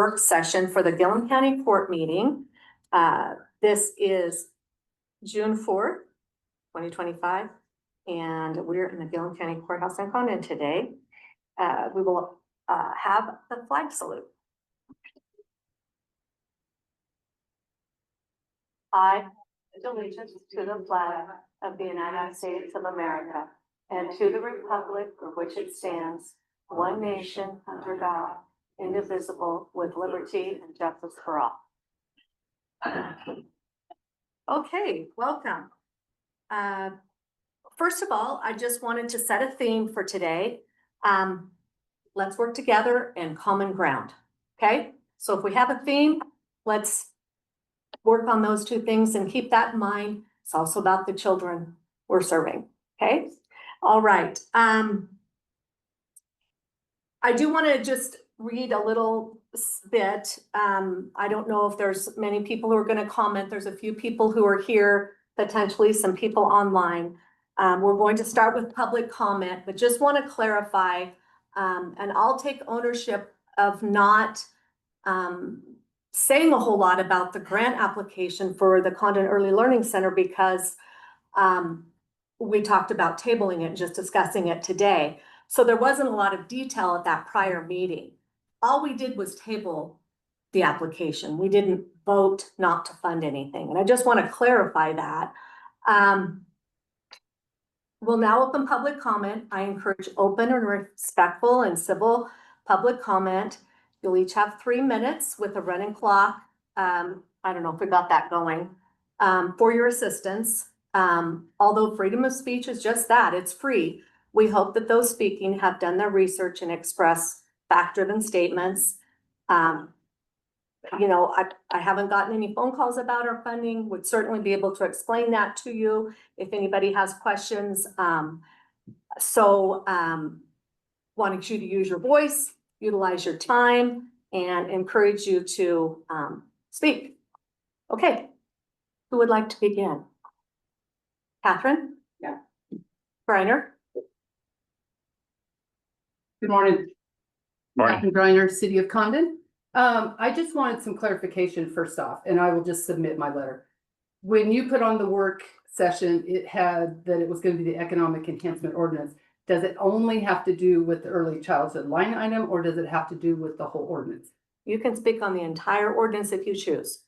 work session for the Gillum County Court meeting. This is June 4th, 2025, and we're in the Gillum County Courthouse in Condon today. We will have the flag salute. I pledge allegiance to the flag of the United States of America and to the republic for which it stands, one nation under God, indivisible, with liberty and justice for all. Okay, welcome. First of all, I just wanted to set a theme for today. Let's work together in common ground. Okay, so if we have a theme, let's work on those two things and keep that in mind. It's also about the children we're serving. Okay, all right. I do want to just read a little bit. I don't know if there's many people who are going to comment. There's a few people who are here, potentially some people online. We're going to start with public comment, but just want to clarify, and I'll take ownership of not saying a whole lot about the grant application for the Condon Early Learning Center because we talked about tabling it, just discussing it today. So there wasn't a lot of detail at that prior meeting. All we did was table the application. We didn't vote not to fund anything. And I just want to clarify that. We'll now open public comment. I encourage open and respectful and civil public comment. You'll each have 3 minutes with a running clock. I don't know if we got that going, for your assistance. Although freedom of speech is just that, it's free. We hope that those speaking have done their research and express fact-driven statements. You know, I haven't gotten any phone calls about our funding, would certainly be able to explain that to you if anybody has questions. Wanting you to use your voice, utilize your time, and encourage you to speak. Okay, who would like to begin? Catherine? Yeah. Greiner? Good morning. Morning. Catherine Greiner, City of Condon. I just wanted some clarification first off, and I will just submit my letter. When you put on the work session, it had that it was going to be the economic enhancement ordinance. Does it only have to do with the early childhood line item, or does it have to do with the whole ordinance? You can speak on the entire ordinance if you choose.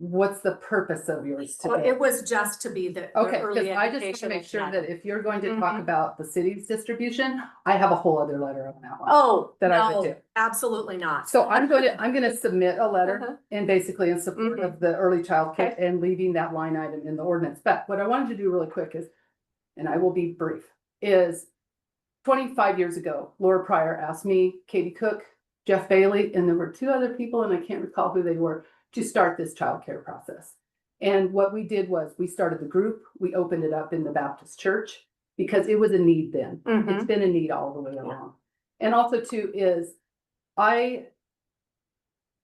What's the purpose of yours today? Well, it was just to be the Okay, early because I just want to education make sure agenda. that if you're going to talk Mhm. about the city's distribution, I have a whole other letter on that one. Oh, that I would no, do. absolutely not. So I'm going to submit a letter Uh-huh. and basically in support of the early child care Okay. and leaving that line item in the ordinance. But what I wanted to do really quick is, and I will be brief, is 25 years ago, Laura Pryor asked me, Katie Cook, Jeff Bailey, and there were 2 other people, and I can't recall who they were, to start this child care process. And what we did was we started the group, we opened it up in the Baptist church because it was a need then. Mhm. It's been a need all the way along. And also too is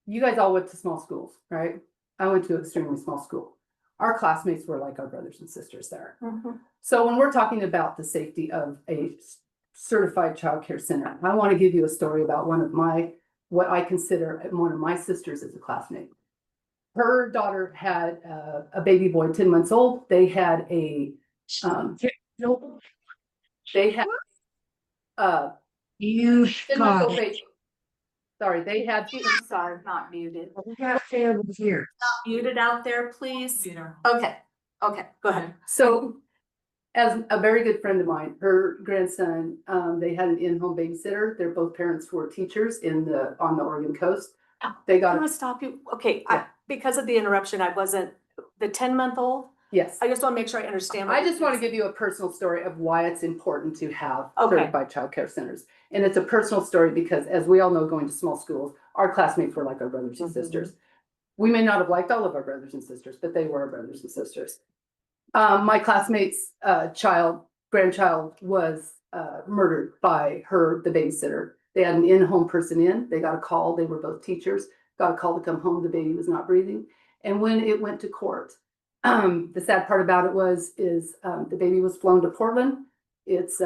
you guys all went to small schools, right? I went to an extremely small school. Our classmates were like our brothers and sisters there. Mhm. So when we're talking about the safety of a certified child care center, I want to give you a story about what I consider one of my sisters as a classmate. Her daughter had a baby boy, 10 months old. They had a, You 10 months old baby. Sorry, they had, Sorry, not muted. here. Not muted out there, please. Okay, okay, go ahead. so as a very good friend of mine, her grandson, they had an in-home babysitter. Their both parents were teachers on the Oregon coast. They I'm got, gonna stop you. Okay, Yeah. because of the interruption, I wasn't, the 10-month-old? yes. I just want to make sure I understand. I just want to give you a personal story of why it's important to have Okay. certified child care centers. And it's a personal story because as we all know, going to small schools, our classmates were like our brothers and Mhm. sisters. We may not have liked all of our brothers and sisters, but they were our brothers and sisters. My classmate's grandchild was murdered by the babysitter. They had an in-home person in, they got a call, they were both teachers, got a call to come home, the baby was not breathing. And when it went to court, the sad part about it is the baby was flown to Portland. Its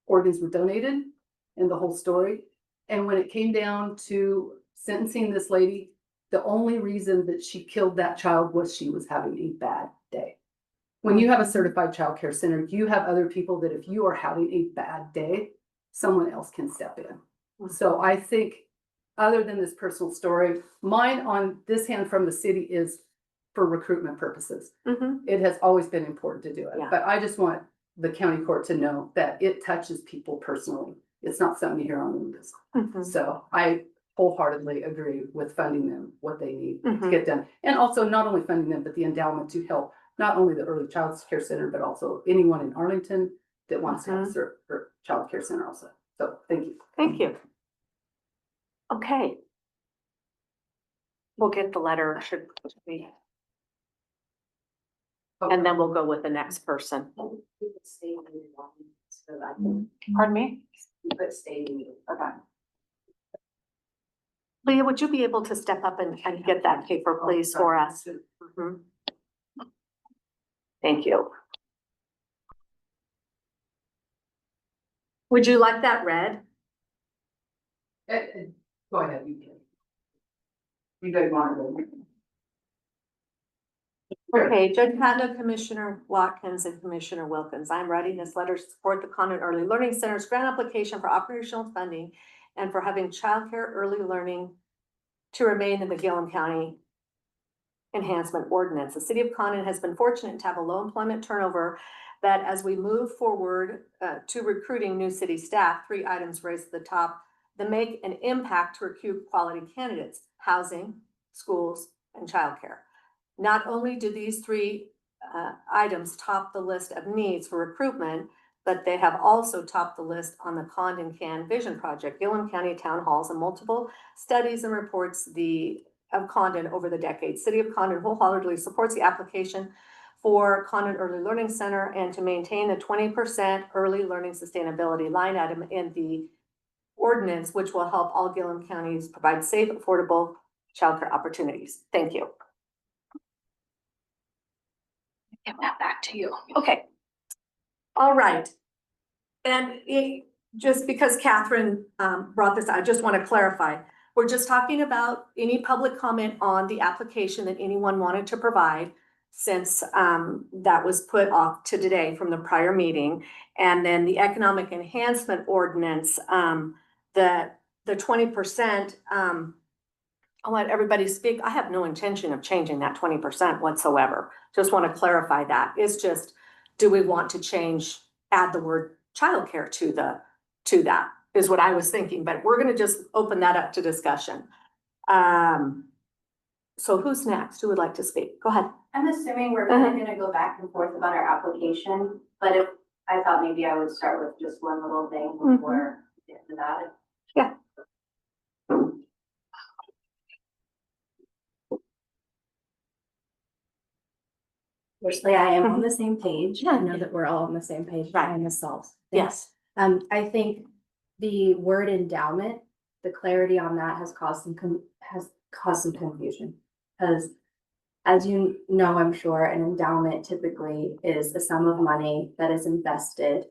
organs were donated and the whole story. And when it came down to sentencing this lady, the only reason that she killed that child was she was having a bad day. When you have a certified child care center, you have other people that if you are having a bad day, someone else can step in. So I think, other than this personal story, mine on this hand from the city is for recruitment purposes. It has always been important to do it, Yeah. but I just want the county court to know that it touches people personally. It's not something you hear on the news. So I wholeheartedly agree with funding them what they need to get done. And also not only funding them, but the endowment to help not only the early child care center, but also anyone in Arlington that wants to have a child care center also. So thank you. Thank you. Okay. We'll get the letter, should we, and then we'll go with the next person. Pardon me? Okay. Leah, would you be able to step up and get that paper, please, for us? Thank you. Would you like that read? Go ahead, you can. You guys want to go? Okay, Judge Patno, Commissioner Watkins, and Commissioner Wilkins. I'm writing this letter to support the Condon Early Learning Center's grant application for operational funding and for having childcare early learning to remain in the Gillum County Enhancement Ordinance. The city of Condon has been fortunate to have a low employment turnover that as we move forward to recruiting new city staff, 3 items raised at the top that make an impact to recruit quality candidates: housing, schools, and childcare. Not only do these 3 items top the list of needs for recruitment, but they have also topped the list on the Condon Can Vision Project, Gillum County Town Halls, and multiple studies and reports of Condon over the decades. City of Condon wholeheartedly supports the application for Condon Early Learning Center and to maintain the 20% early learning sustainability line item in the ordinance, which will help all Gillum counties provide safe, affordable childcare opportunities. Thank you. Give that back to you. Okay. All right. And just because Catherine brought this, I just want to clarify. We're just talking about any public comment on the application that anyone wanted to provide, since that was put off to today from the prior meeting. And then the economic enhancement ordinance, the 20%, I'll let everybody speak. I have no intention of changing that 20% whatsoever. Just want to clarify that. It's just, do we want to add the word childcare to that is what I was thinking, but we're going to just open that up to discussion. So who's next? Who would like to speak? Go ahead. I'm assuming we're kind of going to go back and forth about our application, but if I thought maybe I would start with just one little thing before we get to that. Yeah. Firstly, I am on the same page. Yeah. I know that wewe're all on the same page Right. behind the solves. Yes. I think the word endowment, the clarity on that has caused some confusion. Because as you know, I'm sure an endowment typically is a sum of money that is invested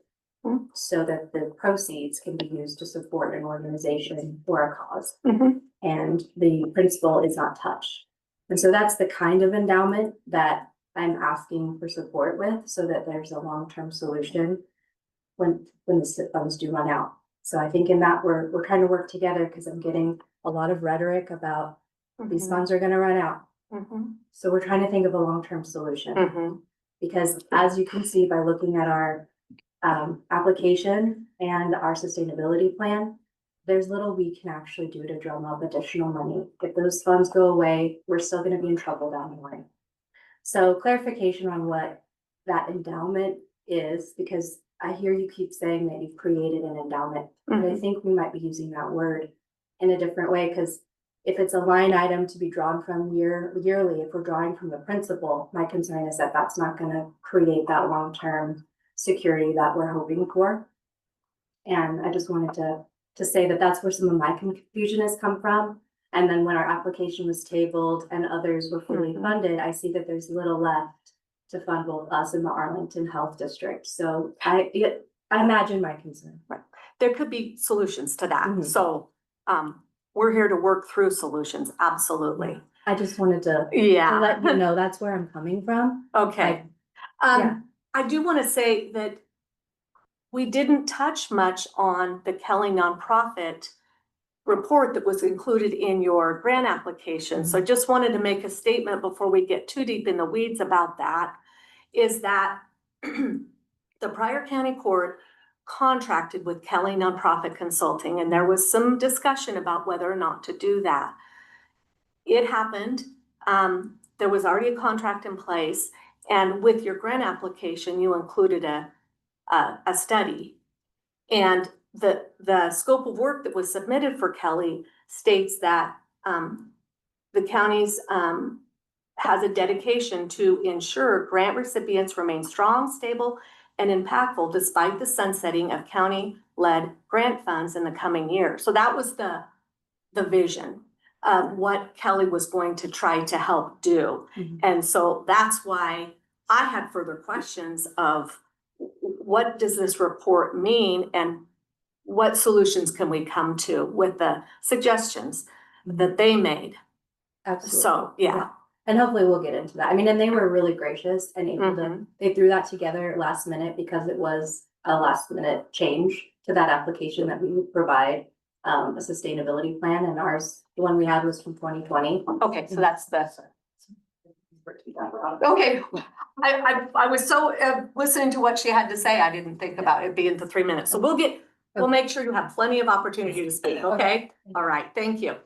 so that the proceeds can be used to support an organization or a cause. And the principal is not touched. And so that's the kind of endowment that I'm asking for support with, so that there's a long-term solution when the funds do run out. So I think in that we're trying to work together, because I'm getting a lot of rhetoric about these funds are going to run out. So we're trying to think of a long-term solution, because as you can see by looking at our application and our sustainability plan, there's little we can actually do to drum up additional money. If those funds go away, we're still going to be in trouble down the line. So clarification on what that endowment is, because I hear you keep saying that you've created an endowment, but I think we might be using that word in a different way, because if it's a line item to be drawn from yearly, if we're drawing from the principal, my concern is that that's not going to create that long-term security that we're hoping for. And I just wanted to say that that's where some of my confusion has come from. And then when our application was tabled and others were fully funded, I see that there's little left to fund both us and the Arlington Health District. So I imagine my concern. Right. There could be solutions to that. So we're here to work through solutions, absolutely. I just wanted to Yeah. let you know that's where I'm coming from. Okay. yeah. I do want to say that we didn't touch much on the Kelly nonprofit report that was included in your grant application. So I just wanted to make a statement before we get too deep in the weeds about that, is that the Pryor County Court contracted with Kelly Nonprofit Consulting, and there was some discussion about whether or not to do that. It happened. There was already a contract in place, and with your grant application, you included a study. And the scope of work that was submitted for Kelly states that the county's has a dedication to ensure grant recipients remain strong, stable, and impactful despite the sunsetting of county-led grant funds in the coming year. So that was the vision of what Kelly was going to try to help do. And so that's why I had further questions of what does this report mean and what solutions can we come to with the suggestions that they made. Absolutely. So, yeah. And hopefully we'll get into that. I mean, and they were really gracious and able to, they threw that together last minute because it was a last minute change to that application that we would provide a sustainability plan, and ours, the one we had was from 2020. Okay, so that's the. Okay, I was so listening to what she had to say, I didn't think about it being to 3 minutes. So we'll make sure you have plenty of opportunity to speak, okay? All right, thank you.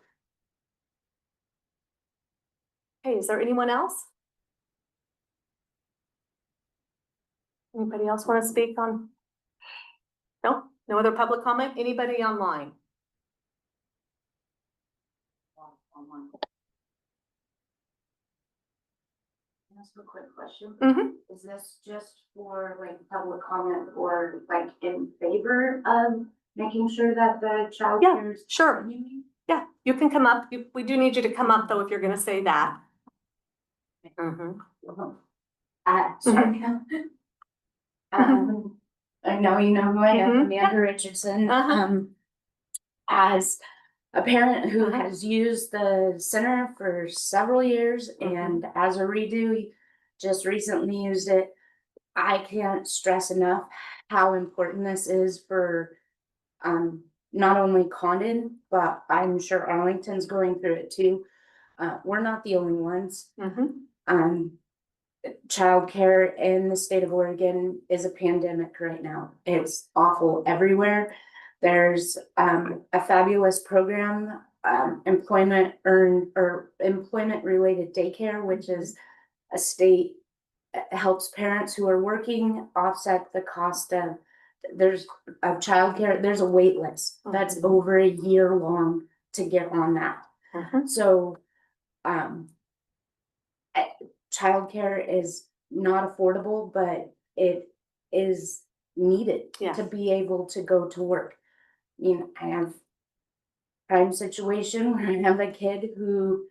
Hey, is there anyone else? Anybody else want to speak on? No? No other public comment? Anybody online? Ask a quick question. Mm-hmm. Is this just for like public comment or like in favor of making sure that the child Yeah, care is sure. continuing? Yeah, you can come up. We do need you to come up though if you're going to say that. Mm-hmm. Sorry. I know you know who I am, Amanda Richardson. As a parent who has used the center for several years and as a redo, just recently used it, I can't stress enough how important this is for not only Condon, but I'm sure Arlington's going through it too. We're not the only ones. Childcare in the state of Oregon is a pandemic right now. It's awful everywhere. There's a fabulous program, employment related daycare, which is a state helps parents who are working offset the cost of childcare. There's a wait list that's over a year long to get on that. So childcare is not affordable, but it is needed to be able to go to work. I mean, I have prime situation where I have a kid who,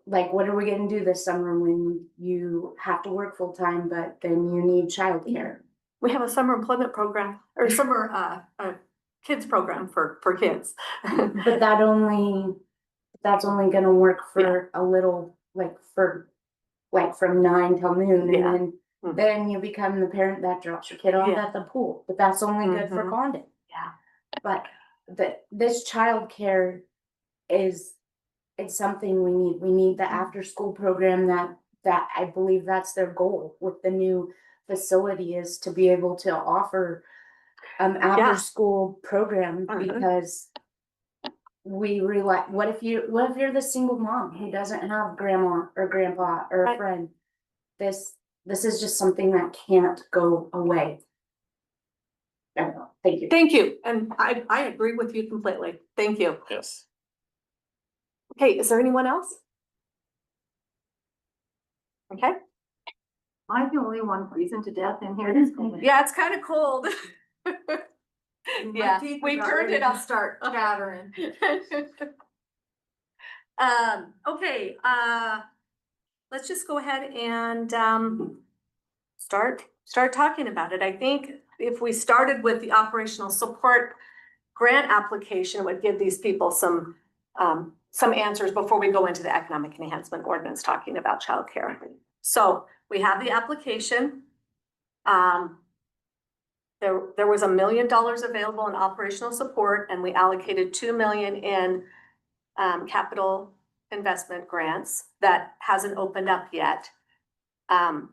like, what are we gonna do this summer when you have to work full time, but then you need childcare? We have a summer employment program or summer kids program for kids. But that's only gonna work for a little, like from 9 till noon, and then you become the parent that drops your kid off at the pool. But that's only good for Condon. Yeah. But this childcare it's something we need. We need the after school program that I believe that's their goal with the new facility, is to be able to offer after school program, because we realize, what if you're the single mom who doesn't have grandma or grandpa or a friend? This is just something that can't go away. Thank you. Thank you. And I agree with you completely. Thank you. Yes. Okay, is there anyone else? Okay. I'm the only one freezing to death in here this moment. Yeah, it's kind of cold. Yeah, we turned it up. Start chattering. Okay, let's just go ahead and start talking about it. I think if we started with the operational support grant application would give these people some answers before we go into the economic enhancement ordinance talking about childcare. So we have the application. There was $1 million available in operational support, and we allocated 2 million in capital investment grants that hasn't opened up yet. Go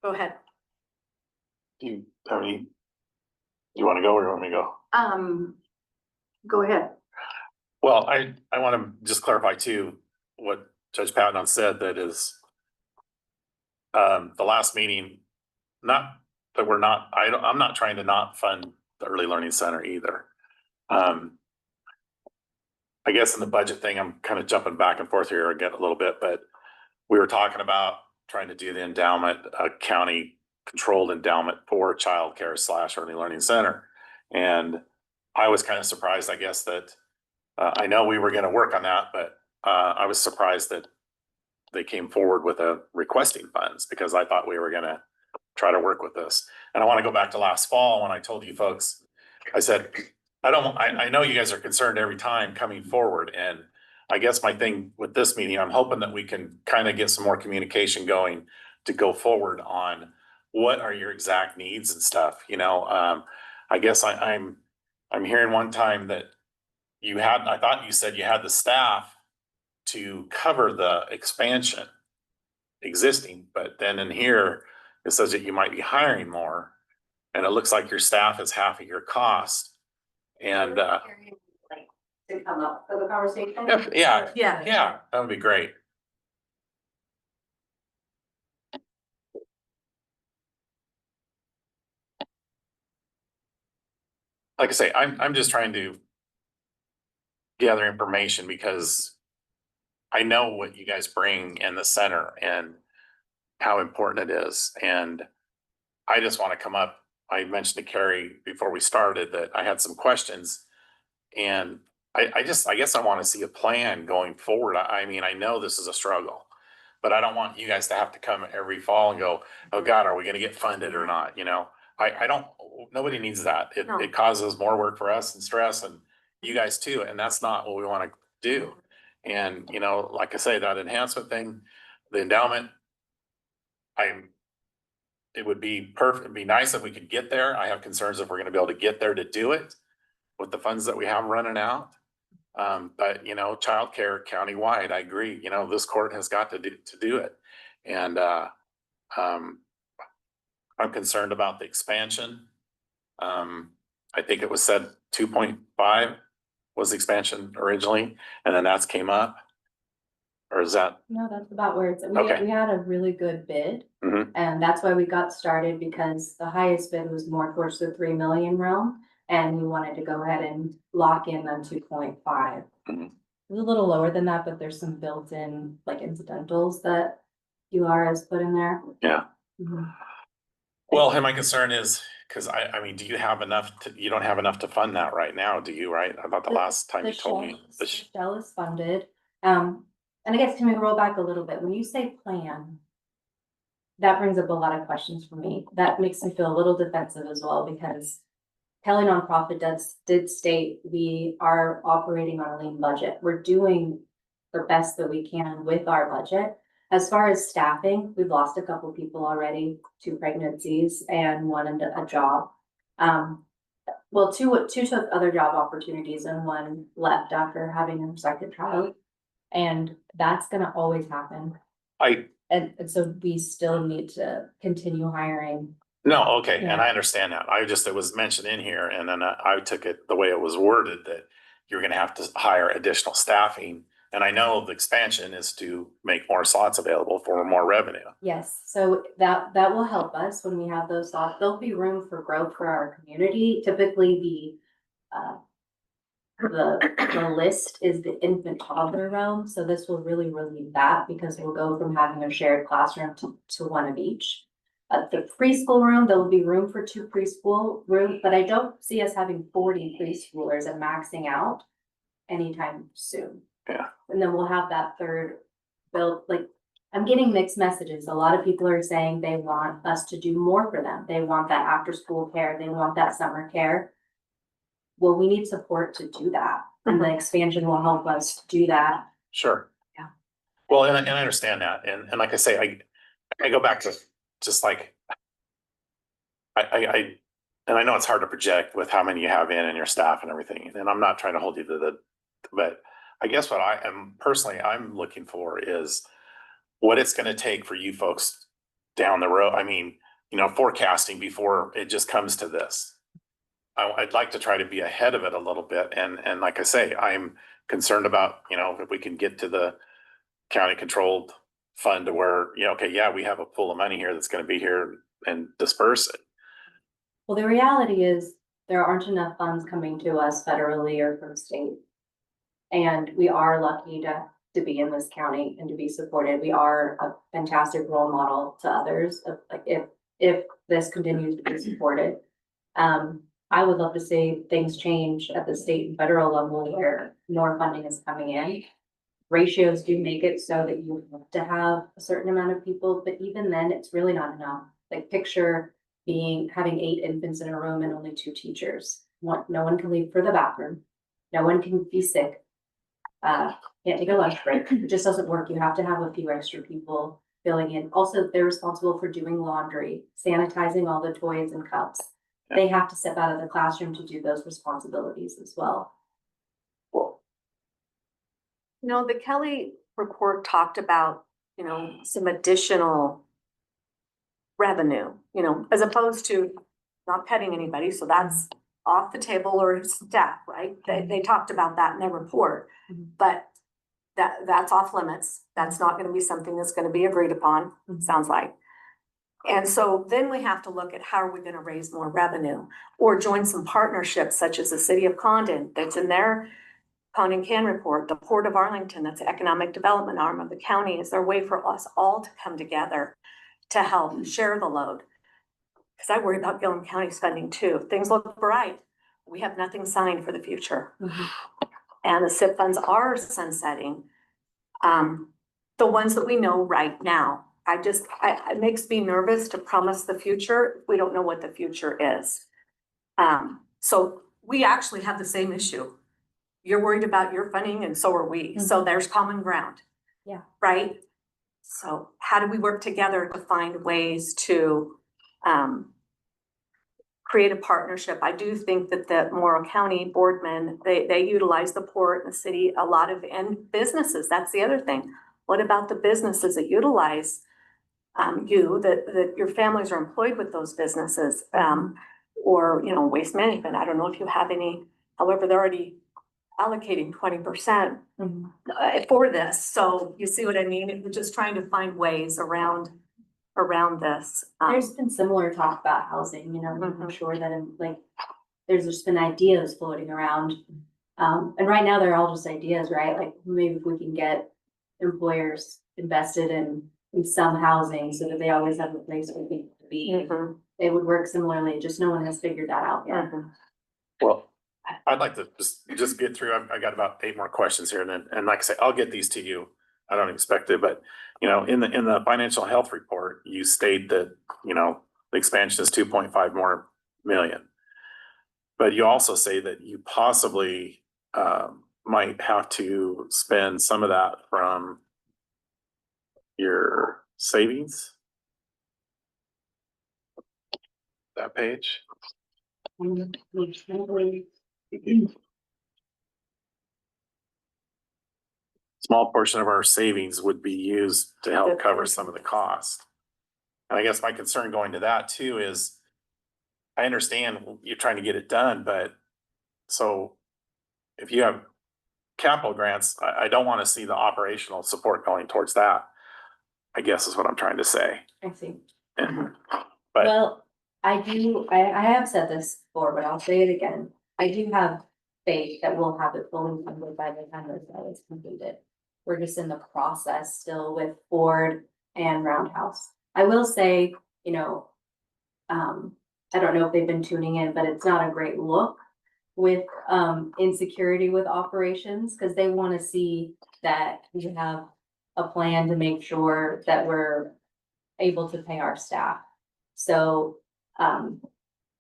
ahead. Do you have any, do you want to go or you want me to go? Go ahead. Well, I want to just clarify too, what Judge Patton said, that is, the last meeting, not that we're not, I'm not trying to not fund the early learning center either. I guess in the budget thing, I'm kind of jumping back and forth here again a little bit, but we were talking about trying to do the endowment, a county controlled endowment for childcare / early learning center. And I was kind of surprised, I guess, that I know we were going to work on that, but I was surprised that they came forward with a requesting funds, because I thought we were going to try to work with this. And I want to go back to last fall when I told you folks, I said, I know you guys are concerned every time coming forward. And I guess my thing with this meeting, I'm hoping that we can kind of get some more communication going to go forward on what are your exact needs and stuff, you know. I guess I'm hearing one time that I thought you said you had the staff to cover the expansion existing, but then in here, it says that you might be hiring more, and it looks like your staff is half of your cost. And To come up for the conversation? yeah, Yeah. that would be great. Like I say, I'm just trying to gather information, because I know what you guys bring in the center and how important it is. And I just want to come up. I mentioned to Carrie before we started that I had some questions, and I guess I want to see a plan going forward. I mean, I know this is a struggle, but I don't want you guys to have to come every fall and go, oh God, are we going to get funded or not? You know, I don't, nobody needs that. No. It causes more work for us and stress, and you guys too. And that's not what we want to do. And, you know, like I say, that enhancement thing, the endowment, it would be perfect. It'd be nice if we could get there. I have concerns if we're gonna be able to get there to do it with the funds that we have running out. But you know, childcare countywide, I agree, you know, this court has got to do it. And, I'm concerned about the expansion. I think it was said 2.5 was the expansion originally, and then that's came up. Or is that, No, that's about where it's, Okay. we had a really good bid. Mhm. And that's why we got started, because the highest bid was more towards the 3 million realm. And we wanted to go ahead and lock in on 2.5. Mhm. It was a little lower than that, but there's some built-in like incidentals that UR has put in there. yeah. Mhm. Well, and my concern is, cause I mean, do you have enough you don't have enough to fund that right now, do you, right? I thought the last time you told me. The shell is funded. And I guess, can we roll back a little bit? When you say plan, that brings up a lot of questions for me. That makes me feel a little defensive as well, because Kelly Nonprofit did state we are operating on a lean budget. We're doing the best that we can with our budget. As far as staffing, we've lost a couple people already, 2 pregnancies and 1 in a job. Well, two took other job opportunities and 1 left after having a second child. And that's gonna always happen. And so we still need to continue hiring. No, okay, and Yeah. I understand that. It was mentioned in here, and then I took it the way it was worded, that you're gonna have to hire additional staffing. And I know the expansion is to make more slots available for more revenue. Yes, so that will help us when we have those thoughts. There'll be room for growth for our community. Typically the list is the infant toddler realm, so this will really relieve that, because we'll go from having a shared classroom to 1 of each. At the preschool room, there will be room for 2 preschool rooms, but I don't see us having 40 preschoolers and maxing out anytime soon. Yeah. And then we'll have that third built, like, I'm getting mixed messages. A lot of people are saying they want us to do more for them. They want that after school care. They want that summer care. well, we need support to do that. And the expansion will help us do that. Sure. Yeah. Well, and I understand that, and like I say, I go back to just like, and I know it's hard to project with how many you have in and your staff and everything, and I'm not trying to hold you to but I guess what I am personally, I'm looking for is what it's gonna take for you folks down the road. I mean, forecasting before it just comes to this. I'd like to try to be ahead of it a little bit, and like I say, I'm concerned about, if we can get to the county controlled fund to where, okay, yeah, we have a pool of money here that's gonna be here and disperse it. Well, the reality is there aren't enough funds coming to us federally or from state. And we are lucky to be in this county and to be supported. We are a fantastic role model to others of like if this continues to be supported. I would love to see things change at the state and federal level where more funding is coming in. Ratios do make it so that you have to have a certain amount of people, but even then, it's really not enough. Like picture having 8 infants in a room and only 2 teachers. No one can leave for the bathroom. No one can be sick. Can't take a lunch break. It just doesn't work. You have to have a few extra people filling in. Also, they're responsible for doing laundry, sanitizing all the toys and cups. They have to step out of the classroom to do those responsibilities as well. The Kelly report talked about, some additional revenue, as opposed to not cutting anybody, so that's off the table or staff, right? They talked about that in their report, but that's off limits. That's not gonna be something that's gonna be agreed upon, sounds like. And so then we have to look at how are we gonna raise more revenue or join some partnerships such as the city of Condon that's in their Condon Can report, the Port of Arlington, that's the economic development arm of the county. Is there a way for us all to come together to help share the load? Because I worry about Gillum County spending too. Things look bright. We have nothing signed for the future. And the SIP funds are sunsetting. The ones that we know right now. It makes me nervous to promise the future if we don't know what the future is. So we actually have the same issue. You're worried about your funding and so are we. So there's common ground. Yeah. Right? So how do we work together to find ways to create a partnership? I do think that the Morrow County boardmen, they utilize the port and the city a lot and businesses. That's the other thing. What about the businesses that utilize that your families are employed with those businesses, or waste management? I don't know if you have any. However, they're already allocating 20% for this. So you see what I mean? We're just trying to find ways around this. There's been similar talk about housing, I'm sure that there's just been ideas floating around. And right now they're all just ideas, right? Like maybe if we can get employers invested in some housing so that they always have a place where people to be. It would work similarly, just no one has figured that out yet. Well, I'd like to just get through. I got about 8 more questions here, and like I say, I'll get these to you. I don't expect it, but in the financial health report, you state that the expansion is 2.5 more million, but you also say that you possibly might have to spend some of that from your savings. That page. Small portion of our savings would be used to help cover some of the cost. And I guess my concern going to that too is, I understand you're trying to get it done, but so if you have capital grants, I don't want to see the operational support going towards that, I guess is what I'm trying to say. I see. But Well, I have said this before, but I'll say it again. I do have faith that we'll have it fully funded by the time that is completed. We're just in the process still with Ford and Roundhouse. I will say, I don't know if they've been tuning in, but it's not a great look with insecurity with operations, because they want to see that we have a plan to make sure that we're able to pay our staff. So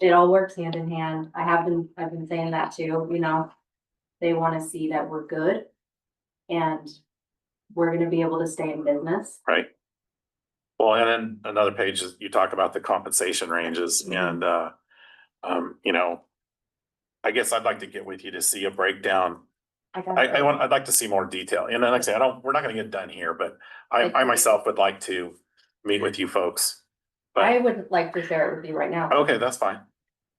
it all works hand in hand. I've been saying that too, you know. They wanna see that we're good and we're gonna be able to stay in business. Right. Well, and then another page is you talk about the compensation ranges and, you know, I guess I'd like to get with you to see a breakdown. I'd like to see more detail. And then like I say, we're not gonna get done here, but I myself would like to meet with you folks. I But, would like to share it with you right now. okay, that's fine.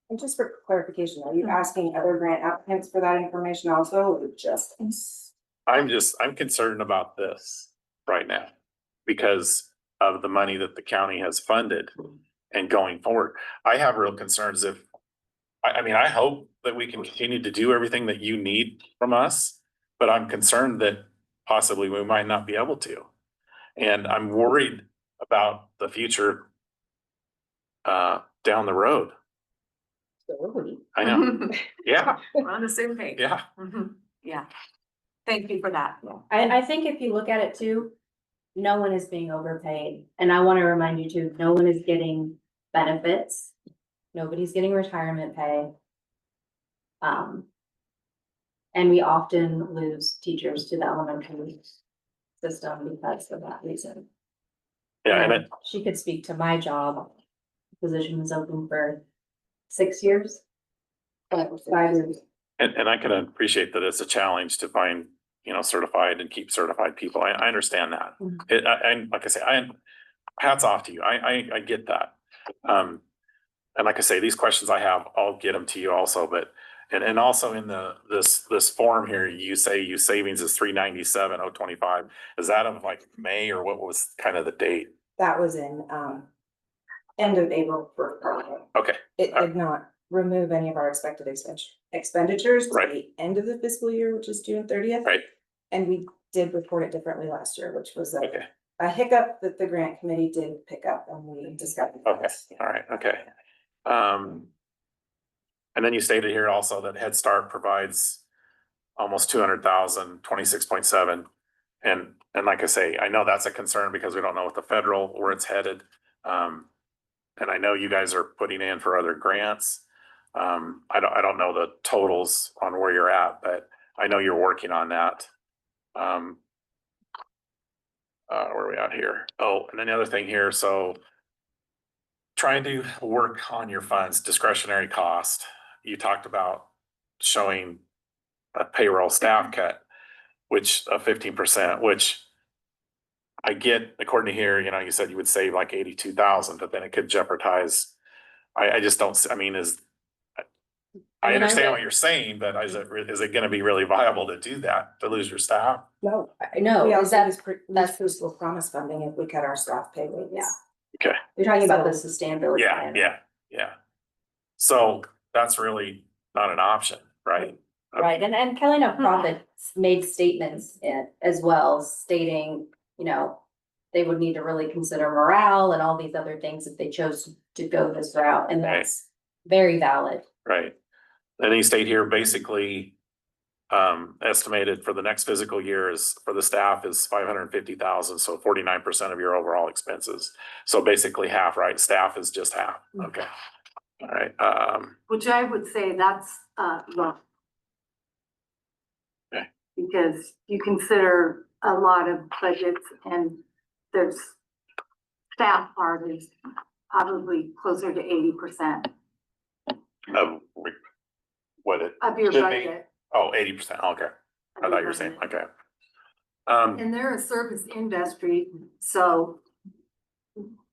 And just for clarification, are you asking other grant applicants for that information also, or just? I'm concerned about this right now because of the money that the county has funded and going forward. I have real concerns if, I mean, I hope that we can continue to do everything that you need from us, but I'm concerned that possibly we might not be able to. And I'm worried about the future down the road. I know. Yeah, We're on the same page. yeah, Yeah. Thank you for that. I think if you look at it too, no one is being overpaid. And I wanna remind you too, no one is getting benefits. Nobody's getting retirement pay. And we often lose teachers to the elementary system because of that reason. yeah, And she could speak to my job. Position was open for 6 years. 5 years. and I can appreciate that it's a challenge to find, you know, certified and keep certified people. I understand that. Mhm. And like I say, hats off to you. I get that. And like I say, these questions I have, I'll get them to you also, but, and also in this form here, you say your savings is 397,025. Is that of like May or what was kind of the date? That was in, end of April for, Okay, it did not remove any of our expected expenditures. to Right. the end of the fiscal year, which is June 30th. right, And we did report it differently last year, which was okay, a hiccup that the grant committee did pick up and we discussed. okay, all right, okay. And then you stated here also that Head Start provides almost 200,000, 26.7. And like I say, I know that's a concern because we don't know what the federal, where it's headed. And I know you guys are putting in for other grants. I don't know the totals on where you're at, but I know you're working on that. Where are we at here? Oh, and then the other thing here, so trying to work on your funds, discretionary cost. You talked about showing a payroll staff cut, which 15%, which I get, according to here, you know, you said you would save like 82,000, but then it could jeopardize. I just don't, I mean, I understand what you're saying, but is it gonna be really viable to do that, to lose your staff? No. I know, We is also that, lose that's- fiscal promise funding if we cut our staff pay rates. Yeah. Okay, you're talking about the So- sustainability yeah, plan. yeah. So that's really not an option, right? Right, and Kelly No Profits made statements as well, stating, you know, they would need to really consider morale and all these other things if they chose to go this route, and Right. that's very valid. Right. And he stayed here basically, estimated for the next fiscal year is, for the staff is 550,000, so 49% of your overall expenses. So basically half, right? Staff is just half, okay. All right, Which I would say that's, low. Okay. Because you consider a lot of budgets and there's staff part is probably closer to 80% of what it, of your Should be. budget. 80%, okay. I thought you were saying, okay. And they're a service industry, so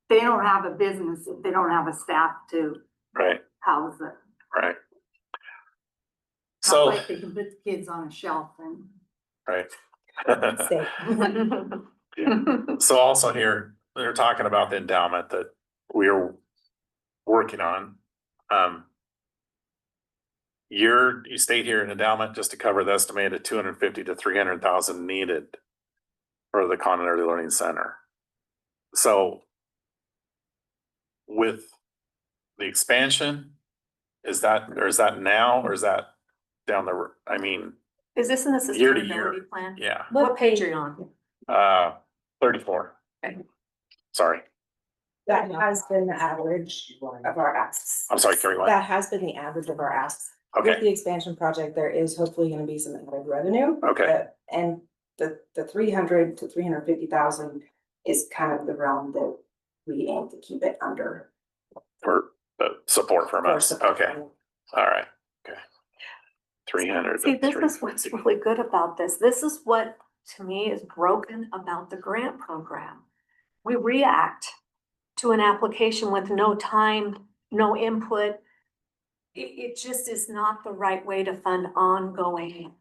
they don't have a business if they don't have a staff to Right, house it. right. Not So, like they can put the kids on a shelf and. right. Safe. So also here, they're talking about the endowment that we are working on. You state here an endowment just to cover the estimated 250 to 300,000 needed for the Conant Early Learning Center. So with the expansion, is that now, or is that down the, I mean, Is this in the Year to year. sustainability plan? yeah, What page are you on? 34. Okay. Sorry. That has been the average of our asks. I'm sorry, Carrie, what? That has been the average of our asks. With Okay, the expansion project, there is hopefully gonna be some added revenue. okay, And the 300 to 350,000 is kind of the realm that we aim to keep it under. for support from for us, support okay, from- all right, okay. 300. See, this is what's really good about this. This is what, to me, is broken about the grant program. We react to an application with no time, no input. It just is not the right way to fund ongoing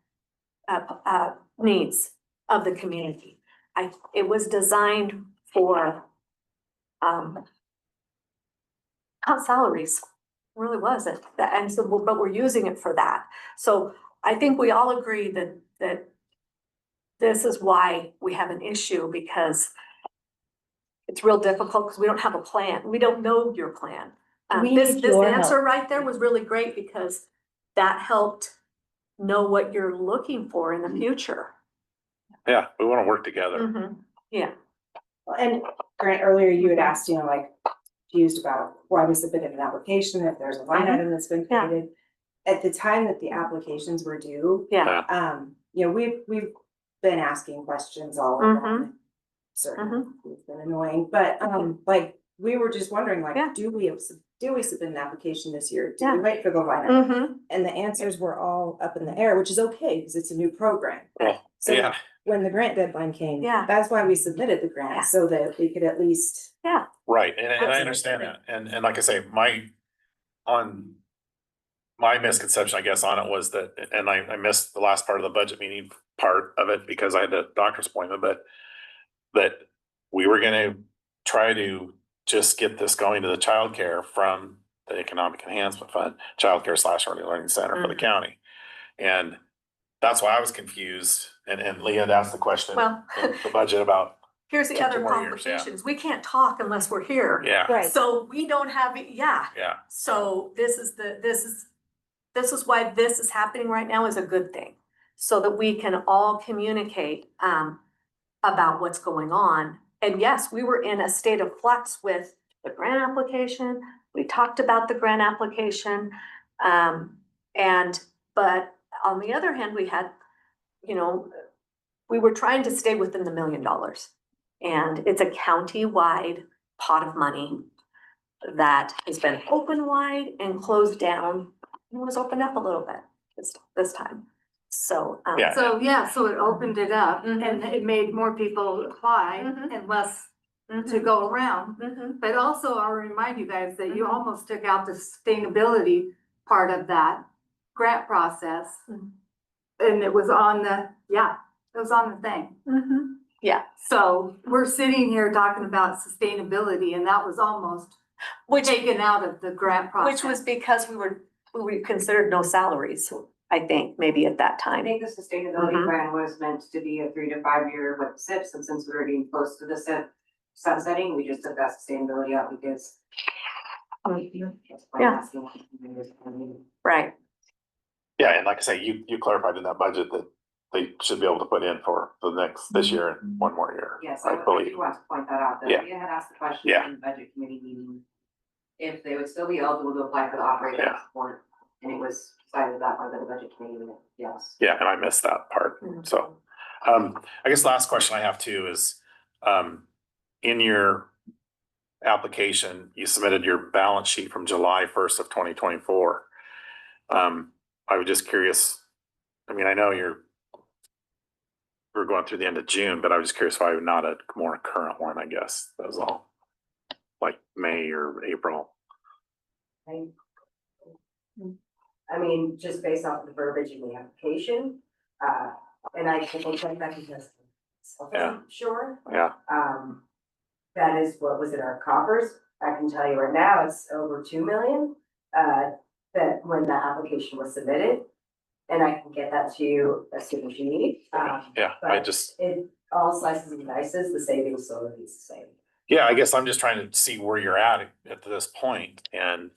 needs of the community. It was designed for not salaries, really wasn't. And so, but we're using it for that. So I think we all agree that this is why we have an issue, because it's real difficult because we don't have a plan. We don't know your plan. We This need your answer help. right there was really great because that helped know what you're looking for in the future. Yeah, we wanna work together. Mhm. Yeah, And Grant, earlier you had asked, like, confused about why we submitted an application, if there's a line item that's been Yeah. created. At the time that the applications were due, yeah. we've been asking questions all Mhm. along. Certainly, it's been annoying, but, like, we were just wondering, Yeah. like, do we submit an application this year? Do Yeah. we wait for the line item? Mm-hmm. And the answers were all up in the air, which is okay, because it's a new program. Well, So yeah, when the grant deadline came, Yeah. that's why we submitted the Yeah. grant, so that we could at least. right, and I Absolutely. understand that, and like I say, my misconception, I guess, on it was that, and I missed the last part of the budget meeting part of it because I had a doctor's appointment, but that we were gonna try to just get this going to the childcare from the Economic Enhancement Fund, childcare / early learning center for the Mhm. county. And that's why I was confused, and Leah had asked the question Well, in the budget about, here's the 2 other more years, yeah. complications. We can't talk unless we're here. yeah, So we don't have, yeah. yeah, So this is why this is happening right now is a good thing. So that we can all communicate about what's going on. And yes, we were in a state of flux with the grant application. We talked about the grant application. But on the other hand, we had, we were trying to stay within the $1 million. And it's a county-wide pot of money that has been open wide and closed down. It was opened up a little bit this time. So, Yeah. So it opened it up Mhm. and it made more people apply Mhm. and less to mhm, go around. mhm. But also I'll remind you guys that you Mhm. almost took out the sustainability part of that grant process. Mhm. And it was on the thing. Mhm. Yeah, So we're sitting here talking about sustainability and that was almost which taken out of the grant process. Which was because we considered no salaries, I think, maybe at that I time. think the sustainability Mhm. plan was meant to be a 3 to 5 year with SIPs, and since we were getting close to the SIP sunsetting, we just took that sustainability out because. that's why I'm Yeah. asking what I mean. Right, yeah, and like I say, you clarified in that budget that they should be able to put in for this year and one more year, Yes, I I believe. do want to point that out, that Yeah. Leah had asked the question Yeah. in the budget committee meeting. If they would still be eligible to apply for the operating Yeah. support, and it was decided that by the budget committee, yes. Yeah, and I missed that part, so. I guess last question I have too is, in your application, you submitted your balance sheet from July 1st of 2024. I was just curious, I mean, I know we're going through the end of June, but I was just curious why not a more current one, I guess, that was all. Like May or April. I mean, just based off the verbiage in the application, and I can check that because Yeah. sure, Yeah, that is what was in our coffers. I can tell you right now, it's over 2 million, that when the application was submitted. And I can get that to you as soon as you need. yeah, But it all slices and dices, the savings still remains the same. yeah, I guess I'm just trying to see where you're at this point. And,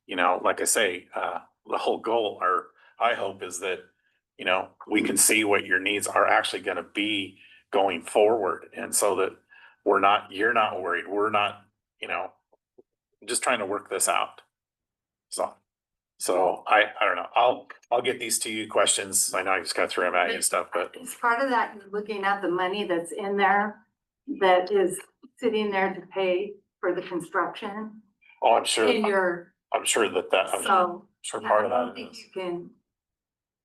like I say, the whole goal, or I hope, is that, we can see what your needs are actually gonna be going forward. And so that you're not worried, we're not, just trying to work this out. So I don't know. I'll get these to you questions. I know I just got through them at you and stuff, but As part of that, you're looking at the money that's in there that is sitting there to pay for the construction oh, I'm sure, in your, I'm sure I'm so. sure yeah, part of I don't that think is. you can.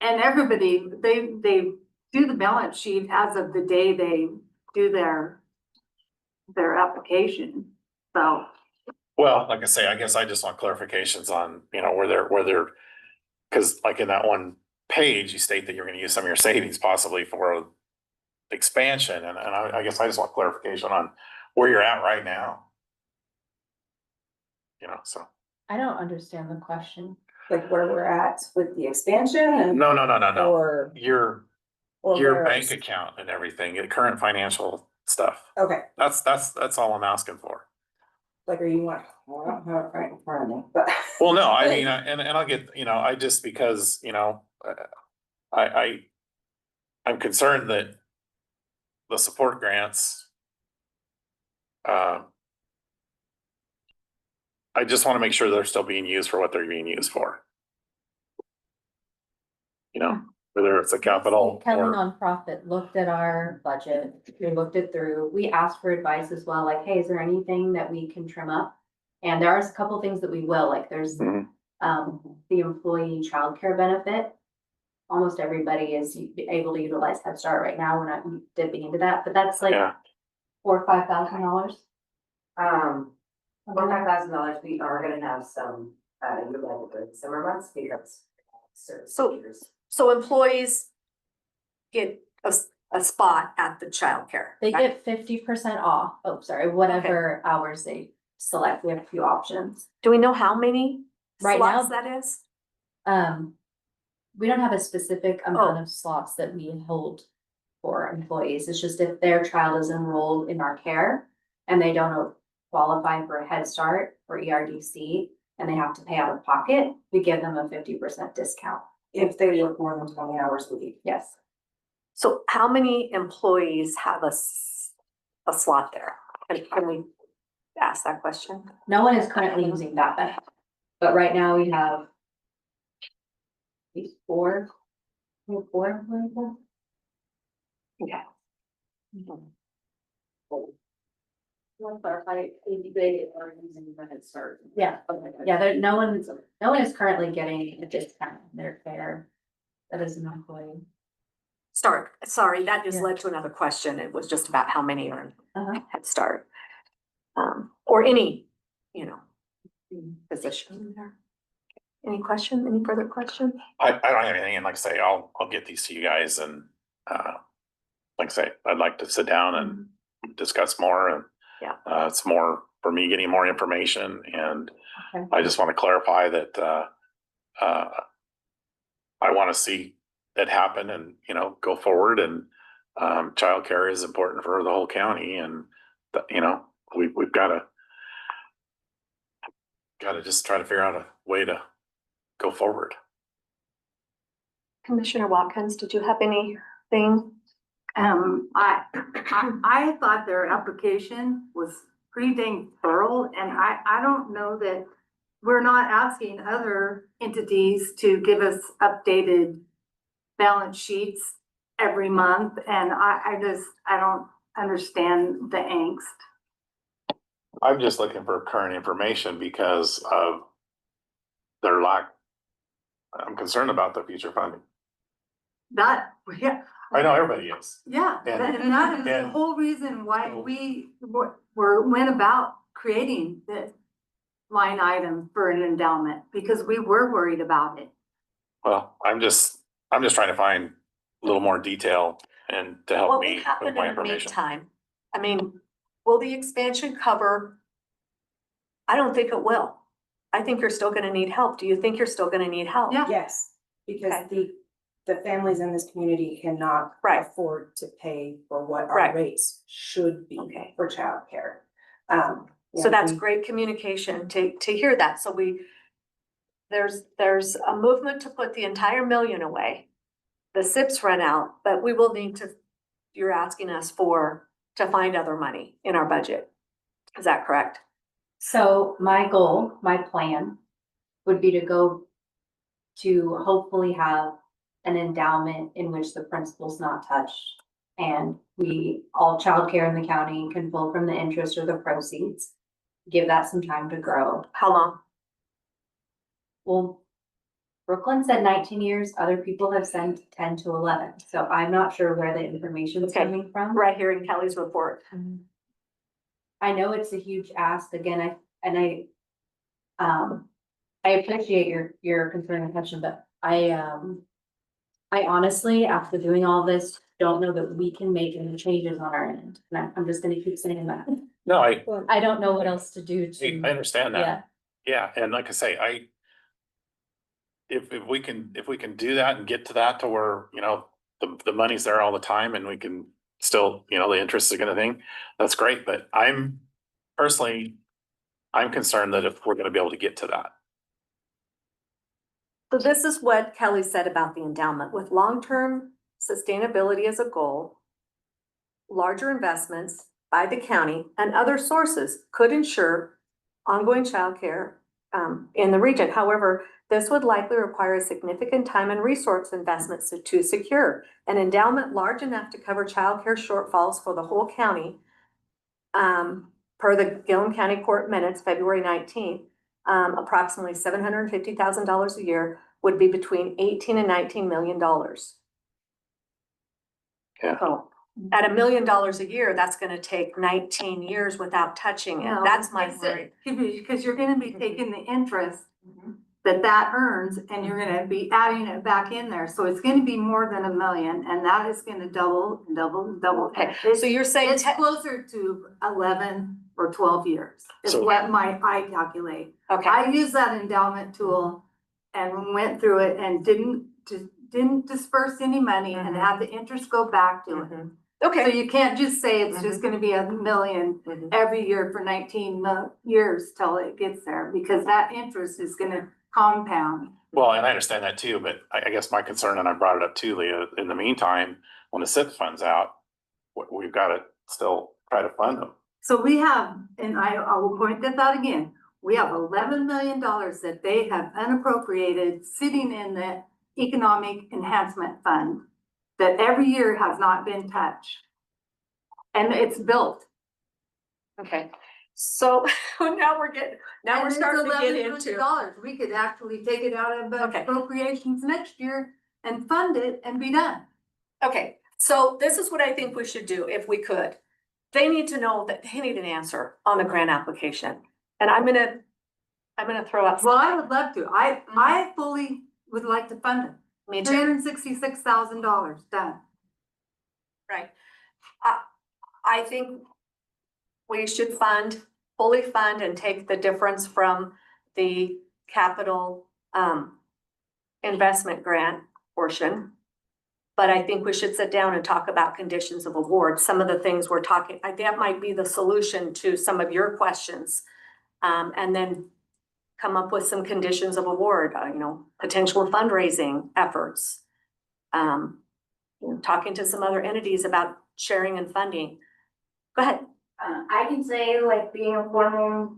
And everybody, they do the balance sheet as of the day they do their application, so. Well, like I say, I guess I just want clarifications on, where they're, cause like in that one page, you state that you're gonna use some of your savings possibly for expansion, and I guess I just want clarification on where you're at right now. So. I don't understand the question. Like where we're at with the expansion and. No, Or. your Or bank account and everything, your current financial stuff. Okay, That's all I'm asking for. like, are you want, well, I don't have it right in front of me, but. Well, no, I mean, and I'll get, I just because, I'm concerned that the support grants, I just want to make sure they're still being used for what they're being used for. Whether it's a capital Kelly or, nonprofit looked at our budget, we looked it through, we asked for advice as well, like, hey, is there anything that we can trim up? And there are a couple things that we will, like there's Mhm. The employee childcare benefit. Almost everybody is able to utilize Head Start right now, we're not dipping into that, but that's like yeah, $4,000 or $5,000. $5,000, we are gonna have some, utilized during summer months because. certain So- features. So employees get a spot at the childcare. They get 50% off, oh, sorry, whatever hours they select, we have a few options. Do we know how many Right slots now- that is? We don't have a specific amount of slots that we hold for employees. It's just if their child is enrolled in our care and they don't qualify for a Head Start or ERDC and they have to pay out of pocket, we give them a 50% discount. If they work more than 20 hours a week. Yes. So how many employees have a slot there? Can we ask that question? No one is currently using that benefit, but right now we have these four. We have four employees there? Okay. Yeah, yeah, no one is currently getting a discount in their fare. That is an employee. Sorry, that just Yeah. led to another question. It was just about how many are Uh-huh. in Head Start. Or any, position there. Any question, any further question? I don't have anything, and like I say, I'll get these to you guys, and, like I say, I'd like to sit down and discuss more, and Yeah. It's more for me getting more information, and Okay. I just want to clarify that, I want to see that happen and, go forward, and, childcare is important for the whole county, and, we've got to just try to figure out a way to go forward. Commissioner Watkins, did you have anything? I thought their application was pretty dang thorough, and I don't know that we're not asking other entities to give us updated balance sheets every month, and I don't understand the angst. I'm just looking for current information because of their lack. I'm concerned about the future funding. That, yeah. I know everybody is. Yeah, And- and that is the and- whole reason why we went about creating the line item for an endowment, because we were worried about it. Well, I'm just trying to find a little more detail and to help What me will happen with in my the information. meantime? I mean, will the expansion cover? I don't think it will. I think you're still gonna need help. Do you think you're still gonna need help? Yeah. Yes, because the families in this community cannot Right. afford to pay for what Right. our rates should be Okay. for childcare. So that's great communication to hear that. So there's a movement to put the entire million away. The SIPs run out, but we will need to, you're asking us to find other money in our budget. Is that correct? So my goal, my plan would be to go to hopefully have an endowment in which the principal's not touched. And all childcare in the county can pull from the interest or the proceeds. Give that some time to grow. How long? Well, Brooklyn said 19 years, other people have said 10 to 11. So I'm not sure where the information is Okay. coming from. Right here in Kelly's report. I know it's a huge ask again, I appreciate your concern and attention, but I honestly, after doing all this, don't know that we can make any changes on our end. And I'm just gonna keep saying that. No, I I don't know what else to do to, understand that. yeah. Yeah, and like I say, if we can do that and get to that to where, you know, the money's there all the time and we can still, you know, the interest is gonna thing, that's great, but I'm concerned that if we're gonna be able to get to that. So this is what Kelly said about the endowment. With long-term sustainability as a goal, larger investments by the county and other sources could ensure ongoing childcare in the region. However, this would likely require a significant time and resource investments to secure an endowment large enough to cover childcare shortfalls for the whole county. Per the Gillum County Court minutes, February 19th, approximately $750,000 a year would be between 18 and $19 million. Yeah. So at $1 million a year, that's gonna take 19 years without touching it. No, That's my it's- worry. Because you're gonna be taking the interest that earns and you're gonna be adding it back in there. So it's gonna be more than $1 million and that is gonna double. Okay, It's- so you're saying, It's closer to 11 or 12 years is So- what I calculate. okay, I used that endowment tool and went through it and didn't disperse any money and had the interest go back to it. So okay. you can't just say it's just gonna be $1 million every year for 19 years till it gets there, because that interest is gonna compound. Well, and I understand that too, but I guess my concern, and I brought it up too, Leah, in the meantime, when the SIP funds out, we've got to still try to fund them. So we have, and I will point this out again, we have $11 million that they have unappropriated sitting in the Economic Enhancement Fund that every year has not been touched. And it's built. Okay, so now we're And it's starting to get $11 into. million. We could actually take it out of Okay. appropriations next year and fund it and be done. Okay, so this is what I think we should do if we could. They need to know that they need an answer on the grant application. And I'm gonna throw up. Well, I would love to. I fully would like to fund it. Me too. $366,000 done. Right. I think we should fully fund and take the difference from the capital investment grant portion. But I think we should sit down and talk about conditions of award. Some of the things we're talking, that might be the solution to some of your questions. And then come up with some conditions of award, potential fundraising efforts. Talking to some other entities about sharing and funding. Go ahead. I can say, like, being a former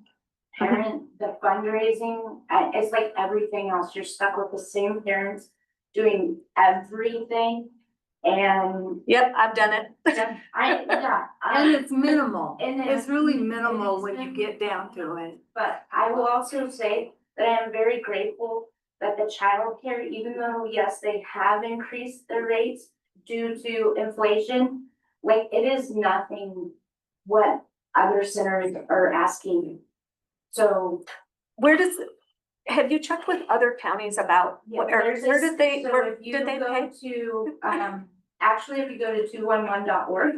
parent, the fundraising, it's like everything else. You're stuck with the same parents doing everything. And Yep, I've done it. And it's minimal. And It's really it's minimal when you minimal. get down to it. But I will also say that I am very grateful that the childcare, even though, yes, they have increased their rates due to inflation, like, it is nothing what other centers are asking. So. Have you checked with other counties about, Yeah, where there's did they, so where if you did they go pay? to, actually, if you go to 211.org,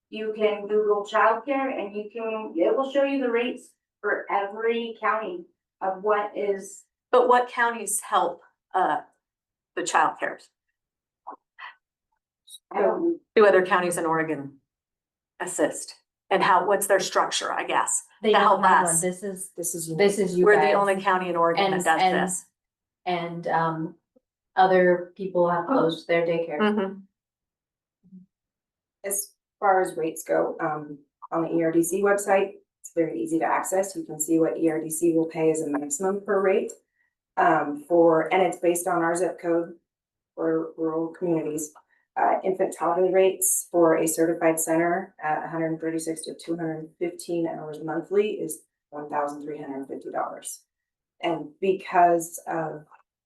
you can Google childcare and it will show you the rates for every county of what is. But what counties help, the childcares? Do other counties in Oregon assist? And what's their structure, I guess? They To don't help have us. one. This is you We're the guys. only county in Oregon that does And- this. And other people have closed their daycare. Mhm. As far as rates go, on the ERDC website, It's very easy to access. You can see what ERDC will pay as a maximum per rate. And it's based on our zip code for rural communities. Infant toddler rates for a certified center at 136 to 215 hours monthly is $1,350. And because of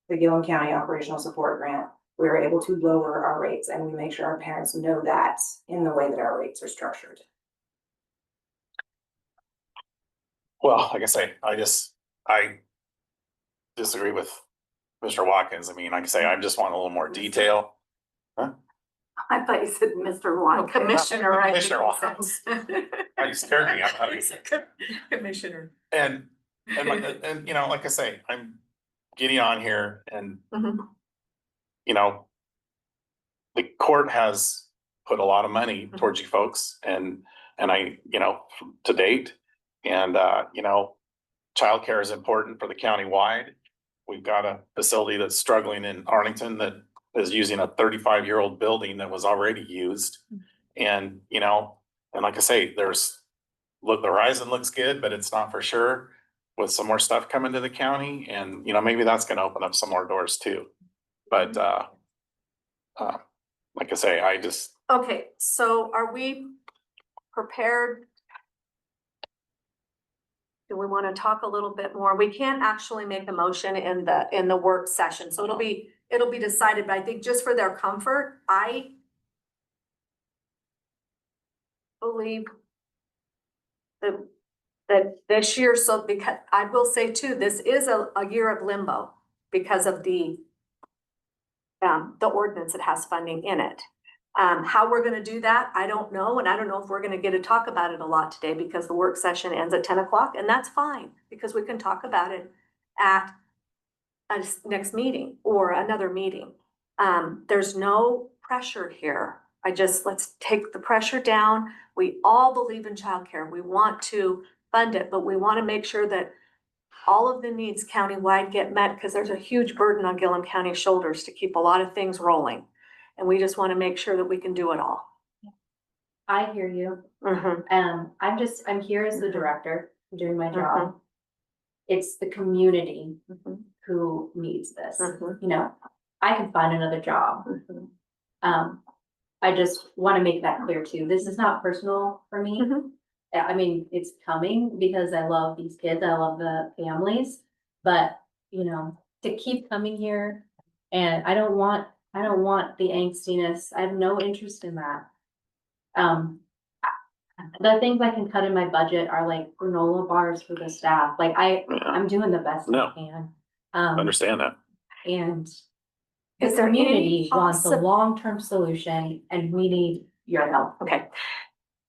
the Gillum County Operational Support Grant, we were able to lower our rates, and we make sure our parents know that in the way that our rates are structured. Well, like I say, I disagree with Mr. Watkins. I mean, like I say, I just want a little more detail. I thought you said Mr. Watkins. Commissioner, I think Commissioner he Watkins. said. You scared me. I thought he said Commissioner. And you know, like I say, I'm getting on here and, Mhm. you know, the court has put a lot of money towards you folks and I, you know, to date. And, you know, childcare is important for the county-wide. We've got a facility that's struggling in Arlington that is using a 35-year-old building that was already used. And, you know, and like I say, the horizon looks good, but it's not for sure, with some more stuff coming to the county. And, you know, maybe that's gonna open up some more doors too. But, like I say, Okay, so are we prepared? Do we want to talk a little bit more? We can't actually make a motion in the work session, so it'll be decided, but I think just for their comfort, I believe that this year, so because I will say too, this is a year of limbo because of the ordinance that has funding in it. How we're gonna do that, I don't know, and I don't know if we're gonna get to talk about it a lot today because the work session ends at 10 o'clock, and that's fine, because we can talk about it at a next meeting or another meeting. There's no pressure here. Let's take the pressure down. We all believe in childcare. We want to fund it, but we want to make sure that all of the needs countywide get met, because there's a huge burden on Gillum County's shoulders to keep a lot of things rolling. And we just want to make sure that we can do it all. I hear you. I'm here as the director, doing my job. It's the community who needs this. You know, I can find another job. I just want to make that clear too. This is not personal for me. I mean, it's coming because I love these kids. I love the families, but you know, to keep coming here, and I don't want the angstiness. I have no interest in that. The things I can cut in my budget are like granola bars for the staff. Like I'm doing the best I can. understand that. And Is the there any community wants a long-term solution, and we need your help. Okay.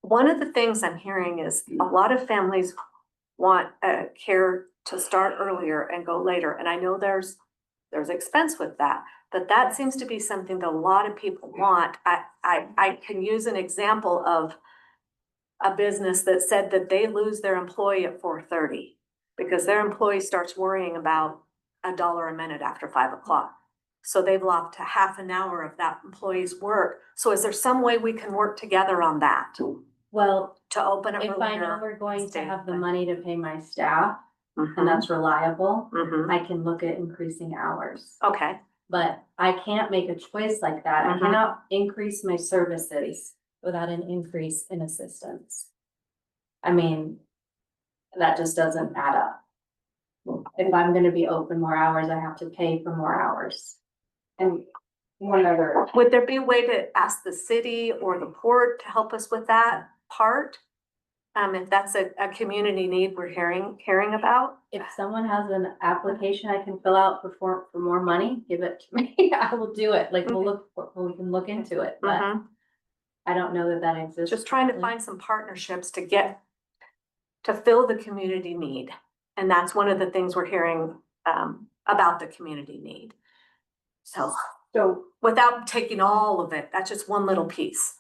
One of the things I'm hearing is a lot of families want care to start earlier and go later. And I know there's expense with that, but that seems to be something that a lot of people want. I can use an example of a business that said that they lose their employee at 4:30 because their employee starts worrying about $1 a minute after 5 o'clock. So they've lost a half an hour of that employee's work. So is there some way we can work together on that? Well, To open it if I know earlier? we're going to stay have the open. money to pay my staff, and that's reliable, I can look at increasing hours. Okay, But I can't make a choice like that. I cannot increase my services without an increase in assistance. I mean, that just doesn't add up. If I'm gonna be open more hours, I have to pay for more hours. And one other, would there be a way to ask the city or the port to help us with that part? If that's a community need we're hearing about? If someone has an application I can fill out for more money, give it to me. I will do it. Like we can look into it, but I don't know that exists. Just trying to find some partnerships to fill the community need. And that's one of the things we're hearing about the community need. So without taking all of it, that's just one little piece.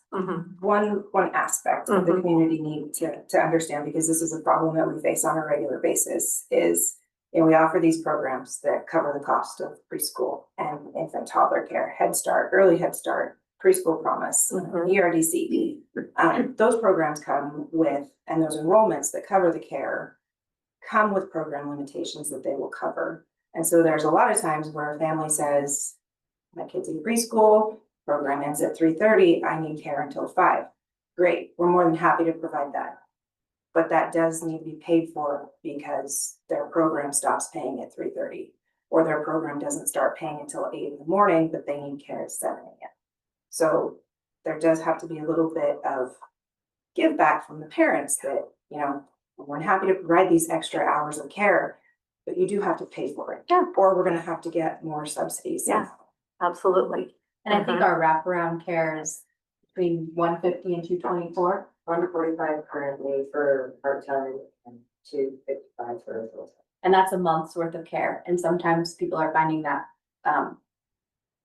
one aspect of the community need to understand, because this is a problem that we face on a regular basis, is, you know, we offer these programs that cover the cost of preschool and infant toddler care, Head Start, early Head Start, preschool promise, Mhm. ERDC. Those programs come with, and those enrollments that cover the care come with program limitations that they will cover. And so there's a lot of times where a family says, my kid's in preschool, program ends at 3:30, I need care until 5. Great, we're more than happy to provide that. But that does need to be paid for because their program stops paying at 3:30. Or their program doesn't start paying until 8 in the morning, but they need care at 7 a.m. So there does have to be a little bit of give back from the parents that, we're happy to provide these extra hours of care, but you do have to pay for it. Yeah. Or we're gonna have to get more subsidies. Yeah. Absolutely. And I think our wraparound care is between 150 and 224. 145 currently for part-time and 255 for full-time. And that's a month's worth of care. And sometimes people are finding that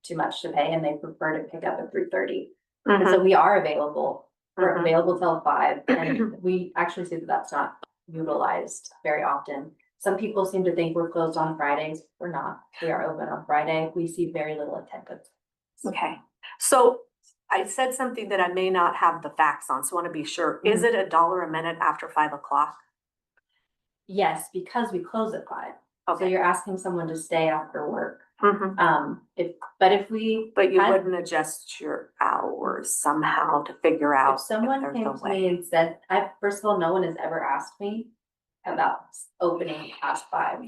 too much to pay and they prefer to pick up at 3:30. And so we are available. We're Mhm. available till 5, and we actually see that that's not utilized very often. Some people seem to think we're closed on Fridays. We're not. We are open on Friday. We see very little attendance. Okay, so I said something that I may not have the facts on, so I want to be sure. Is it $1 a minute after 5 o'clock? Yes, because we close at 5. So Okay. you're asking someone to stay after work. Mhm. If we. But you had- wouldn't adjust your hours somehow to figure out If someone there's came a to way. me and said, first of all, no one has ever asked me about opening past 5.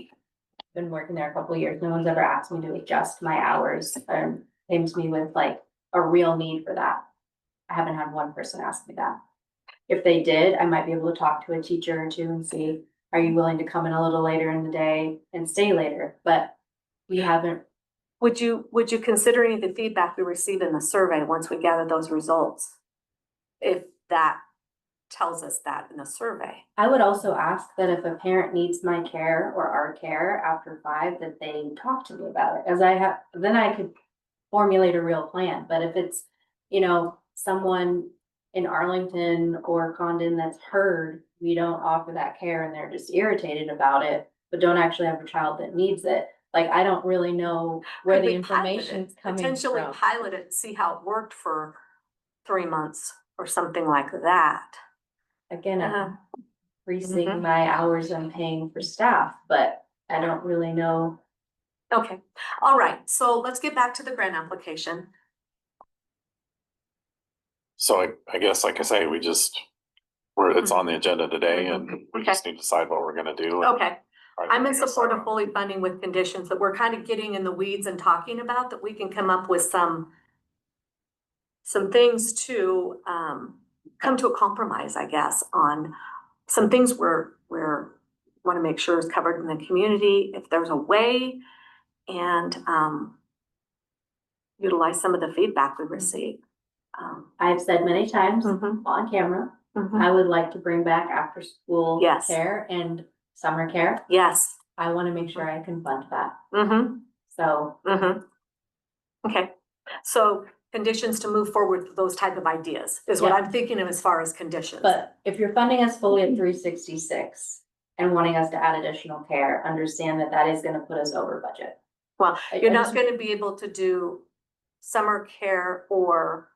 Been working there a couple of years. No one's ever asked me to adjust my hours and came to me with like a real need for that. I haven't had one person ask me that. If they did, I might be able to talk to a teacher or two and see, are you willing to come in a little later in the day and stay later? But we haven't. Would you consider any of the feedback we receive in the survey once we gather those results? If that tells us that in the survey. I would also ask that if a parent needs my care or our care after 5, that they talk to me about it, as then I could formulate a real plan. But if it's, someone in Arlington or Condon that's heard we don't offer that care and they're just irritated about it, but don't actually have a child that needs it, like, I don't really know where Could the we pilot it? information's coming Potentially from. pilot it and see how it worked for 3 months or something like that. Again, I'm increasing Mhm. my hours I'm paying for staff, but I don't really know. Okay, all right, so let's get back to the grant application. So I guess, like I say, it's on the agenda today and we just need to decide what we're gonna do. Okay, I'm in I guess support I of don't- fully funding with conditions that we're kind of getting in the weeds and talking about, that we can come up with some things to come to a compromise, I guess, on some things we're want to make sure is covered in the community, if there's a way, and utilize some of the feedback we receive. I've said many times Mhm, on camera, mhm. I would like to bring back after school Yes. care and summer care. Yes. I want to make sure I can fund that. Mm-hmm. So Mm-hmm. Okay, so conditions to move forward with those type of ideas is what Yeah. I'm thinking of as far as conditions. but if you're funding us fully at 366 and wanting us to add additional care, understand that that is going to put us over budget. Well, I you're not just- going to be able to do summer care or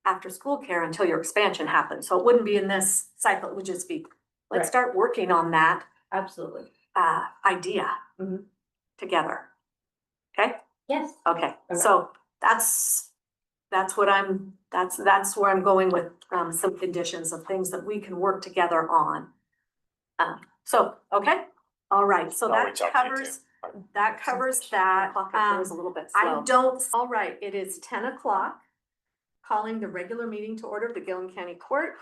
after-school care until your expansion happens. So it wouldn't be in this cycle, it would just be, let's Right. start working on that Absolutely. idea Mhm. together. Okay? Yes. Okay, Okay. so that's where I'm going with some conditions of things that we can work together on. Okay, all right, so I'll that reach out to you, covers, too. that covers that. Was a little bit I don't, all right, it is 10 o'clock. Calling the regular meeting to order of the Gillum County Court.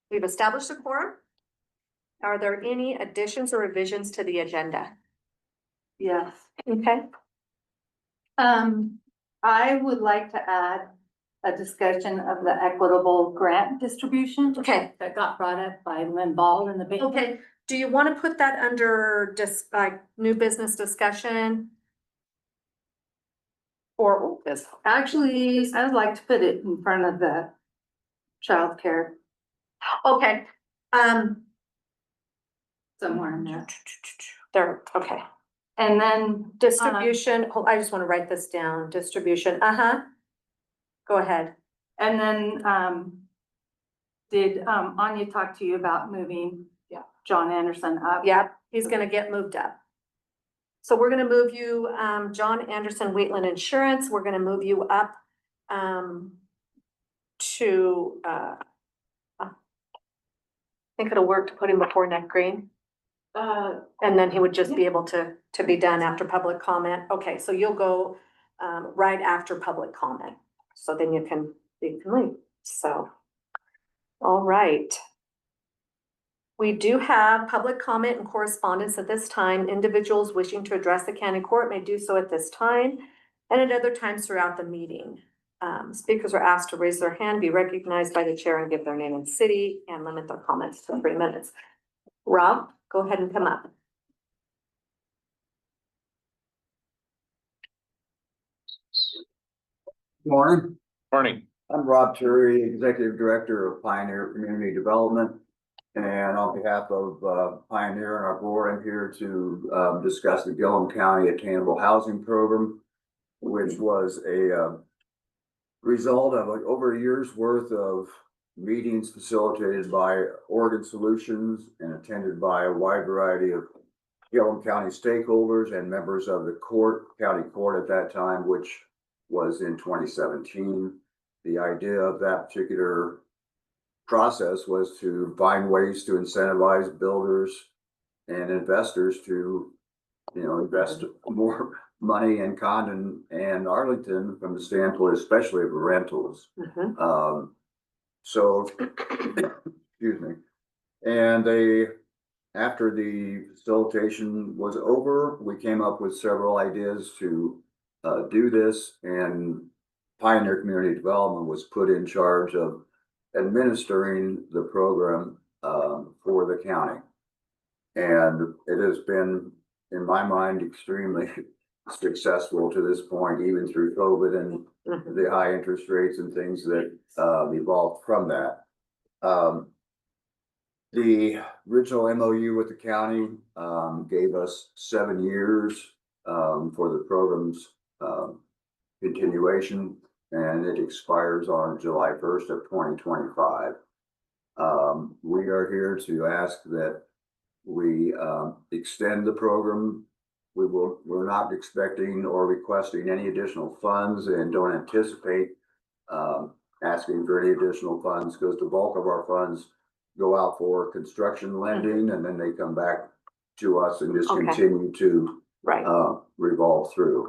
We've established a quorum. Are there any additions or revisions to the agenda? Yes. Okay. I would like to add a discussion of the equitable grant distribution. Okay. That got brought up by Lynn Ball in the meeting. Okay, do you want to put that under just like new business discussion? Or old business? Actually, I'd like to put it in front of the childcare Okay, somewhere in there. there, okay. And then Distribution, I just want to write this down, distribution, Go ahead. And then, did, Anya talk to you about moving? Yeah. John Anderson up? Yep, he's gonna get moved up. So we're gonna move you, John Anderson, Wheatland Insurance, we're gonna move you up, to, I think it'll work to put him before Neck Green. And then he would just be able to be done after public comment. Okay, so you'll go, right after public comment. So then you can leave, so. All right. We do have public comment and correspondence at this time. Individuals wishing to address the county court may do so at this time and at other times throughout the meeting. Speakers are asked to raise their hand, be recognized by the chair, and give their name and city, and limit their comments to 3 minutes. Rob, go ahead and come up. Morning, Morning. I'm Rob Turry, Executive Director of Pioneer Community Development. And on behalf of Pioneer and our board, I'm here to discuss the Gillum County Attainable Housing Program, which was a result of like over a year's worth of meetings facilitated by Oregon Solutions and attended by a wide variety of Gillum County stakeholders and members of the county court at that time, which was in 2017. The idea of that particular process was to find ways to incentivize builders and investors to, invest more money in Condon and Arlington from the standpoint, especially of rentals. So, excuse me. And after the facilitation was over, we came up with several ideas to do this, and Pioneer Community Development was put in charge of administering the program for the county. And it has been, in my mind, extremely successful to this point, even through COVID and the high interest rates and things that evolved from that. The original MOU with the county gave us 7 years for the program's continuation, and it expires on July 1st of 2025. We are here to ask that we extend the program. We're not expecting or requesting any additional funds and don't anticipate asking for any additional funds, because the bulk of our funds go out for construction lending, and then they come back to us and just continue to revolve through.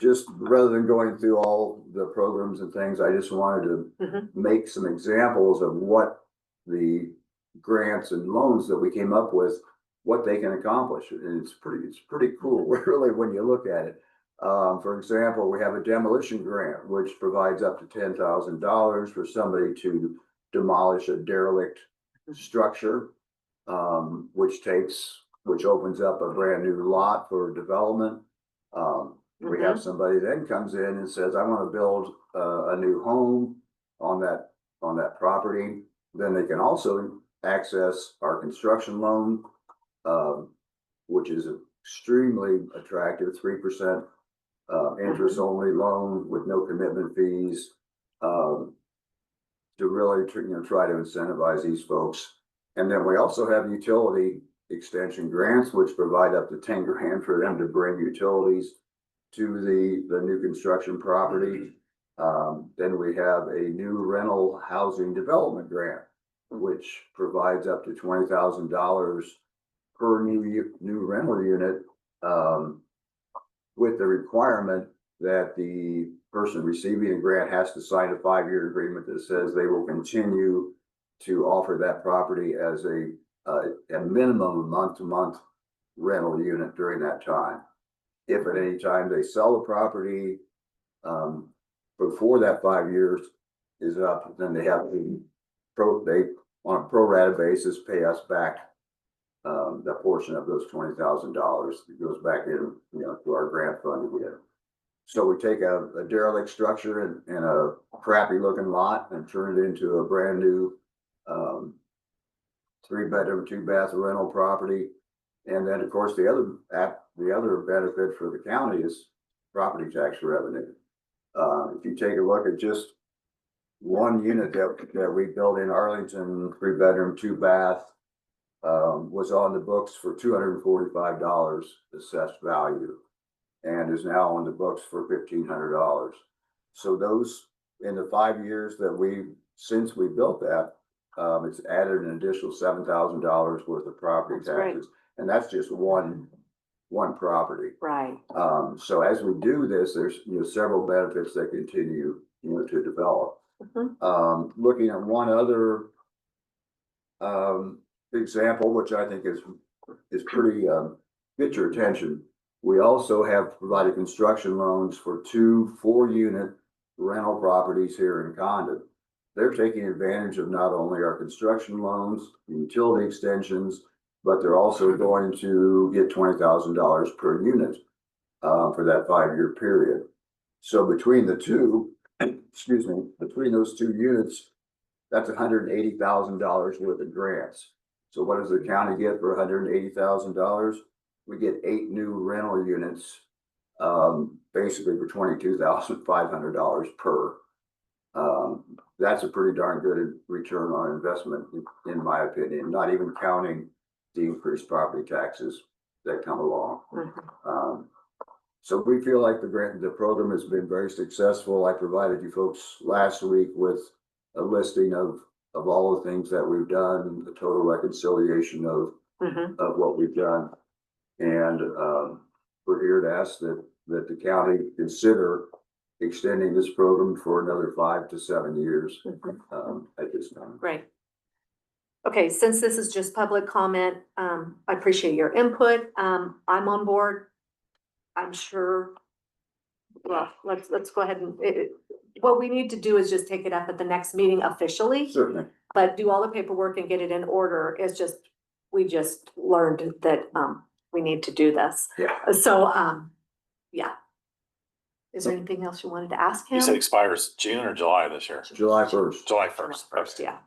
Just rather than going through all the programs and things, I just wanted to make some examples of what the grants and loans that we came up with, what they can accomplish. And it's pretty cool, really, when you look at it. For example, we have a demolition grant, which provides up to $10,000 for somebody to demolish a derelict structure, which opens up a brand new lot for development. We have somebody then comes in and says, I want to build a new home on that property. Then they can also access our construction loan, which is extremely attractive, 3% interest only loan with no commitment fees, to really try to incentivize these folks. And then we also have utility extension grants, which provide up to 10 grand for them to bring utilities to the new construction property. Then we have a new rental housing development grant, which provides up to $20,000 per new rental unit, with the requirement that the person receiving a grant has to sign a 5-year agreement that says they will continue to offer that property as a minimum month-to-month rental unit during that time. If at any time they sell the property before that 5 years is up, then they have to on a pro rata basis pay us back that portion of those $20,000 that goes back in, to our grant fund again. So we take a derelict structure and a crappy looking lot and turn it into a brand new 3-bedroom, 2-bath rental property. And then, of course, the other benefit for the county is property tax revenue. If you take a look at just one unit that we built in Arlington, 3-bedroom, 2-bath, was on the books for $245 assessed value, and is now on the books for $1,500. So those, in the 5 years since we built that, it's added an additional $7,000 worth of property That's great. taxes, and that's just one property. Right. So as we do this, there's, several benefits that continue, to develop. Looking at one other example, which I think is pretty get your attention. We also have provided construction loans for 2 4-unit rental properties here in Condon. They're taking advantage of not only our construction loans, utility extensions, but they're also going to get $20,000 per unit for that 5-year period. So between the two, between those 2 units, that's $180,000 worth of grants. So what does the county get for $180,000? We get 8 new rental units, basically for $22,500 per. That's a pretty darn good return on investment, in my opinion, not even counting the increased property taxes that come along. So we feel like the program has been very successful. I provided you folks last week with a listing of all the things that we've done, the total reconciliation of what we've done. And we're here to ask that the county consider extending this program for another 5 to 7 years at this time. Great. Okay, since this is just public comment, I appreciate your input. I'm on board. I'm sure. Well, let's go ahead and what we need to do is just take it up at the next meeting officially. Certainly. But do all the paperwork and get it in order. It's just, we just learned that we need to do this. Yeah. So yeah. Is there anything else you wanted to ask him? You said expires June or July this year? July 1st. July 1st. First, yeah.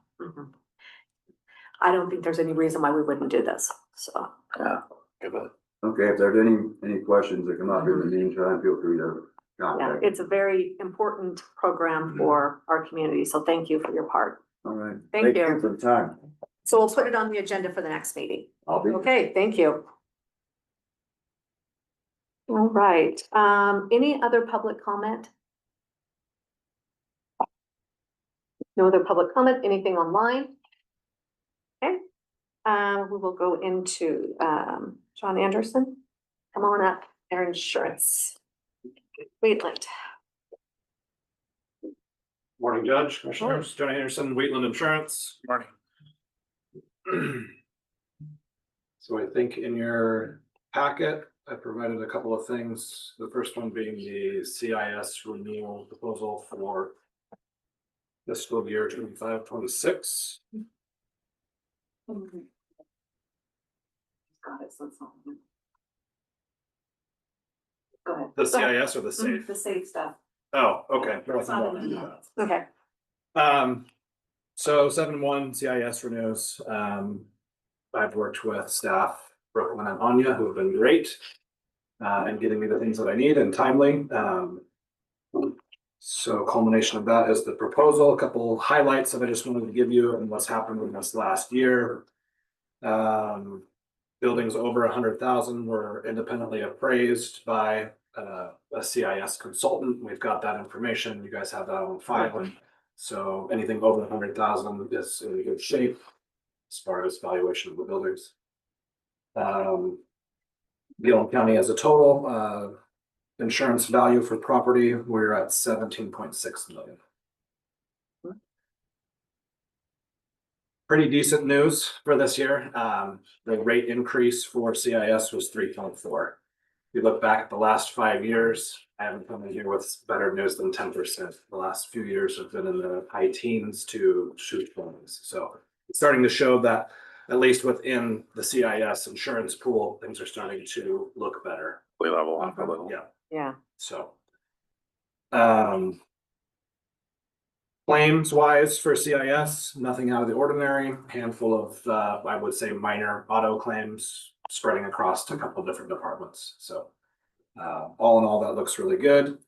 I don't think there's any reason why we wouldn't do this, so. Yeah, good with it. Okay, if there's any questions that come up in the meantime, feel free to Yeah, contact. it's a very important program for our community, so thank you for your part. All right. Thank you. for the time. So we'll put it on the agenda for the next meeting. I'll be. Okay, thank you. All right, any other public comment? No other public comment, anything online? Okay, we will go into, John Anderson. Come on up, Air Insurance. Wheatland. Morning, Judge, Commissioners, John Anderson, Wheatland Insurance. Morning. So I think in your packet, I provided a couple of things. The first one being the CIS renewal proposal for fiscal year 25-26. Got it, so it's not. Go ahead. The CIS or the SAFE? The safe stuff. Oh, okay. It's not in the minutes. Okay, So 7-1 CIS renews. I've worked with staff, Brooklyn and Anya, who have been great in getting me the things that I need and timely. So culmination of that is the proposal, a couple highlights that I just wanted to give you and what's happened in this last year. Buildings over 100,000 were independently appraised by a CIS consultant. We've got that information. You guys have that on file. So anything over 100,000 is in good shape as far as valuation of the buildings. Gillum County as a total, insurance value for property, we're at 17.6 million. Pretty decent news for this year. The rate increase for CIS was 3.4. If you look back at the last 5 years, I haven't come in here with better news than 10%. The last few years have been in the high teens to 20s. So it's starting to show that at least within the CIS insurance pool, things are starting to look better. We level off a little. Yeah. yeah, So, claims wise for CIS, nothing out of the ordinary, handful of, I would say minor auto claims spreading across to a couple of different departments. So, all in all, that looks really good.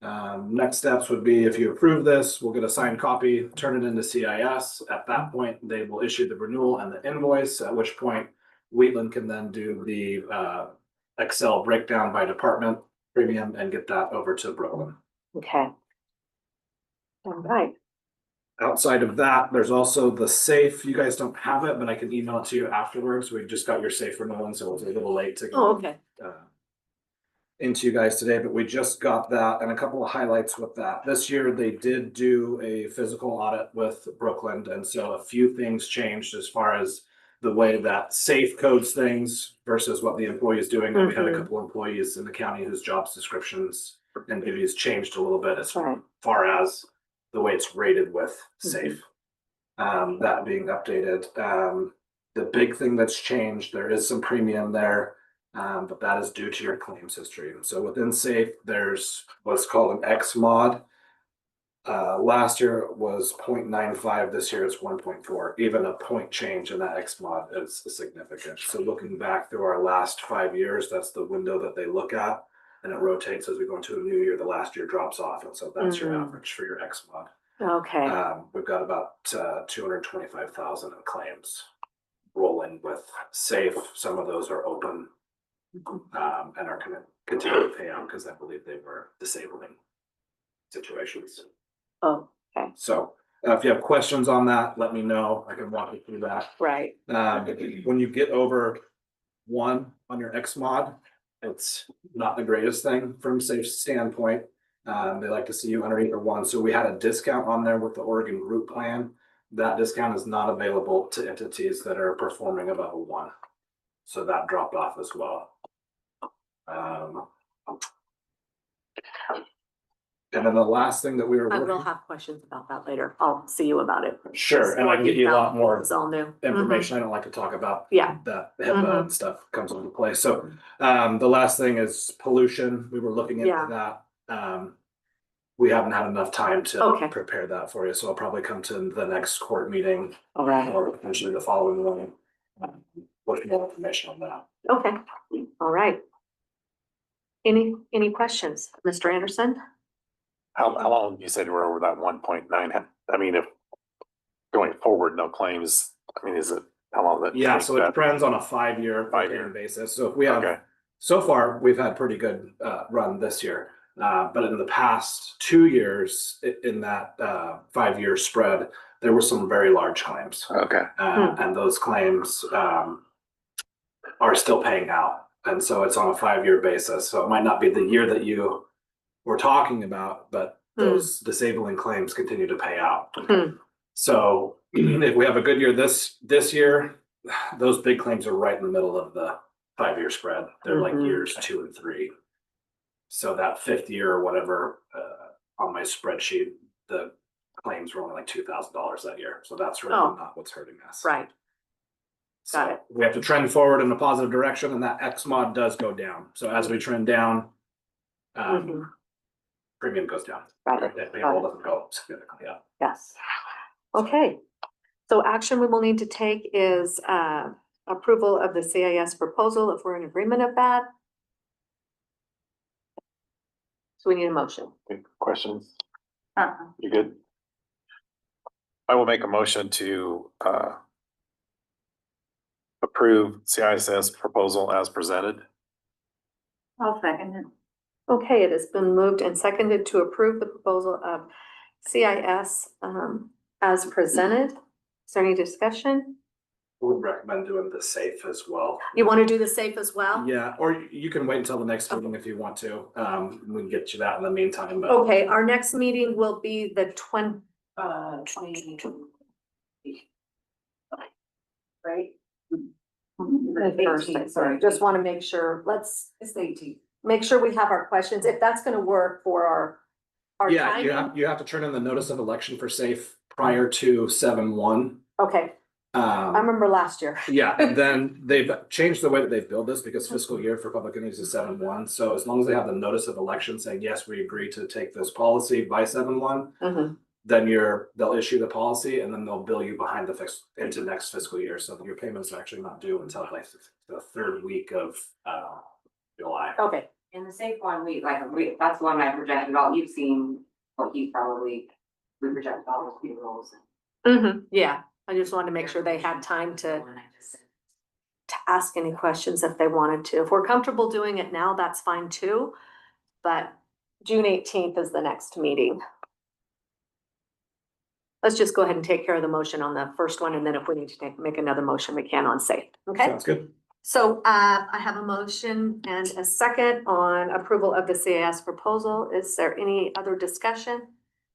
Next steps would be if you approve this, we'll get a signed copy, turn it into CIS. At that point, they will issue the renewal and the invoice, at which point Wheatland can then do the Excel breakdown by department premium and get that over to Brooklyn. Okay. All right. Outside of that, there's also the safe. You guys don't have it, but I can email it to you afterwards. We just got your safe renewal, so it was a little late to Oh, go okay. into you guys today, but we just got that and a couple of highlights with that. This year, they did do a physical audit with Brooklyn, and so a few things changed as far as the way that safe codes things versus what the employee is doing. And we had a couple of employees in the county whose jobs descriptions and duties changed a little bit as far as the way it's rated with safe. That being updated. The big thing that's changed, there is some premium there. But that is due to your claims history. So within safe, there's what's called an X mod. Last year it was 0.95, this year it's 1.4. Even a point change in that X mod is significant. So looking back through our last 5 years, that's the window that they look at, and it rotates as we go into a new year. The last year drops off, and so that's your average for your X mod. Okay. We've got about 225,000 in claims rolling with safe. Some of those are open. And are going to continue to pay out because I believe they were disabling situations. Oh, okay. So if you have questions on that, let me know. I can walk you through that. Right. When you get over 1 on your X mod, it's not the greatest thing from safe standpoint. They like to see you underneath a 1. So we had a discount on there with the Oregon group plan. That discount is not available to entities that are performing above a 1. So that dropped off as well. And then the last thing that we were I working. will have questions about that later. I'll see you about it. Sure, and I can get you a lot more It's all new. information. I don't like to talk about. Yeah. That HIPAA and stuff comes into play. So the last thing is pollution. We were looking into that. We haven't had enough time to prepare that for you, so I'll probably come to the next court meeting. All right. Or potentially the following one. With more information on that. Okay. All right. Any questions, Mr. Anderson? How long, you said we're over that 1.9? I mean, if going forward, no claims, I mean, is it, how long that? Yeah, so it depends on a 5-year basis. So if we have, so far, we've had pretty good run this year. But in the past 2 years, in that 5-year spread, there were some very large claims. Okay. And those claims are still paying out. And so it's on a 5-year basis. So it might not be the year that you were talking about, but those disabling claims continue to pay out. So if we have a good year this year, those big claims are right in the middle of the 5-year spread. They're like years 2 and 3. So that 5th year or whatever, on my spreadsheet, the claims were only like $2,000 that year. So that's really not what's hurting us. Right. Got it. We have to trend forward in a positive direction, and that X mod does go down. So as we trend down, premium goes down. Right. The payroll doesn't go significantly up. Yes. Okay. So action we will need to take is approval of the CIS proposal if we're in agreement of that. So we need a motion. Good questions? You good? I will make a motion to approve CIS proposal as presented. I'll second it. Okay, it has been moved and seconded to approve the proposal of CIS as presented. Is there any discussion? Would recommend doing the safe as well. You want to do the safe as well? Yeah, or you can wait until the next meeting if you want to. We can get you that in the meantime. But Okay, our next meeting will be the 20. Right? Sorry, just want to make sure, It's the 18th. make sure we have our questions, if that's gonna work for our yeah, timing. you have to turn in the notice of election for safe prior to 7/1. Okay, I remember last year. Yeah, and then they've changed the way that they've billed this because fiscal year for public entities is 7/1. So as long as they have the notice of election saying, yes, we agree to take this policy by 7/1, then they'll issue the policy and then they'll bill you behind into next fiscal year. So your payments are actually not due until like the 3rd week of July. Okay, In the safe one, that's the one I projected all, you've seen what we projected all those new roles. Yeah, I just wanted to make sure they had time to ask any questions if they wanted to. If we're comfortable doing it now, that's fine too. But June 18th is the next meeting. Let's just go ahead and take care of the motion on the first one, and then if we need to make another motion, we can on safe, okay? Sounds good. So I have a motion and a second on approval of the CAS proposal. Is there any other discussion?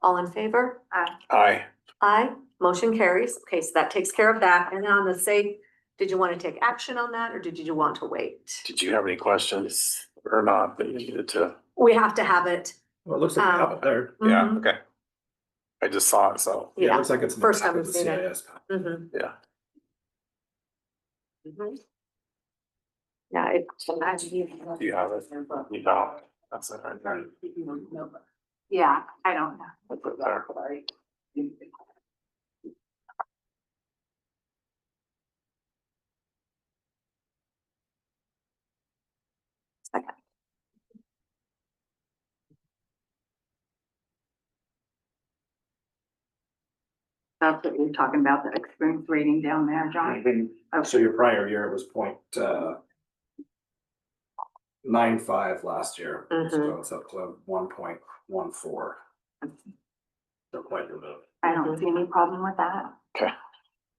All in favor? Aye. Aye, motion carries. Okay, so that takes care of that. And then on the safe, did you want to take action on that, or did you want to wait? Did you have any questions or not that you needed to? We have to have it. Well, it looks like we have it there. Yeah, Mhm. okay. I just saw it, so, Yeah, it Yeah. looks like it's in the First back time of the we've seen it. CIS. Mhm. yeah. Mhm. Yeah, it. You have it. You don't. That's it right there. Yeah, I don't know. I'll put it there. That's what you're talking about, the experience rating down there, John. So your prior year was 0.95 last year, so it's up to 1.14. So quite removed. I don't see any problem with that.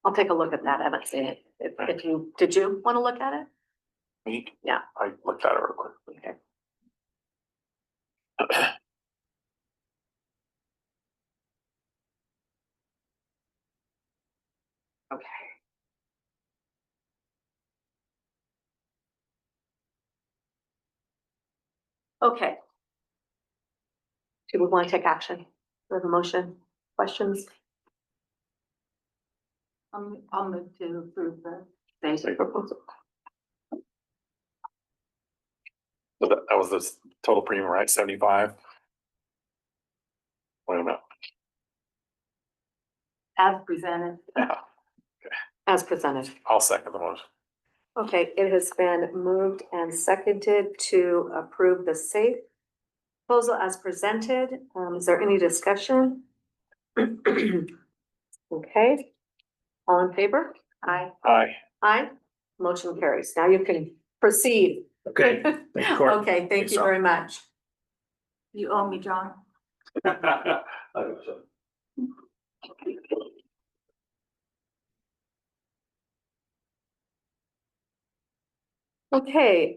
I'll take a look at that. I haven't seen it. If you, did you want to look at it? Me? Yeah. I looked at it real quick. Okay. Okay. Okay. Do we want to take action? Do we have a motion? Questions? I'll move to approve the Safe proposal. So that was the total premium, right? 75? Wait a minute. as presented. Yeah, As presented. I'll second the motion. Okay, it has been moved and seconded to approve the safe proposal as presented. Is there any discussion? Okay, all in favor? Aye. Aye. Aye, motion carries. Now you can proceed. Okay, thank you, Court. Okay, thank Thanks, you John. very much. You owe me, John. I hope so. Okay,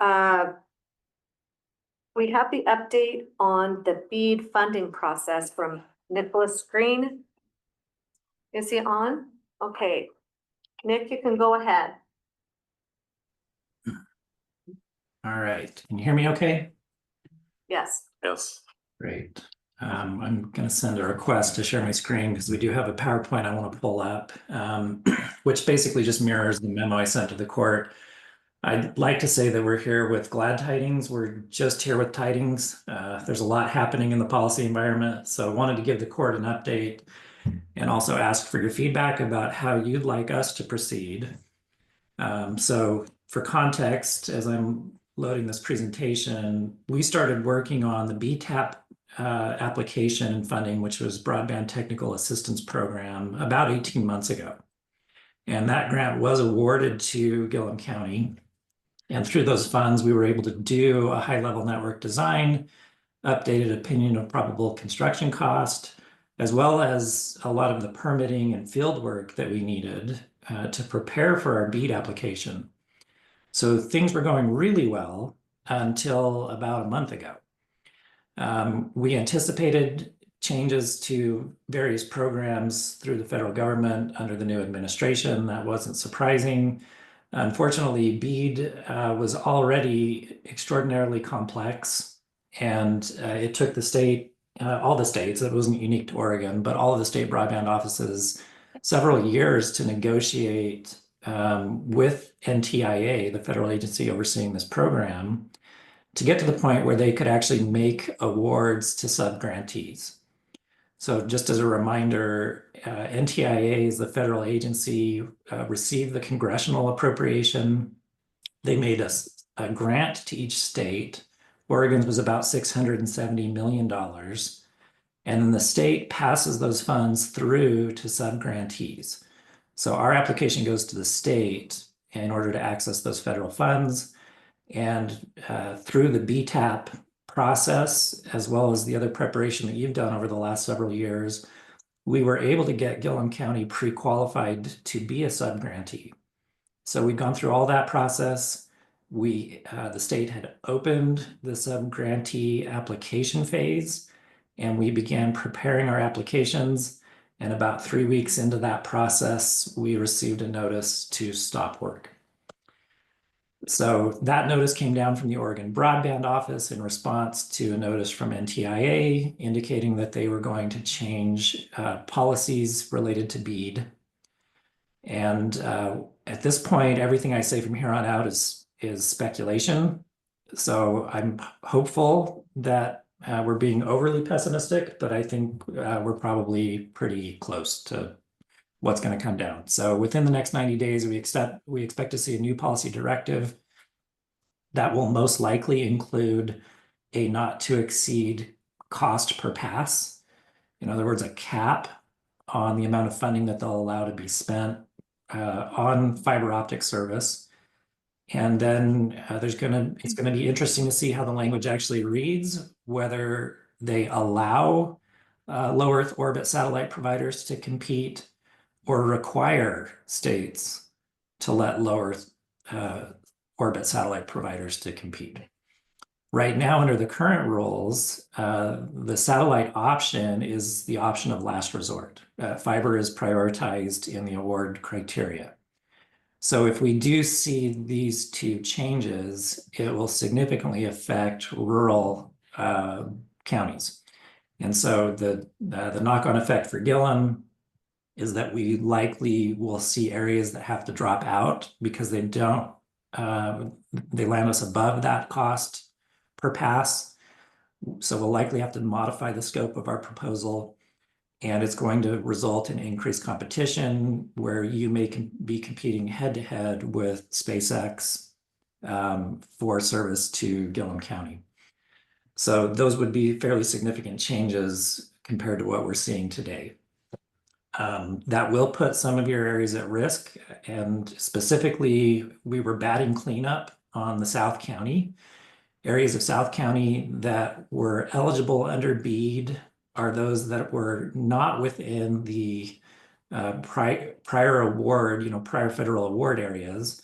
we have the update on the BEAD funding process from Nicholas Green. Is he on? Okay. Nick, you can go ahead. All right, can you hear me okay? Yes. Yes. Great. I'm going to send a request to share my screen because we do have a PowerPoint I want to pull up, which basically just mirrors the memo I sent to the court. I'd like to say that we're here with glad tidings. We're just here with tidings. There's a lot happening in the policy environment, so I wanted to give the court an update and also ask for your feedback about how you'd like us to proceed. So for context, as I'm loading this presentation, we started working on the BTAP application and funding, which was Broadband Technical Assistance Program, about 18 months ago. And that grant was awarded to Gillum County. And through those funds, we were able to do a high-level network design, updated opinion of probable construction cost, as well as a lot of the permitting and field work that we needed to prepare for our BEAD application. So things were going really well until about a month ago. We anticipated changes to various programs through the federal government under the new administration. That wasn't surprising. Unfortunately, BEAD was already extraordinarily complex, and it took the state, all the states, it wasn't unique to Oregon, but all of the state broadband offices several years to negotiate with NTIA, the federal agency overseeing this program, to get to the point where they could actually make awards to sub-grantees. So just as a reminder, NTIA is the federal agency, received the congressional appropriation. They made a grant to each state Oregon's was about $670 million. And then the state passes those funds through to subgrantees. So our application goes to the state in order to access those federal funds. And through the BTAP process, as well as the other preparation that you've done over the last several years, we were able to get Gillum County pre-qualified to be a subgrantee. So we've gone through all that process. The state had opened the subgrantee application phase, and we began preparing our applications. And about 3 weeks into that process, we received a notice to stop work. So that notice came down from the Oregon Broadband Office in response to a notice from NTIA indicating that they were going to change policies related to BEAD. And at this point, everything I say from here on out is speculation. So I'm hopeful that we're being overly pessimistic, but I think we're probably pretty close to what's going to come down. So within the next 90 days, we expect to see a new policy directive that will most likely include a not to exceed cost per pass. In other words, a cap on the amount of funding that they'll allow to be spent on fiber optic service. And then it's going to be interesting to see how the language actually reads, whether they allow low Earth orbit satellite providers to compete or require states to let low Earth orbit satellite providers to compete. Right now, under the current rules, the satellite option is the option of last resort. Fiber is prioritized in the award criteria. So if we do see these two changes, it will significantly affect rural counties. And so the knock-on effect for Gillum is that we likely will see areas that have to drop out because they don't, they land us above that cost per pass. So we'll likely have to modify the scope of our proposal, and it's going to result in increased competition where you may be competing head-to-head with SpaceX for service to Gillum County. So those would be fairly significant changes compared to what we're seeing today. That will put some of your areas at risk, and specifically, we were batting cleanup on the South County. Areas of South County that were eligible under BEAD are those that were not within the prior award, prior federal award areas,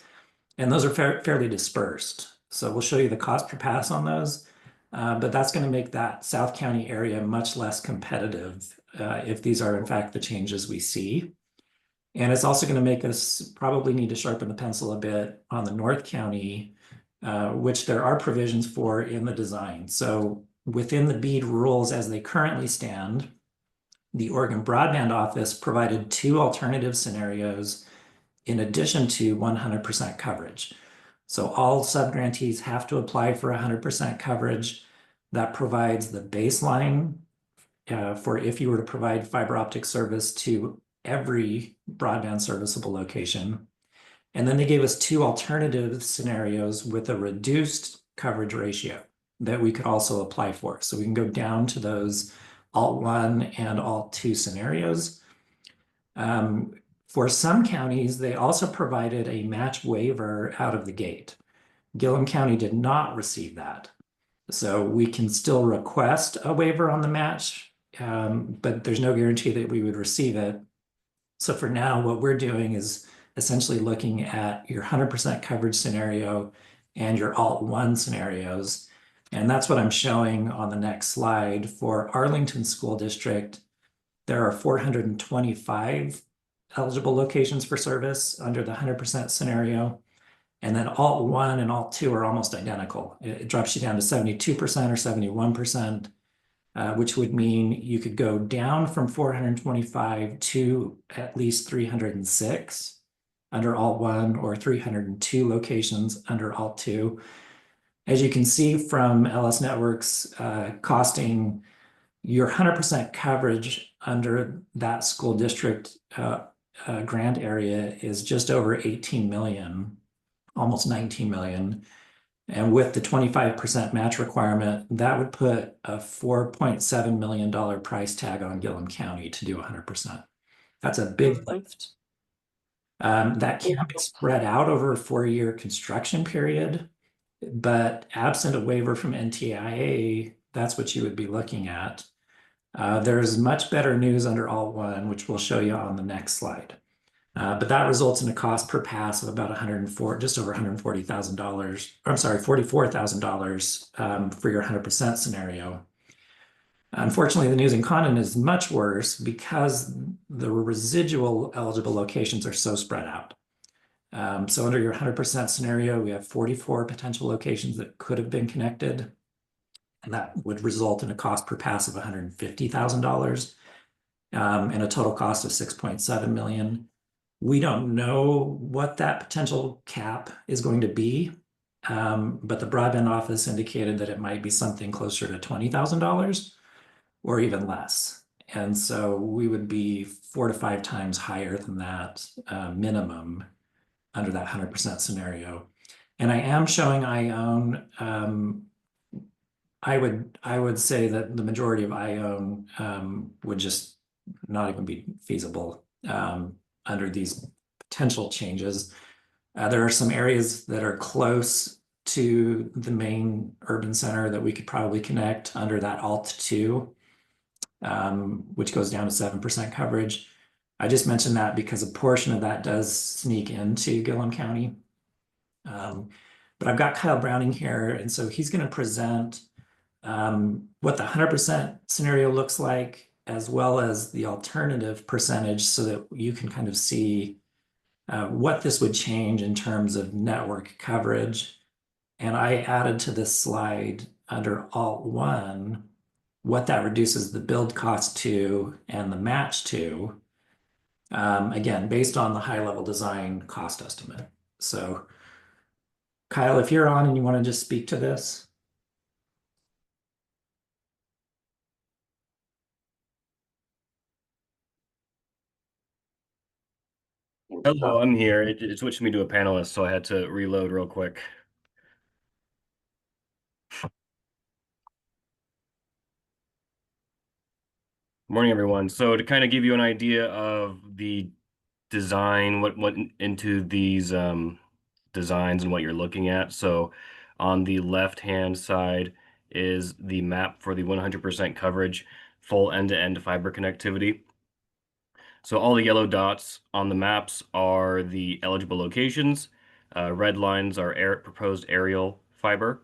and those are fairly dispersed. So we'll show you the cost per pass on those, but that's going to make that South County area much less competitive if these are in fact the changes we see. And it's also going to make us probably need to sharpen the pencil a bit on the North County, which there are provisions for in the design. So within the BEAD rules as they currently stand, the Oregon Broadband Office provided 2 alternative scenarios in addition to 100% coverage. So all subgrantees have to apply for 100% coverage. That provides the baseline for if you were to provide fiber optic service to every broadband serviceable location. And then they gave us 2 alternative scenarios with a reduced coverage ratio that we could also apply for. So we can go down to those Alt 1 and Alt 2 scenarios. For some counties, they also provided a match waiver out of the gate. Gillum County did not receive that. So we can still request a waiver on the match, but there's no guarantee that we would receive it. So for now, what we're doing is essentially looking at your 100% coverage scenario and your Alt 1 scenarios. And that's what I'm showing on the next slide. For Arlington School District, there are 425 eligible locations for service under the 100% scenario. And then Alt 1 and Alt 2 are almost identical. It drops you down to 72% or 71%, which would mean you could go down from 425 to at least 306 under Alt 1 or 302 locations under Alt 2. As you can see from LS Networks costing, your 100% coverage under that school district grant area is just over 18 million, almost 19 million. And with the 25% match requirement, that would put a $4.7 million price tag on Gillum County to do 100%. That's a big lift. That can be spread out over a 4-year construction period, but absent a waiver from NTIA, that's what you would be looking at. There's much better news under Alt 1, which we'll show you on the next slide. But that results in a cost per pass of about just over $140,000. I'm sorry, $44,000 for your 100% scenario. Unfortunately, the news in Condon is much worse because the residual eligible locations are so spread out. So under your 100% scenario, we have 44 potential locations that could have been connected, and that would result in a cost per pass of $150,000 and a total cost of $6.7 million. We don't know what that potential cap is going to be, but the broadband office indicated that it might be something closer to $20,000 or even less. And so we would be 4 to 5 times higher than that minimum under that 100% scenario. And I am showing I own. I would say that the majority of I own would just not even be feasible under these potential changes. There are some areas that are close to the main urban center that we could probably connect under that Alt 2, which goes down to 7% coverage. I just mentioned that because a portion of that does sneak into Gillum County. But I've got Kyle Browning here, and so he's going to present what the 100% scenario looks like, as well as the alternative percentage, so that you can kind of see what this would change in terms of network coverage. And I added to this slide under Alt 1 what that reduces the build cost to and the match to, again, based on the high-level design cost estimate. So Kyle, if you're on and you want to just speak to this. Hello, I'm here. It switched me to a panelist, so I had to reload real quick. Morning, everyone. So to kind of give you an idea of the design, what went into these designs and what you're looking at. So on the left-hand side is the map for the 100% coverage, full end-to-end fiber connectivity. So all the yellow dots on the maps are the eligible locations. Red lines are proposed aerial fiber.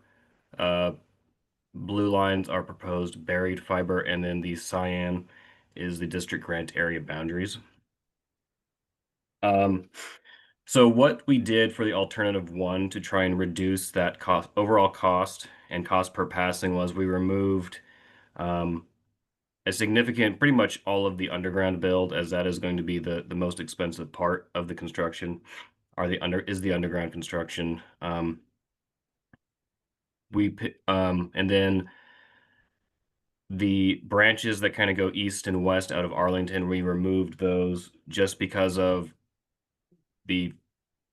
Blue lines are proposed buried fiber, and then the cyan is the district grant area boundaries. So what we did for the alternative 1 to try and reduce that overall cost and cost per passing was we removed a significant, pretty much all of the underground build, as that is going to be the most expensive part of the construction, is the underground construction. And then the branches that kind of go east and west out of Arlington, we removed those just because of the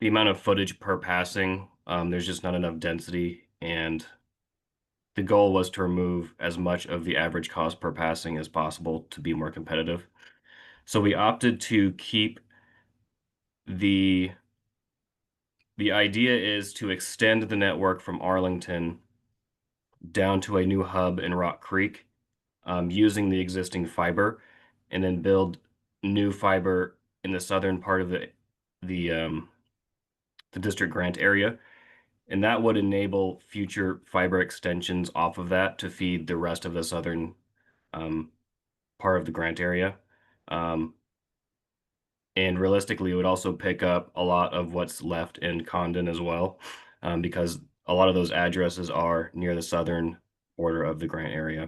amount of footage per passing. There's just not enough density, and the goal was to remove as much of the average cost per passing as possible to be more competitive. So we opted to keep the idea is to extend the network from Arlington down to a new hub in Rock Creek, using the existing fiber, and then build new fiber in the southern part of the district grant area. And that would enable future fiber extensions off of that to feed the rest of the southern part of the grant area. And realistically, it would also pick up a lot of what's left in Condon as well, because a lot of those addresses are near the southern border of the grant area.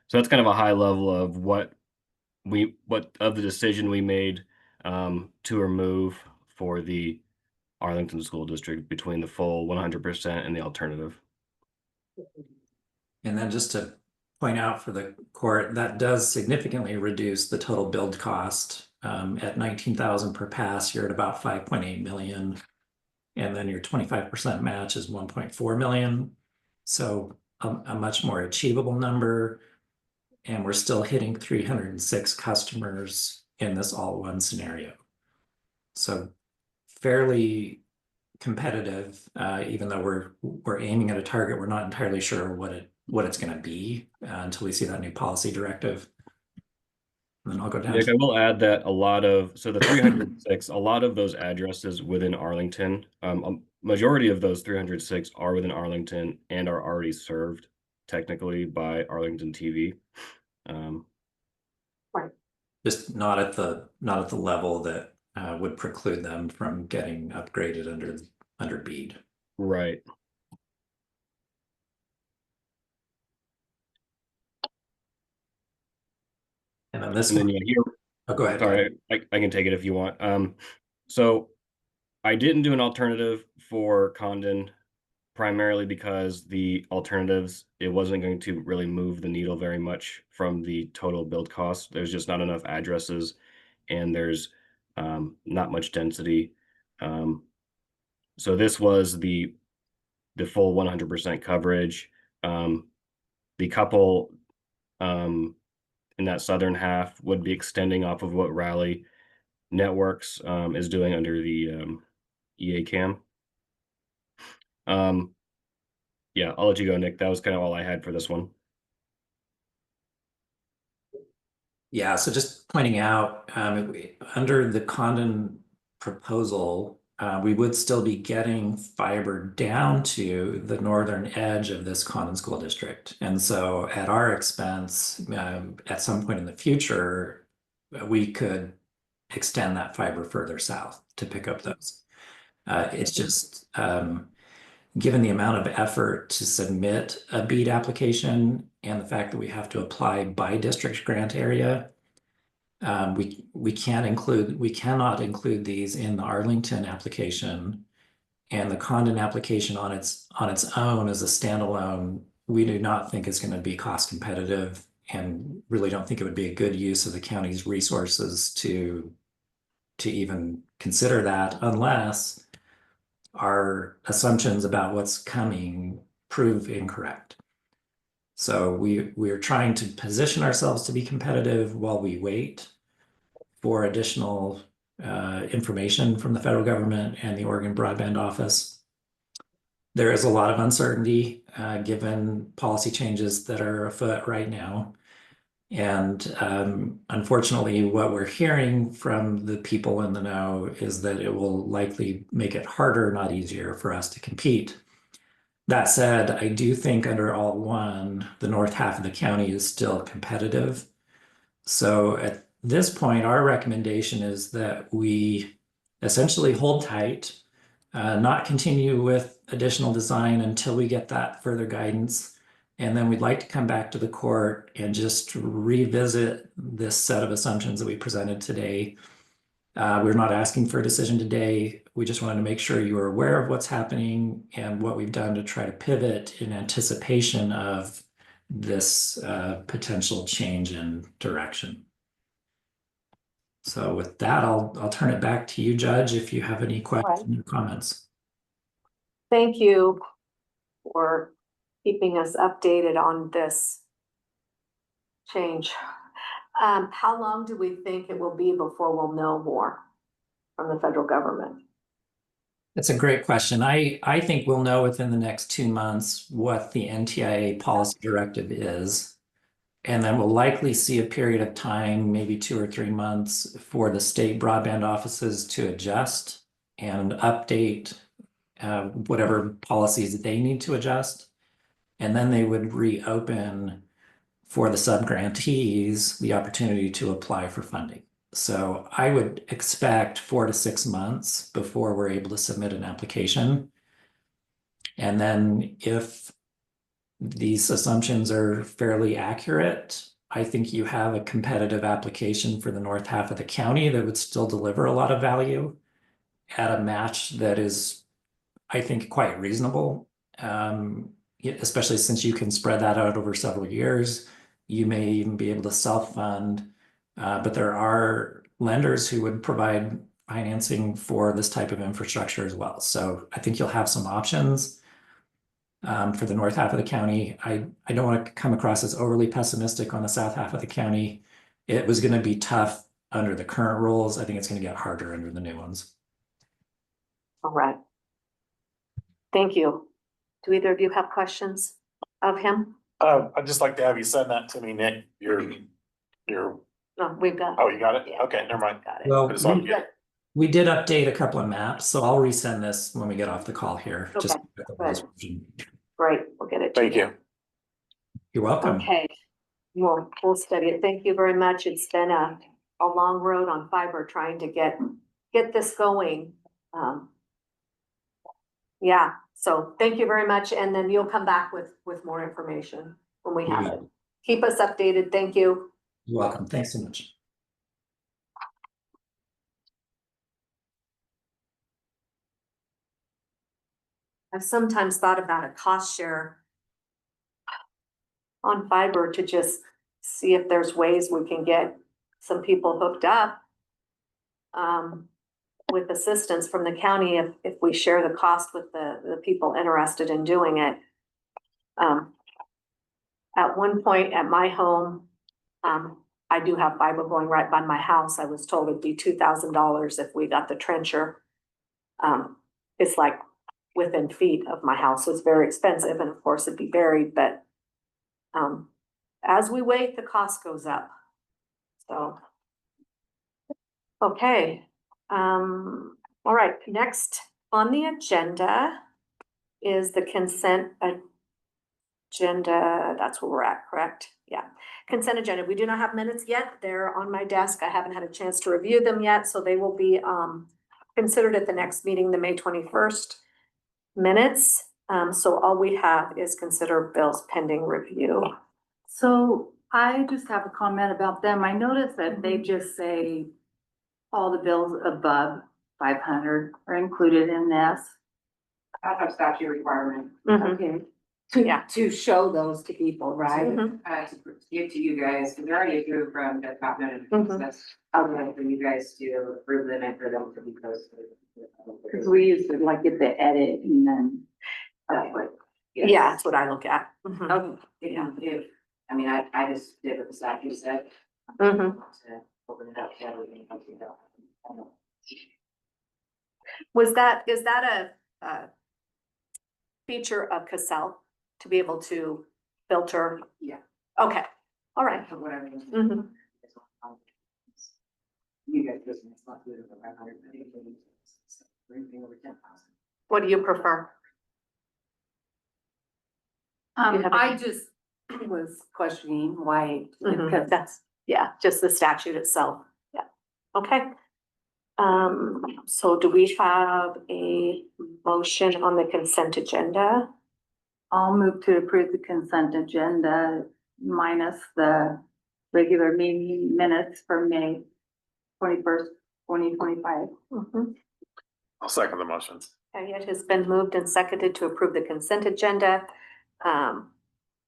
So that's kind of a high level of what of the decision we made to remove for the Arlington School District between the full 100% and the alternative. And then just to point out for the court, that does significantly reduce the total build cost. At $19,000 per pass, you're at about $5.8 million. And then your 25% match is 1.4 million. So a much more achievable number. And we're still hitting 306 customers in this all one scenario. So fairly competitive, even though we're aiming at a target, we're not entirely sure what it's going to be until we see that new policy directive. And then I'll go down. Nick, I will add that the 306, a lot of those addresses within Arlington, a majority of those 306 are within Arlington and are already served technically by Arlington TV. Right. Just not at the level that would preclude them from getting upgraded under BEAD. Right. And then this And then one, yeah, here, oh, go ahead. sorry, I can take it if you want. So I didn't do an alternative for Condon primarily because the alternatives, it wasn't going to really move the needle very much from the total build cost. There's just not enough addresses and there's not much density. So this was the full 100% coverage. The couple in that southern half would be extending off of what Raleigh Networks is doing under the EACAM. Yeah, I'll let you go, Nick. That was kind of all I had for this one. Yeah, so just pointing out, under the Condon proposal, we would still be getting fiber down to the northern edge of this Condon school district. And so at our expense, at some point in the future, we could extend that fiber further south to pick up those. It's just, given the amount of effort to submit a BEAD application and the fact that we have to apply by district grant area, we cannot include these in the Arlington application, and the Condon application on its own as a standalone, we do not think is going to be cost competitive, and really don't think it would be a good use of the county's resources to even consider that unless our assumptions about what's coming prove incorrect. So we're trying to position ourselves to be competitive while we wait for additional information from the federal government and the Oregon Broadband Office. There is a lot of uncertainty given policy changes that are afoot right now. And unfortunately, what we're hearing from the people in the know is that it will likely make it harder, not easier, for us to compete. That said, I do think under Alt 1, the north half of the county is still competitive. So at this point, our recommendation is that we essentially hold tight, not continue with additional design until we get that further guidance. And then we'd like to come back to the court and just revisit this set of assumptions that we presented today. We're not asking for a decision today. We just wanted to make sure you are aware of what's happening and what we've done to try to pivot in anticipation of this potential change in direction. So with that, I'll turn it back to you, Judge, if you have any questions or comments. Thank you for keeping us updated on this change. How long do we think it will be before we'll know more from the federal government? That's a great question. I think we'll know within the next 2 months what the NTIA policy directive is. And then we'll likely see a period of time, maybe 2 or 3 months, for the state broadband offices to adjust and update whatever policies that they need to adjust. And then they would reopen for the subgrantees the opportunity to apply for funding. So I would expect 4 to 6 months before we're able to submit an application. And then if these assumptions are fairly accurate, I think you have a competitive application for the north half of the county that would still deliver a lot of value at a match that is, I think, quite reasonable. Especially since you can spread that out over several years. You may even be able to self-fund, but there are lenders who would provide financing for this type of infrastructure as well. So I think you'll have some options for the north half of the county. I don't want to come across as overly pessimistic on the south half of the county. It was going to be tough under the current rules. I think it's going to get harder under the new ones. All right. Thank you. Do either of you have questions of him? I'd just like to have you send that to me, Nick. Your, No, we've got. oh, you got it? Yeah. Okay, never mind. Got it. Well, I just want to get it. we did update a couple of maps, so I'll resend this when we get off the call here. Just Okay, good. Great, we'll get it to Thank you. You're welcome. Okay, we'll study it. Thank you very much. It's been a long road on fiber trying to get this going. Yeah, so thank you very much. And then you'll come back with more information when we have it. Keep us updated. Thank you. You're welcome. Thanks so much. I've sometimes thought about a cost share on fiber to just see if there's ways we can get some people hooked up with assistance from the county if we share the cost with the people interested in doing it. At one point at my home, I do have fiber going right by my house. I was told it'd be $2,000 if we got the trencher. It's like within feet of my house, so it's very expensive, and of course it'd be buried, but as we wait, the cost goes up. So, okay. All right, next on the agenda is the consent agenda. That's where we're at, correct? Yeah, consent agenda. We do not have minutes yet. They're on my desk. I haven't had a chance to review them yet, so they will be considered at the next meeting, the May 21st minutes. So all we have is consider bills pending review. So I just have a comment about them. I noticed that they just say all the bills above 500 are included in this. That's a statute requirement. Okay. To show those to people, right? To give to you guys, because they're already approved from the department. That's for you guys to approve them and for them to be posted. Because we used to like get the edit and then. Yeah, that's what I look at. Okay, if, I mean, I just did what the statute said. Mhm. To open it up to everything. Is that a feature of Cassell to be able to filter? Yeah. Okay, all right. So whatever. Mhm. You guys just, it's not good for 500, but anything over 10,000. What do you prefer? You have I just was questioning why, because That's, yeah, just the statute itself. Yeah, okay. So do we have a motion on the consent agenda? I'll move to approve the consent agenda minus the regular meeting minutes for May 21st, 2025. I'll second the motions. Okay, it has been moved and seconded to approve the consent agenda,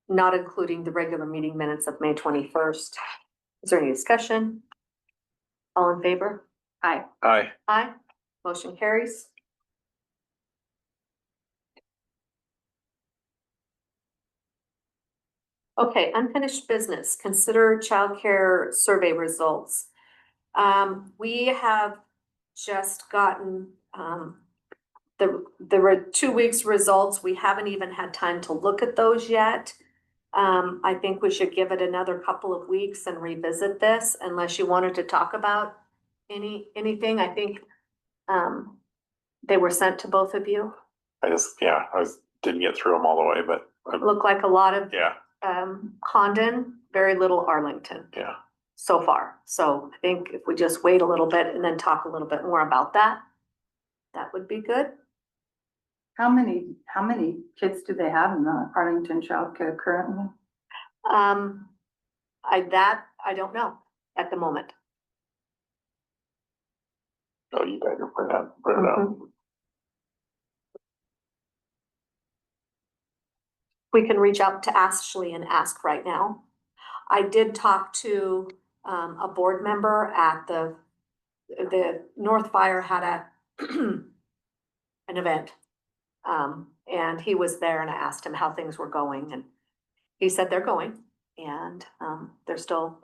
not including the regular meeting minutes of May 21st. Is there any discussion? All in favor? Aye. Aye. Aye. Motion carries. Okay, unfinished business. Consider childcare survey results. We have just gotten the 2 weeks results. We haven't even had time to look at those yet. I think we should give it another couple of weeks and revisit this unless you wanted to talk about anything. I think they were sent to both of you. Didn't get through them all the way, but Look like a lot of yeah, Condon, very little Arlington yeah. so far. So I think if we just wait a little bit and then talk a little bit more about that, that would be good. How many kids do they have in the Arlington childcare currently? I don't know at the moment. Oh, you guys are print it out. We can reach out to Ashley and ask right now. I did talk to a board member at the the North Fire had a an event. And he was there and I asked him how things were going and he said they're going and, they're still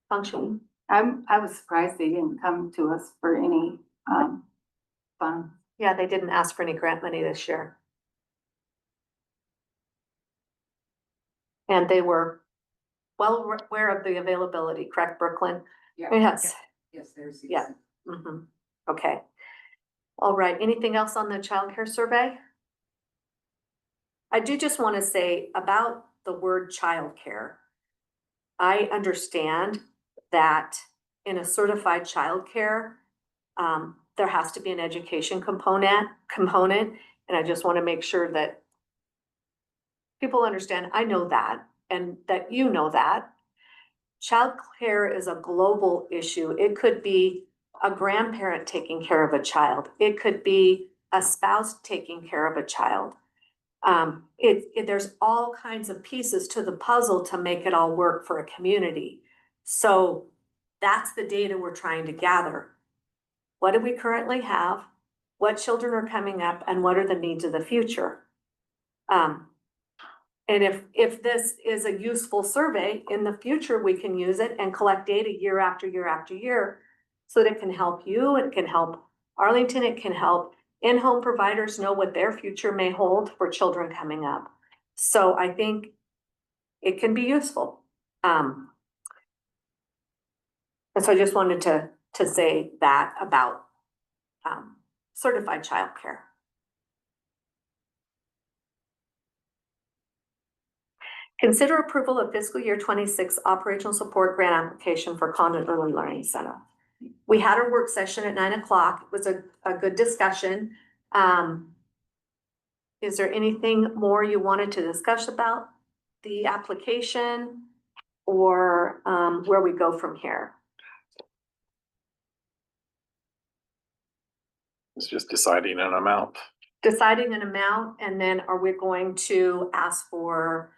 functioning. I was surprised they didn't come to us for any, fun. Yeah, they didn't ask for any grant money this year. And they were well aware of the availability, correct, Brooklyn? Yeah. Yes. Yes, there's. Yeah. Okay. All right, anything else on the childcare survey? I do just want to say about the word childcare. I understand that in a certified childcare, there has to be an education component, and I just want to make sure that people understand, I know that, and that you know that. Childcare is a global issue. It could be a grandparent taking care of a child. It could be a spouse taking care of a child. There's all kinds of pieces to the puzzle to make it all work for a community. So that's the data we're trying to gather. What do we currently have? What children are coming up and what are the needs of the future? And if this is a useful survey in the future, we can use it and collect data year after year after year so that it can help you, it can help Arlington, it can help in-home providers know what their future may hold for children coming up. So I think it can be useful. And so I just wanted to say that about certified childcare. Consider approval of fiscal year 26 operational support grant application for Condon Early Learning Center. We had our work session at 9 o'clock. It was a good discussion. Is there anything more you wanted to discuss about the application or where we go from here? It's just deciding an amount. Deciding an amount, and then are we going to ask for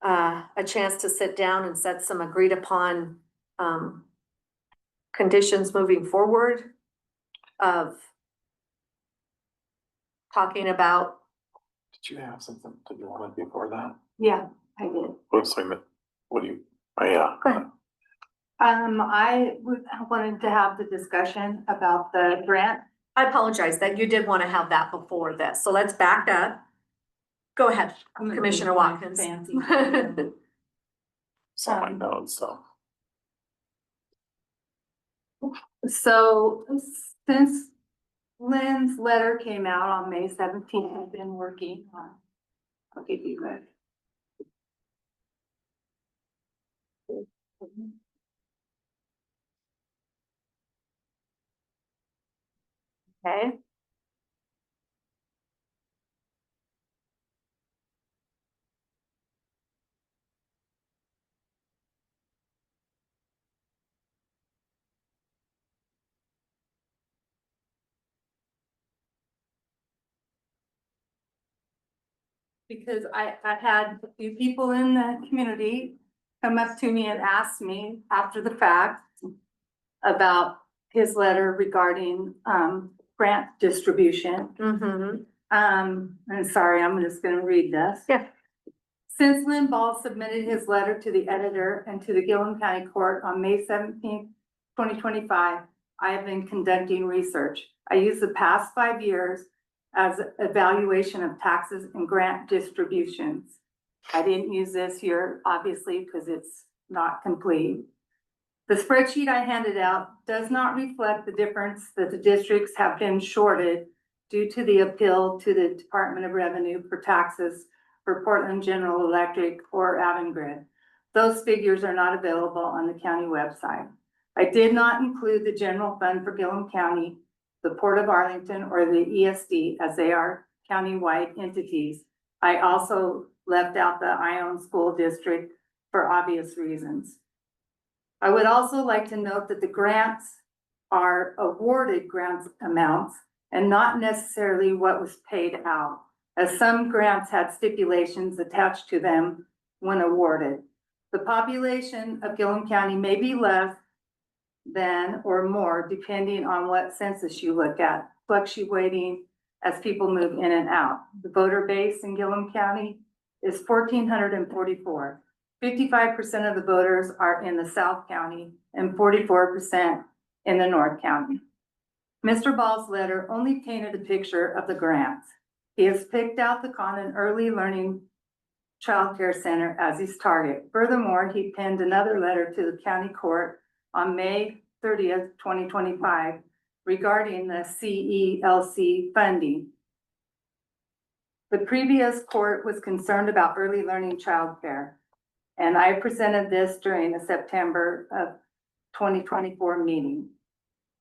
a chance to sit down and set some agreed upon conditions moving forward of talking about? Did you have something that you wanted before that? Yeah, I did. Whoops, wait a minute. What do you, oh yeah. Go ahead. I wanted to have the discussion about the grant. I apologize that you did want to have that before this, so let's back up. Go ahead, Commissioner Watkins. Fancy. Saw my notes, so. So since Lynn's letter came out on May 17th, I've been working on, I'll give you that. Okay. Because I had a few people in the community come up to me and ask me after the fact about his letter regarding grant distribution. And sorry, I'm just gonna read this. Yeah. Since Lynn Ball submitted his letter to the editor and to the Gillum County Court on May 17th, 2025, I have been conducting research. I used the past 5 years as evaluation of taxes and grant distributions. I didn't use this year, obviously, because it's not complete. The spreadsheet I handed out does not reflect the difference that the districts have been shorted due to the appeal to the Department of Revenue for taxes for Portland General Electric or Avangrid. Those figures are not available on the county website. I did not include the general fund for Gillum County, the Port of Arlington, or the ESD, as they are county-wide entities. I also left out the Ione School District for obvious reasons. I would also like to note that the grants are awarded grant amounts and not necessarily what was paid out, as some grants had stipulations attached to them when awarded. The population of Gillum County may be less than or more, depending on what census you look at, fluctuating as people move in and out. The voter base in Gillum County is 1,444. 55% of the voters are in the South County and 44% in the North County. Mr. Ball's letter only painted a picture of the grants. He has picked out the Condon Early Learning Childcare Center as his target. Furthermore, he penned another letter to the county court on May 30th, 2025, regarding the CELC funding. The previous court was concerned about early learning childcare, and I presented this during the September of 2024 meeting.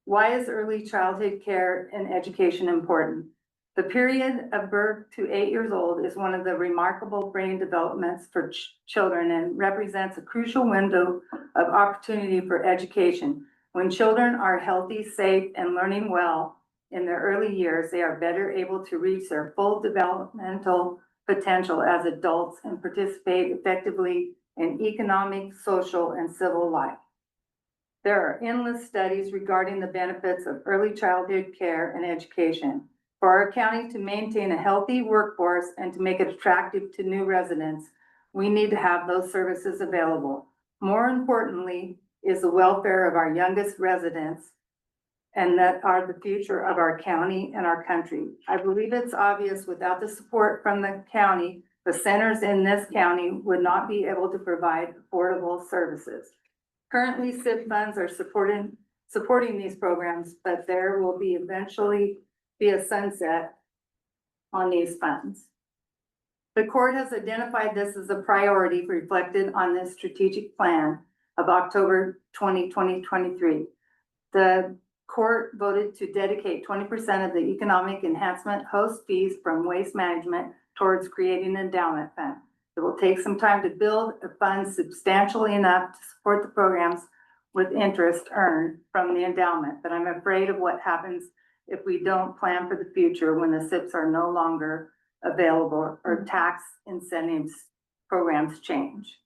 Why is early childhood care and education important? The period of birth to 8 years old is one of the remarkable brain developments for children and represents a crucial window of opportunity for education. When children are healthy, safe, and learning well in their early years, they are better able to reach their full developmental potential as adults and participate effectively in economic, social, and civil life. There are endless studies regarding the benefits of early childhood care and education. For our county to maintain a healthy workforce and to make it attractive to new residents, we need to have those services available. More importantly is the welfare of our youngest residents, and that are the future of our county and our country. I believe it's obvious without the support from the county, the centers in this county would not be able to provide affordable services. Currently, SIP funds are supporting these programs, but there will be eventually be a sunset on these funds. The court has identified this as a priority reflected on this strategic plan of October 2023. The court voted to dedicate 20% of the economic enhancement host fees from waste management towards creating an endowment fund. It will take some time to build a fund substantially enough to support the programs with interest earned from the endowment, but I'm afraid of what happens if we don't plan for the future when the SIPs are no longer available or tax incentives programs change.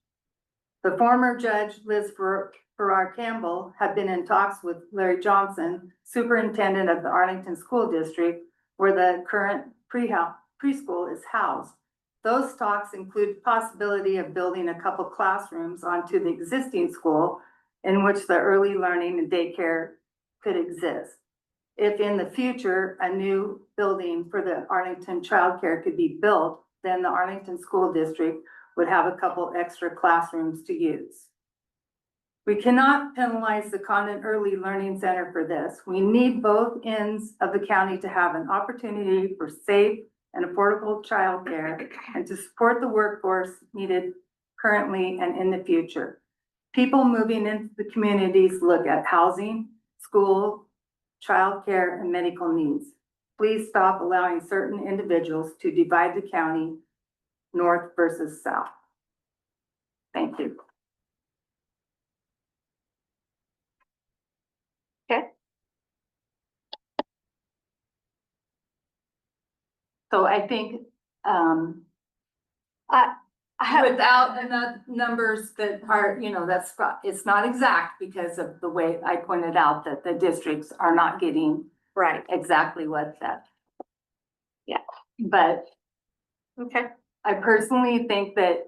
The former judge, Liz Farrar Campbell, had been in talks with Larry Johnson, superintendent of the Arlington School District, where the current preschool is housed. Those talks include the possibility of building a couple classrooms onto the existing school in which the early learning and daycare could exist. If in the future a new building for the Arlington childcare could be built, then the Arlington School District would have a couple extra classrooms to use. We cannot penalize the Condon Early Learning Center for this. We need both ends of the county to have an opportunity for safe and affordable childcare and to support the workforce needed currently and in the future. People moving into the communities look at housing, school, childcare, and medical needs. Please stop allowing certain individuals to divide the county north versus south. Thank you. Okay. So I think, without enough numbers that are, it's not exact because of the way I pointed out that the districts are not getting Right. exactly what that. Yeah. But Okay. I personally think that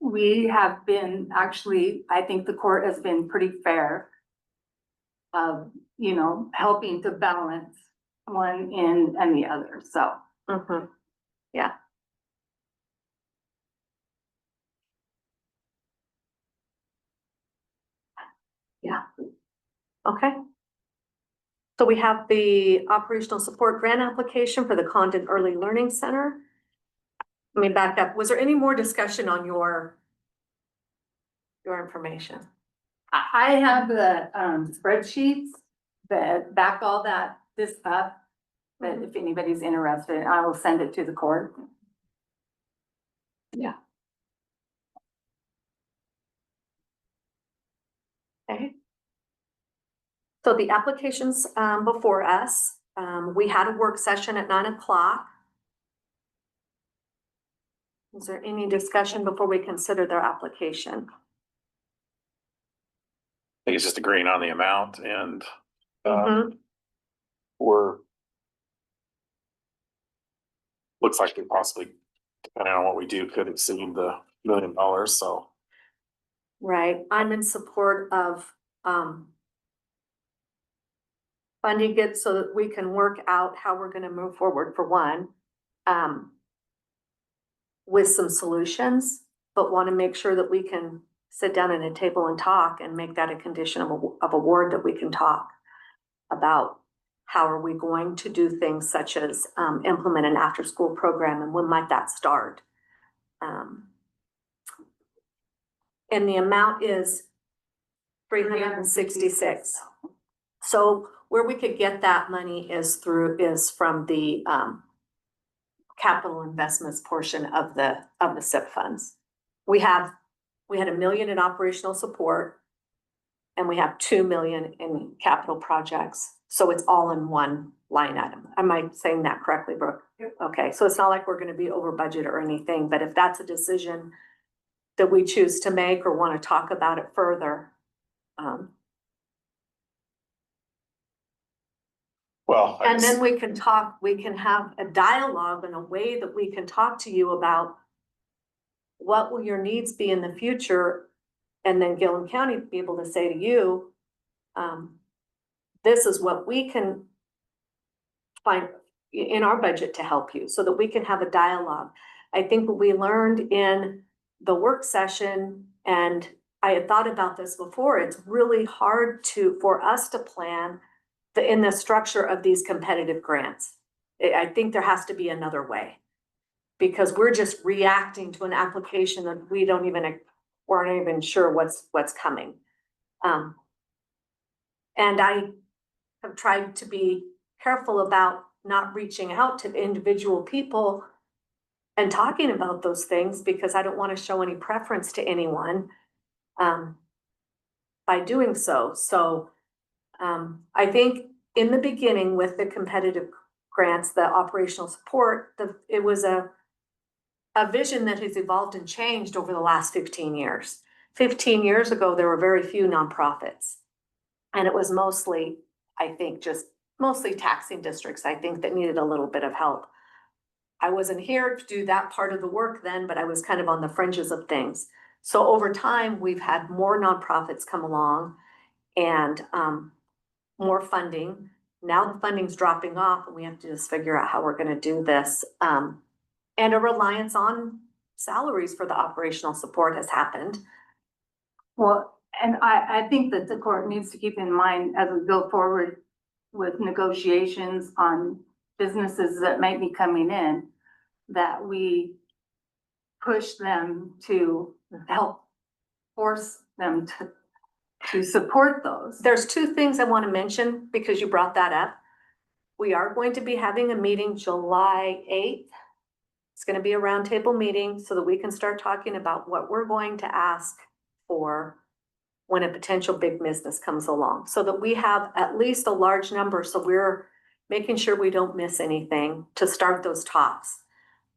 we have been, actually, I think the court has been pretty fair of, helping to balance one end and the other, so. Mm-hmm. Yeah. Yeah. Okay. So we have the operational support grant application for the Condon Early Learning Center. Let me back up. Was there any more discussion on your information? I have the spreadsheets that back all this up. But if anybody's interested, I will send it to the court. Yeah. Okay. So the applications before us, we had a work session at 9 o'clock. Is there any discussion before we consider their application? think it's just agreeing on the amount and, Mhm. we're looks like we possibly, depending on what we do, could exceed the $1 million, so. Right, I'm in support of, funding it so that we can work out how we're gonna move forward for one. With some solutions, but wanna make sure that we can sit down at a table and talk and make that a condition of award, that we can talk about how are we going to do things such as, implement an after-school program and when might that start? And the amount is 366. So where we could get that money is from the capital investments portion of the SIP funds. We had $1 million in operational support, and we have 2 million in capital projects. So it's all in one line item. Am I saying that correctly, Brooke? Yep. Okay, so it's not like we're gonna be over budget or anything, but if that's a decision that we choose to make or wanna talk about it further, Well, and then we can talk, we can have a dialogue in a way that we can talk to you about what will your needs be in the future? And then Gillum County be able to say to you, this is what we can find in our budget to help you, so that we can have a dialogue. I think what we learned in the work session, and I had thought about this before, it's really hard for us to plan in the structure of these competitive grants. I think there has to be another way, because we're just reacting to an application that we're not even sure what's coming. And I have tried to be careful about not reaching out to individual people and talking about those things, because I don't want to show any preference to anyone by doing so. So I think in the beginning with the competitive grants, the operational support, it was a vision that has evolved and changed over the last 15 years. 15 years ago, there were very few nonprofits. And it was mostly, I think, mostly taxing districts, I think, that needed a little bit of help. I wasn't here to do that part of the work then, but I was kind of on the fringes of things. So over time, we've had more nonprofits come along and more funding. Now the funding's dropping off and we have to just figure out how we're gonna do this. And a reliance on salaries for the operational support has happened. Well, and I think that the court needs to keep in mind as we go forward with negotiations on businesses that might be coming in, that we push them to help force them to support those. There's two things I want to mention because you brought that up. We are going to be having a meeting July 8th. It's going to be a roundtable meeting so that we can start talking about what we're going to ask for when a potential big business comes along, so that we have at least a large number. So we're making sure we don't miss anything to start those talks.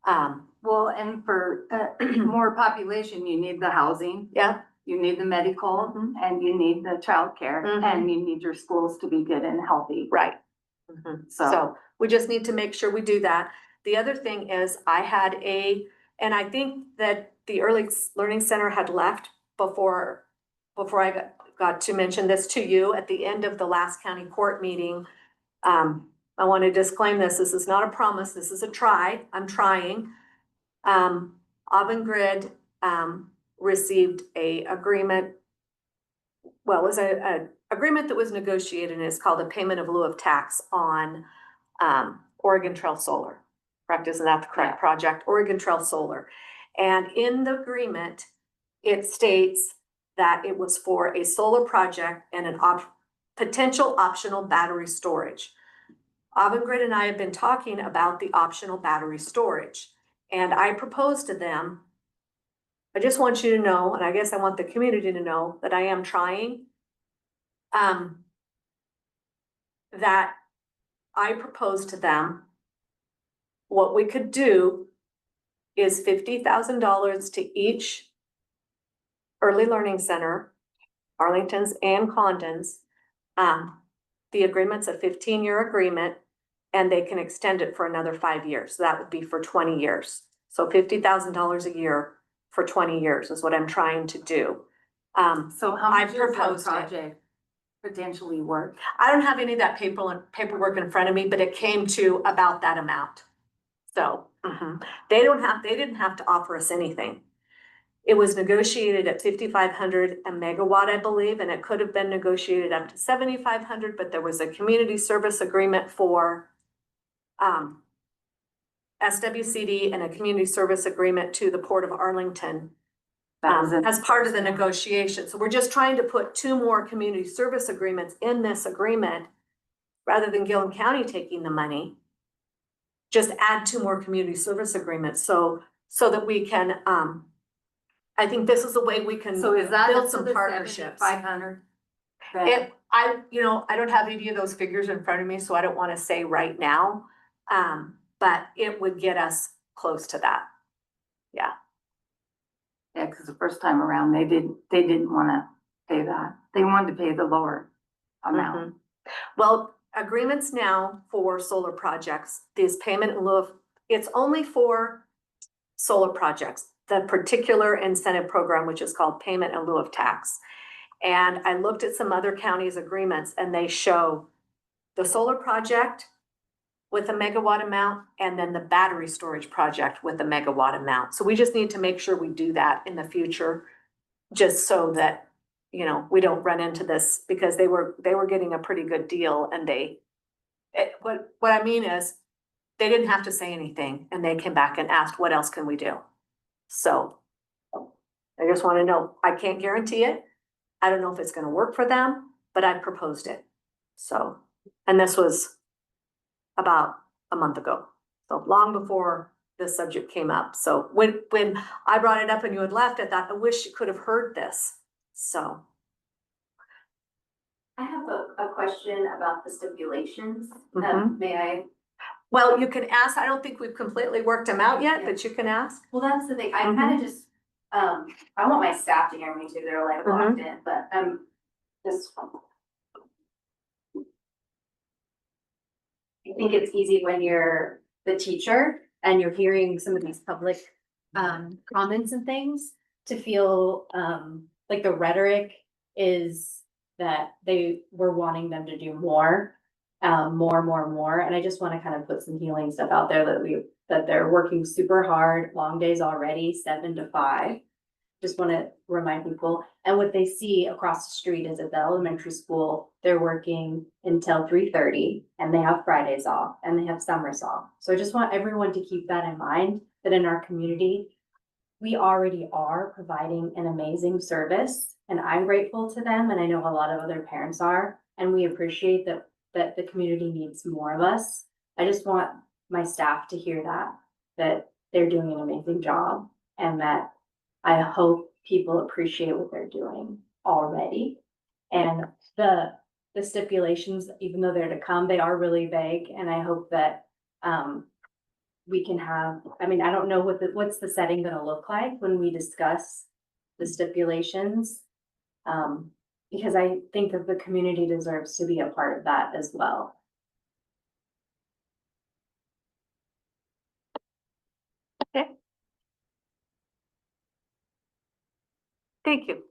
Well, and for more population, you need the housing. Yeah. You need the medical, and you need the childcare, and you need your schools to be good and healthy. Right. So we just need to make sure we do that. The other thing is and I think that the Early Learning Center had left before I got to mention this to you at the end of the last county court meeting. I want to disclaim this. This is not a promise. This is a try. I'm trying. Avangrid received a agreement. Well, it was a agreement that was negotiated, and it's called a payment of lieu of tax on Oregon Trail Solar. Correct? Isn't that the correct project? Oregon Trail Solar. And in the agreement, it states that it was for a solar project and an potential optional battery storage. Avangrid and I have been talking about the optional battery storage, and I proposed to them, I just want you to know, and I guess I want the community to know, that I am trying. That I proposed to them, what we could do is $50,000 to each early learning center Arlington's and Condon's. The agreement's a 15-year agreement and they can extend it for another 5 years. So that would be for 20 years. So $50,000 a year for 20 years is what I'm trying to do. So how I much does that proposed it. project potentially work? I don't have any of that paperwork in front of me, but it came to about that amount. So, they didn't have to offer us anything. It was negotiated at 5,500 a megawatt, I believe, and it could have been negotiated up to 7,500, but there was a community service agreement for SWCD and a community service agreement to the Port of Arlington as part of the negotiation. So we're just trying to put 2 more community service agreements in this agreement rather than Gillum County taking the money. Just add 2 more community service agreements so that we can, I think this is a way we can So is that build some partnerships. 500? I don't have any of those figures in front of me, so I don't want to say right now. But it would get us close to that. Yeah. Yeah, because the first time around, they didn't want to pay that. They wanted to pay the lower amount. Well, agreements now for solar projects, this payment in lieu of, it's only for solar projects, the particular incentive program, which is called payment in lieu of tax. And I looked at some other counties' agreements and they show the solar project with a megawatt amount and then the battery storage project with a megawatt amount. So we just need to make sure we do that in the future, just so that, we don't run into this, because they were getting a pretty good deal and what I mean is they didn't have to say anything and they came back and asked, what else can we do? So I just want to know, I can't guarantee it. I don't know if it's going to work for them, but I proposed it. So, and this was about a month ago, so long before this subject came up. So when I brought it up and you had left, I thought, I wish you could have heard this. So. I have a question about the stipulations. May I? Well, you can ask. I don't think we've completely worked them out yet, but you can ask. Well, that's the thing. I kind of just, I want my staff to hear me too. They're like locked in, but just. I think it's easy when you're the teacher and you're hearing some of these public comments and things to feel like the rhetoric is that they were wanting them to do more. And I just want to kind of put some healing stuff out there that they're working super hard, long days already, 7 to 5. Just want to remind people. And what they see across the street is at the elementary school, they're working until 3:30 and they have Fridays off and they have summers off. So I just want everyone to keep that in mind, that in our community, we already are providing an amazing service, and I'm grateful to them. And I know a lot of other parents are, and we appreciate that the community needs more of us. I just want my staff to hear that they're doing an amazing job, and that I hope people appreciate what they're doing already. And the stipulations, even though they're to come, they are really vague, and I hope that we can have, I don't know what's the setting gonna look like when we discuss the stipulations. Because I think that the community deserves to be a part of that as well. Okay. Thank you.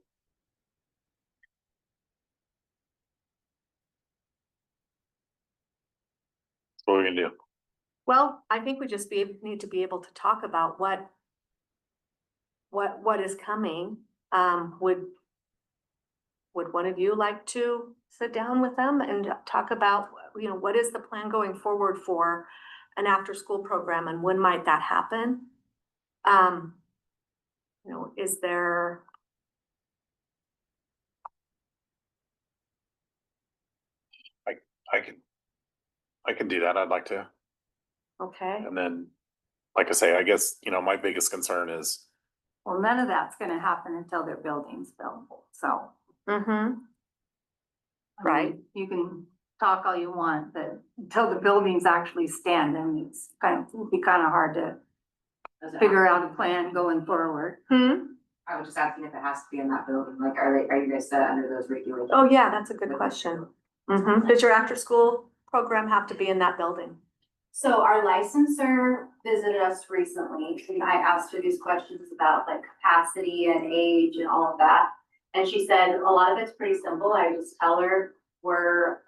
What are we gonna do? Well, I think we just need to be able to talk about what is coming. Would one of you like to sit down with them and talk about, what is the plan going forward for an after-school program, and when might that happen? Is there? I can do that. I'd like to. Okay. And then, like I say, I guess, my biggest concern is, Well, none of that's gonna happen until their building's built, so. Right. You can talk all you want, but until the building's actually standing, it'll be kind of hard to figure out a plan going forward. I was just asking if it has to be in that building, like, are you guys set under those regulations? Oh, yeah, that's a good question. Does your after-school program have to be in that building? So our licensor visited us recently, and I asked her these questions about like capacity and age and all of that. And she said, a lot of it's pretty simple. I just tell her we're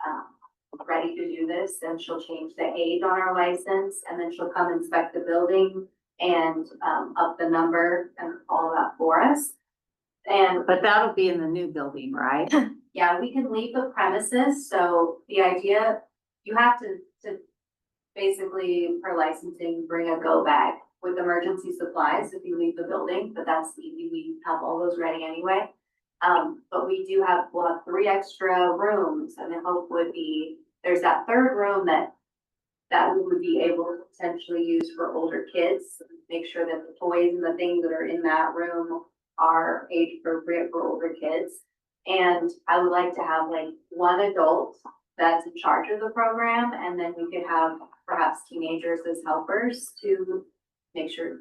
ready to do this, and she'll change the age on our license, and then she'll come inspect the building and up the number and all that for us. And But that'll be in the new building, right? yeah, we can leave the premises, so the idea, you have to basically, for licensing, bring a go bag with emergency supplies if you leave the building, but that's easy, we have all those ready anyway. But we'll have 3 extra rooms, and the hope would be, there's that 3rd room that we would be able to potentially use for older kids, make sure that the toys and the things that are in that room are age appropriate for older kids. And I would like to have like 1 adult that's in charge of the program, and then we could have perhaps teenagers as helpers to make sure,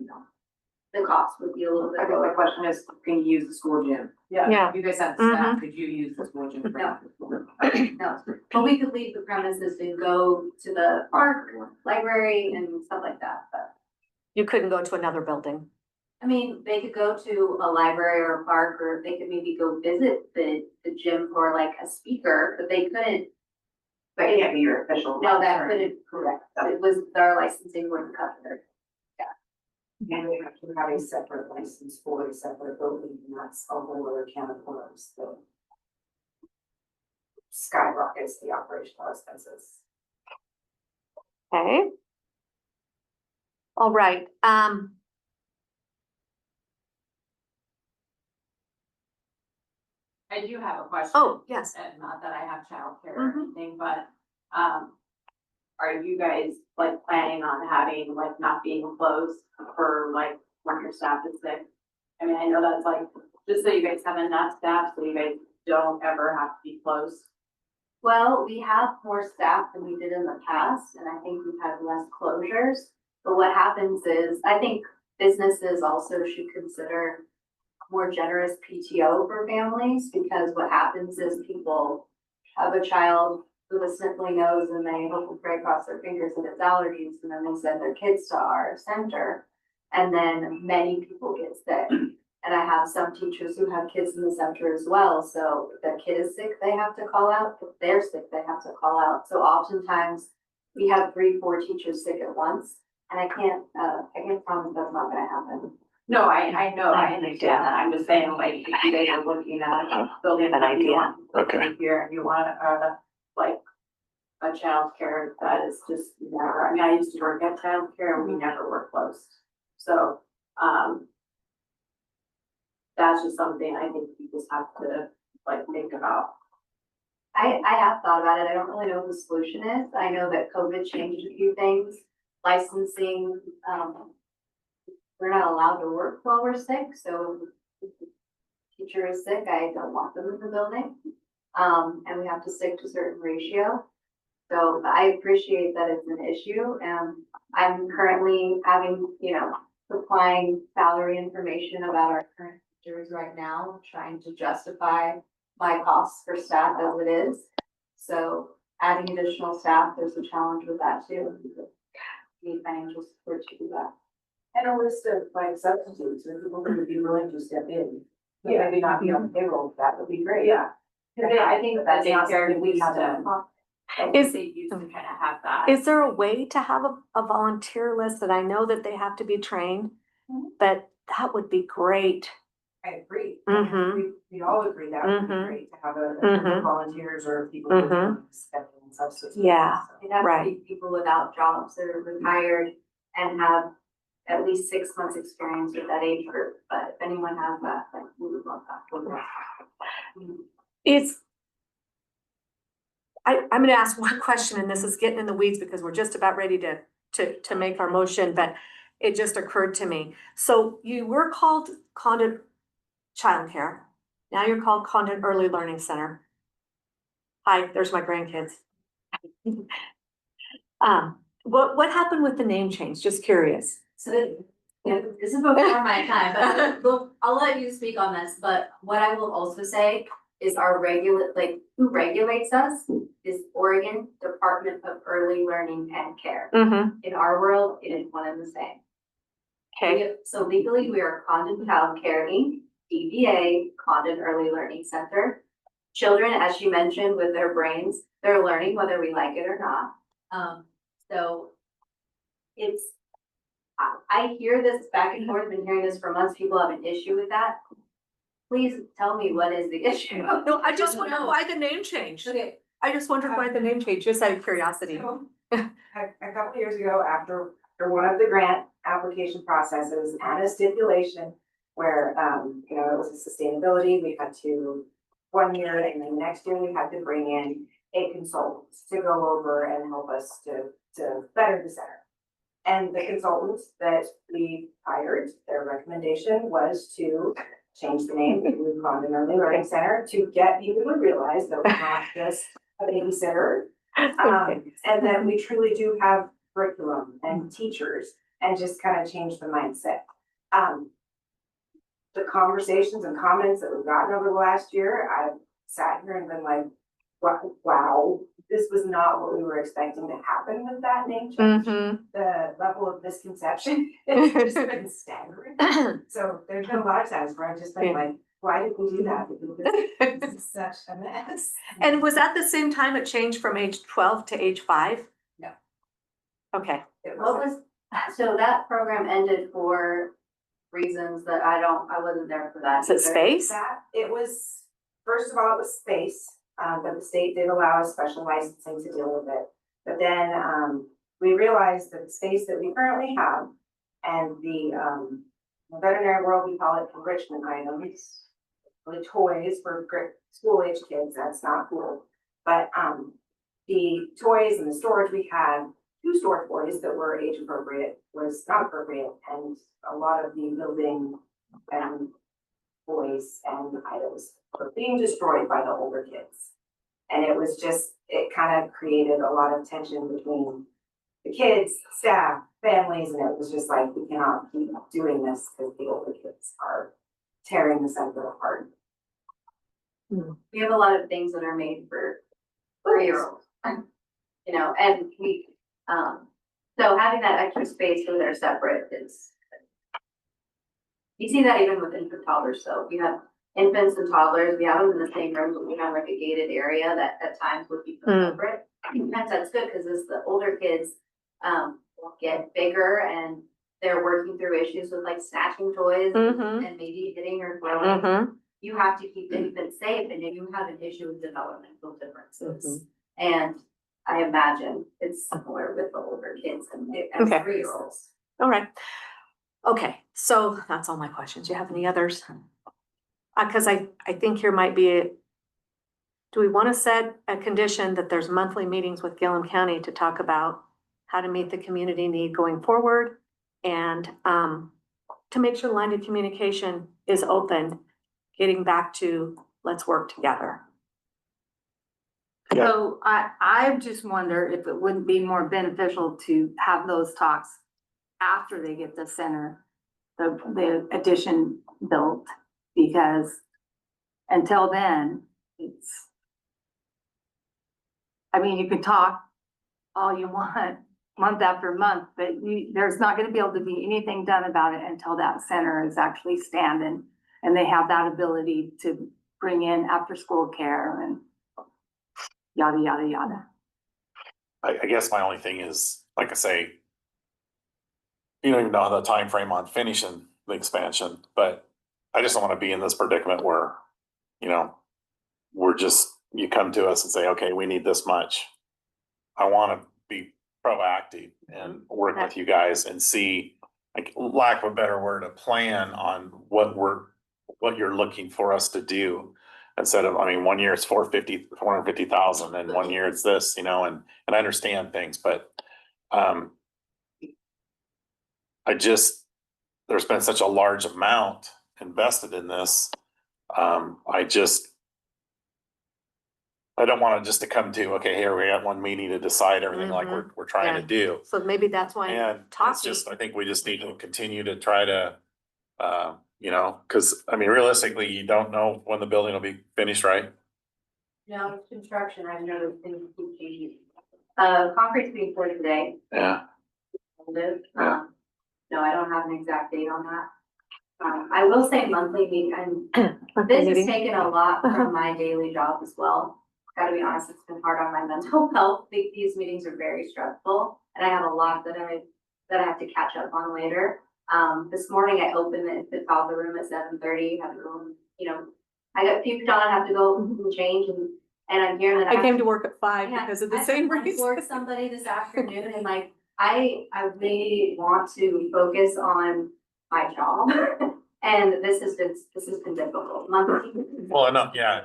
the cost would be a little bit Okay, my lower. question is, can you use the school gym? Yeah. You guys have the staff, could you use the school gym? for No. that? No, but we could leave the premises and go to the park, library and stuff like that, but. You couldn't go to another building. I mean, they could go to a library or a park, or they could maybe go visit the gym for like a speaker, but they couldn't. But it can't be your official. No, that couldn't, correct, it was, our licensing wouldn't cover. And we have to have a separate license for a separate building, and that's a whole other can of worms, that skyrockets the operational expenses. Okay. All right, I do have a question. oh, yes. And not that I have childcare Mhm. or anything, but, are you guys like planning on having, like, not being closed for like when your staff is sick? I mean, I know that's like, just so you guys have enough staff, so you guys don't ever have to be closed. Well, we have more staff than we did in the past, and I think we've had less closures. But what happens is, I think businesses also should consider more generous PTO for families, because what happens is people have a child with a sniffly nose and they hope and pray across their fingers that it's allergies, and then they send their kids to our center. And then many people get sick. And I have some teachers who have kids in the center as well, so if their kid is sick, they have to call out. If they're sick, they have to call out. So oftentimes, we have 3, 4 teachers sick at once, and I can't promise that's not gonna happen. No, I know, I understand that. I'm just saying, like, if you guys are looking at building an idea. Okay. Here, and you want, like, a childcare that is just never, I mean, I used to work at childcare and we never were closed. So, that's just something I think you just have to, like, think about. I have thought about it. I don't really know what the solution is. I know that COVID changed a few things. Licensing, we're not allowed to work while we're sick, so if the teacher is sick, I don't want them in the building. And we have to stick to a certain ratio. So I appreciate that it's an issue, and I'm currently having, supplying salary information about our current teachers right now, trying to justify my costs for staff as it is. So adding additional staff, there's a challenge with that too. Need financial support to do that. And a list of like substitutes, and people who would be willing to step in. But maybe not be on the payroll, that would be great. Yeah. I think That's that not daycare something we needs have to, Is- they used to kind of have that. Is there a way to have a volunteer list that I know that they have to be trained? But that would be great. I agree. Mhm. We all agree that would be Mhm. great to have a Mhm. volunteers or people who Mhm. are stepping in substitutes. Yeah. It has to Right. be people without jobs that are retired and have at least 6 months experience with that age group, but if anyone has that, like, we would love that. I'm gonna ask one question, and this is getting in the weeds because we're just about ready to make our motion, but it just occurred to me. So you were called Condon Childcare. Now you're called Condon Early Learning Center. Hi, there's my grandkids. What happened with the name change? Just curious. So This is before my time, but I'll let you speak on this, but what I will also say is our who regulates us is Oregon Department of Early Learning and Care. Mm-hmm. In our world, it is one and the same. So legally, we are Condon Childcare Inc., DBA, Condon Early Learning Center. Children, as you mentioned, with their brains, they're learning whether we like it or not. So it's, I hear this back and forth, been hearing this for months, people have an issue with that. Please tell me what is the issue? No, I just wonder why the name changed. Okay. I just wondered why the name changed, just out of curiosity. A couple of years ago, after one of the grant application processes, had a stipulation where, you know, it was a sustainability, we had to, 1 year, and then next year we had to bring in a consultant to go over and help us to better the center. And the consultants that we hired, their recommendation was to change the name to Condon Early Learning Center to get people to realize that we're not just a babysitter. And that we truly do have curriculum and teachers and just kind of change the mindset. The conversations and comments that we've gotten over the last year, I've sat here and been like, wow, this was not what we were expecting to happen with that name change. Mm-hmm. The level of misconception has just been staggering. So there's been a lot of times where I've just been like, why did we do that? Because this is such a mess. And was that the same time it changed from age 12 to age 5? No. Okay. So that program ended for reasons that I wasn't there for that. Is it space? It was, first of all, it was space, but the state did allow us special licensing to deal with it. But then we realized that the space that we currently have and the veterinary world, we call it enrichment items, really toys for school age kids, that's not cool. But the toys and the storage we had, 2 storage toys that were age appropriate was not appropriate, and a lot of the building and toys and items were being destroyed by the older kids. And it was just, it kind of created a lot of tension between the kids, staff, families, and it was just like, we cannot keep doing this because the older kids are tearing the center apart. We have a lot of things that are made for 3-year-olds, you know, and we, so having that extra space where they're separate is, you see that even with infant toddlers. So we have infants and toddlers, we have them in the same room, but we have like a gated area that at times would be separate. Sometimes that's good because as the older kids will get bigger and they're working through issues with like snatching toys and maybe hitting or throwing. You have to keep infants safe, and you have an issue with developmental differences. And I imagine it's similar with the older kids and 3-year-olds. All right. Okay, so that's all my questions. Do you have any others? Because I think here might be do we want to set a condition that there's monthly meetings with Gillum County to talk about how to meet the community need going forward, and to make sure the line of communication is open, getting back to let's work together. So I just wonder if it wouldn't be more beneficial to have those talks after they get the center, the addition built, because until then, it's, I mean, you can talk all you want, month after month, but there's not gonna be able to be anything done about it until that center is actually standing and they have that ability to bring in after-school care and yada, yada, yada. I guess my only thing is, like I say, you don't even know the time frame on finishing the expansion, but I just don't want to be in this predicament where, you know, you come to us and say, okay, we need this much. I want to be proactive and work with you guys and see, like, lack of a better word, a plan on what you're looking for us to do. Instead of, I mean, 1 year it's 450,000, and 1 year it's this, you know, and I understand things, but there's been such a large amount invested in this. I don't want it just to come to, okay, here we have one meeting to decide everything like we're trying to do. So maybe that's why And I'm it's talking. just, I think we just need to continue to try to, you know, cause I mean, realistically, you don't know when the building will be finished, right? No, construction, I've noticed things keep changing. Concrete's being poured today. Yeah. Yeah. No, I don't have an exact date on that. I will say monthly meeting, and this has taken a lot from my daily job as well. Gotta be honest, it's been hard on my mental health. These meetings are very stressful, and I have a lot that I have to catch up on later. This morning I opened the toddler room at 7:30, have room, you know, I got puked on, have to go and change, and I'm here that I came to work at 5 because of the same I reason. worked somebody this afternoon, and like, I really want to focus on my job. And this has been difficult. Well, no, yeah,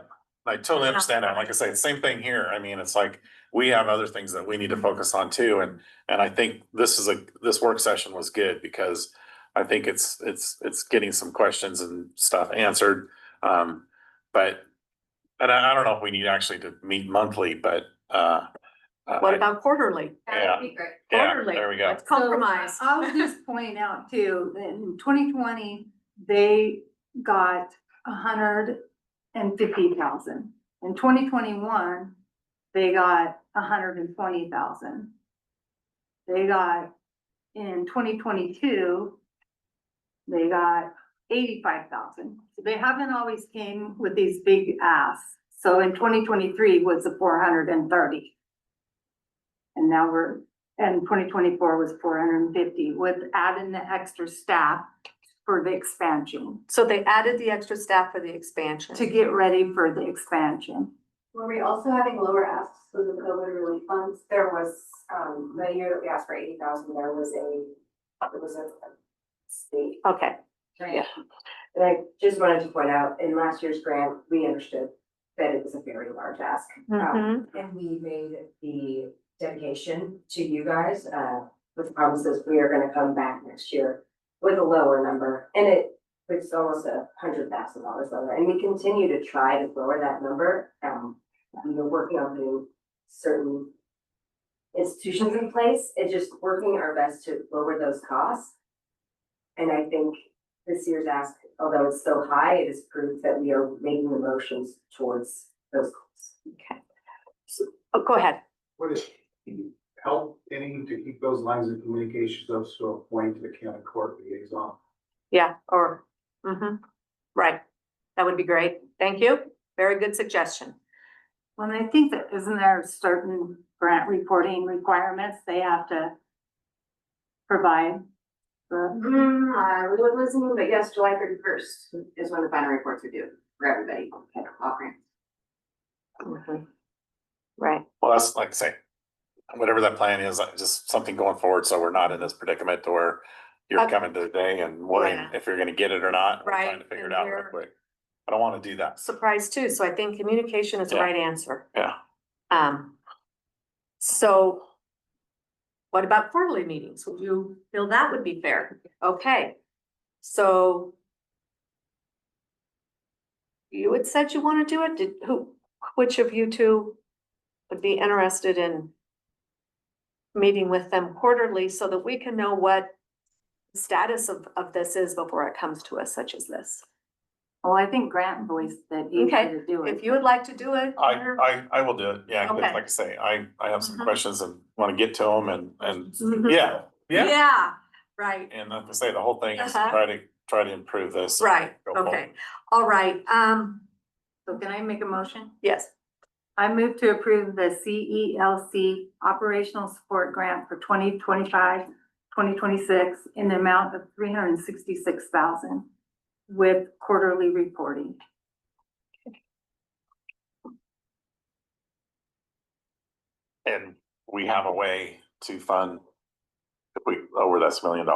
I totally understand that. Like I say, same thing here. I mean, it's like, we have other things that we need to focus on too. And I think this work session was good because I think it's getting some questions and stuff answered. But, and I don't know if we need actually to meet monthly, but, What about quarterly? That would be great. yeah, Quarterly. there we go. Let's compromise. So, I'll just point out too, that in 2020, they got 150,000. In 2021, they got 120,000. They got, in 2022, they got 85,000. So they haven't always came with these big asks. So in 2023 was the 430. And now and 2024 was 450 with adding the extra staff for the expansion, So they added the extra staff for the expansion. to get ready for the expansion. Were we also having lower asks for the COVID relief funds? There was, the year that we asked for 80,000, there was a state Okay, grant. And I just wanted to point out, in last year's grant, we understood that it was a very large ask. And we made the dedication to you guys, with promises we are gonna come back next year with a lower number, and it's almost $100,000 lower, and we continue to try to lower that number. We're working on putting certain institutions in place, and just working our best to lower those costs. And I think this year's ask, although it's still high, it is proof that we are making the motions towards those goals. okay. So, go ahead. What is help any to keep those lines of communication up to a point to the county court liaison? Yeah, or, right. That would be great. Thank you. Very good suggestion. Well, I think that, isn't there certain grant reporting requirements they have to provide? I would listen, but yes, July 31st is when the final reports are due for everybody. All grants. Right. Well, that's like I say, whatever that plan is, just something going forward, so we're not in this predicament to where you're coming to the day and worrying Yeah. if you're gonna get it or not. We're Right, trying to figure and it out real we're- quick. I don't wanna do that. Surprised too. So I think communication is the Yeah. right answer. Yeah. So what about quarterly meetings? Would you feel that would be fair? Okay. So you had said you want to do it. Which of you two would be interested in meeting with them quarterly so that we can know what the status of this is before it comes to us, such as this? Well, I think Grant voiced that he Okay, had to do it. if you would like to do it. I will do it, yeah, 'cause Okay. like I say, I have some Mhm. questions and wanna get to them and, Mhm. yeah. Yeah, right, And like I say, the whole thing is Uh-huh. try to improve this. right, Go forward. okay, all right, So can I make a motion? yes, I move to approve the CELC Operational Support Grant for 2025-2026 in the amount of 366,000 with quarterly reporting. And we have a way to fund, if we over that's $1 million,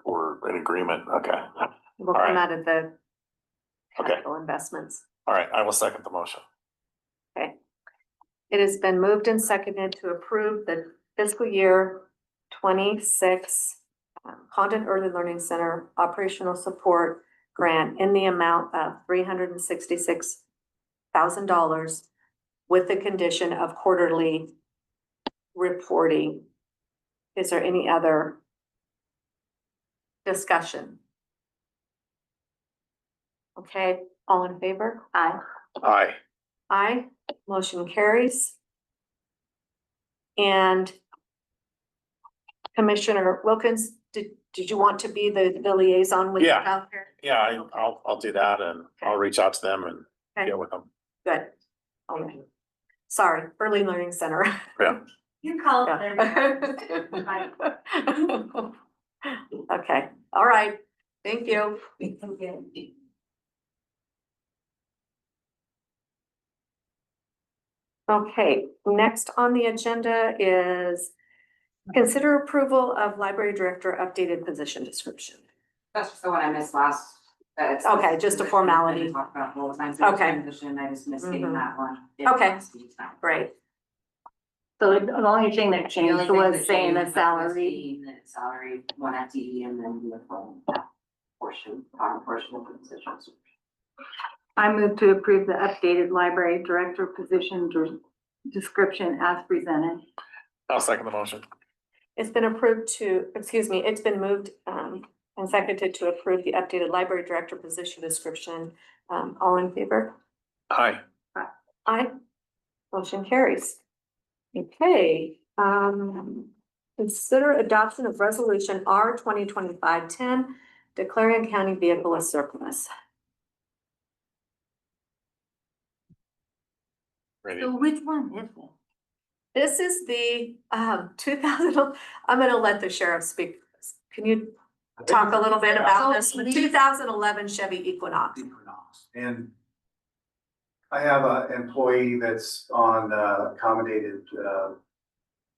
we're in agreement, okay. we'll All come right. out of the Okay. capital investments. All right, I will second the motion. Okay. It has been moved and seconded to approve the fiscal year 26 Condon Early Learning Center Operational Support Grant in the amount of $366,000 with the condition of quarterly reporting. Is there any other discussion? Okay, all in favor? Aye. Aye. Aye, motion carries. And Commissioner Wilkins, did you want to be the liaison with Yeah. childcare? Yeah, I'll do that and I'll reach out to them and Okay. get with them. Good. Okay. Sorry, Early Learning Center. Yeah. You call Okay, all right, thank you. Okay, next on the agenda is consider approval of library director updated position description. That's just the one I missed last. Okay, just a formality. Talk about full-time Okay. position, I just missed getting Mhm. that one. Okay. Great. So the only thing that The only changed thing was that saying the changed was salary. being the salary, one FTE, and then the full portion, bottom portion of the positions. I move to approve the updated library director position description as presented. I'll second the motion. It's been approved to, excuse me, it's been moved and seconded to approve the updated library director position description. All in favor? Aye. Aye. Motion carries. Okay, consider adoption of resolution R 2025-10, declaring county vehicle as surplus. Ready? So which one is it? This is the 2000, I'm gonna let the sheriff speak. Can you talk a little bit about this? The 2011 Chevy Equinox. And I have an employee that's on accommodated,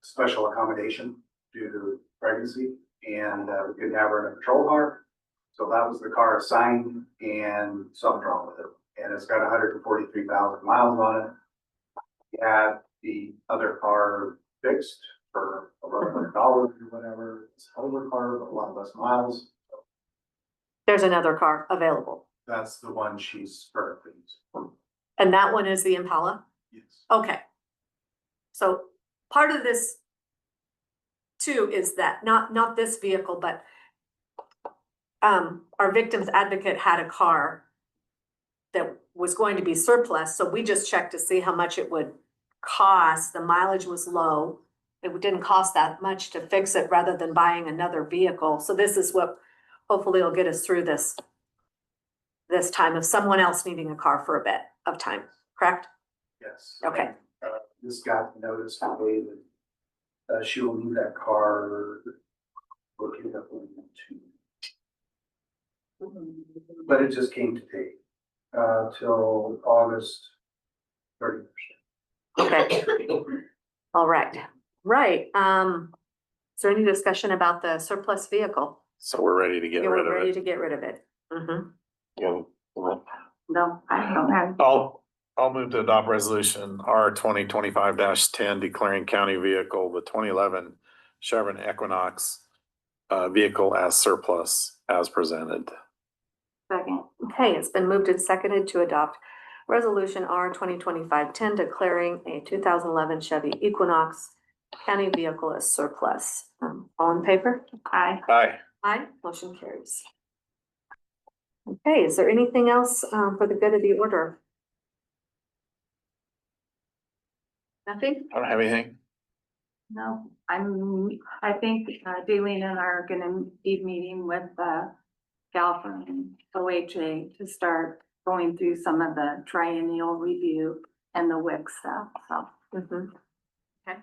special accommodation due to pregnancy, and we couldn't have her in a patrol car. So that was the car assigned, and something wrong with it. And it's got 143,000 miles on it. We had the other car fixed for $1,100 or whatever. It's a older car, but a lot less miles. There's another car available, That's the one she's currently using. and that one is the Impala? Yes. Okay. So part of this too is that not this vehicle, but our victim's advocate had a car that was going to be surplus, so we just checked to see how much it would cost. The mileage was low. It didn't cost that much to fix it rather than buying another vehicle. So this is what hopefully will get us through this time of someone else needing a car for a bit of time, correct? Yes. Okay. Just got notice today that she will need that car. Looking up on YouTube. But it just came to date, till August 31st. Okay. All right. Right. Is there any discussion about the surplus vehicle? So we're ready to get You rid were of ready it. to get rid of it. Mhm. Yeah, well, No, I don't have. I'll move to adopt resolution R 2025-10, declaring county vehicle, the 2011 Chevron Equinox vehicle as surplus as presented. Second. Okay, it's been moved and seconded to adopt resolution R 2025-10, declaring a 2011 Chevy Equinox county vehicle as surplus. All in favor? Aye. Aye. Aye, motion carries. Okay, is there anything else for the good of the order? Nothing? I don't have anything. No, I think Daleen and I are gonna be meeting with gal from OHA to start going through some of the triennial review and the WIC stuff, so. Mhm. Okay.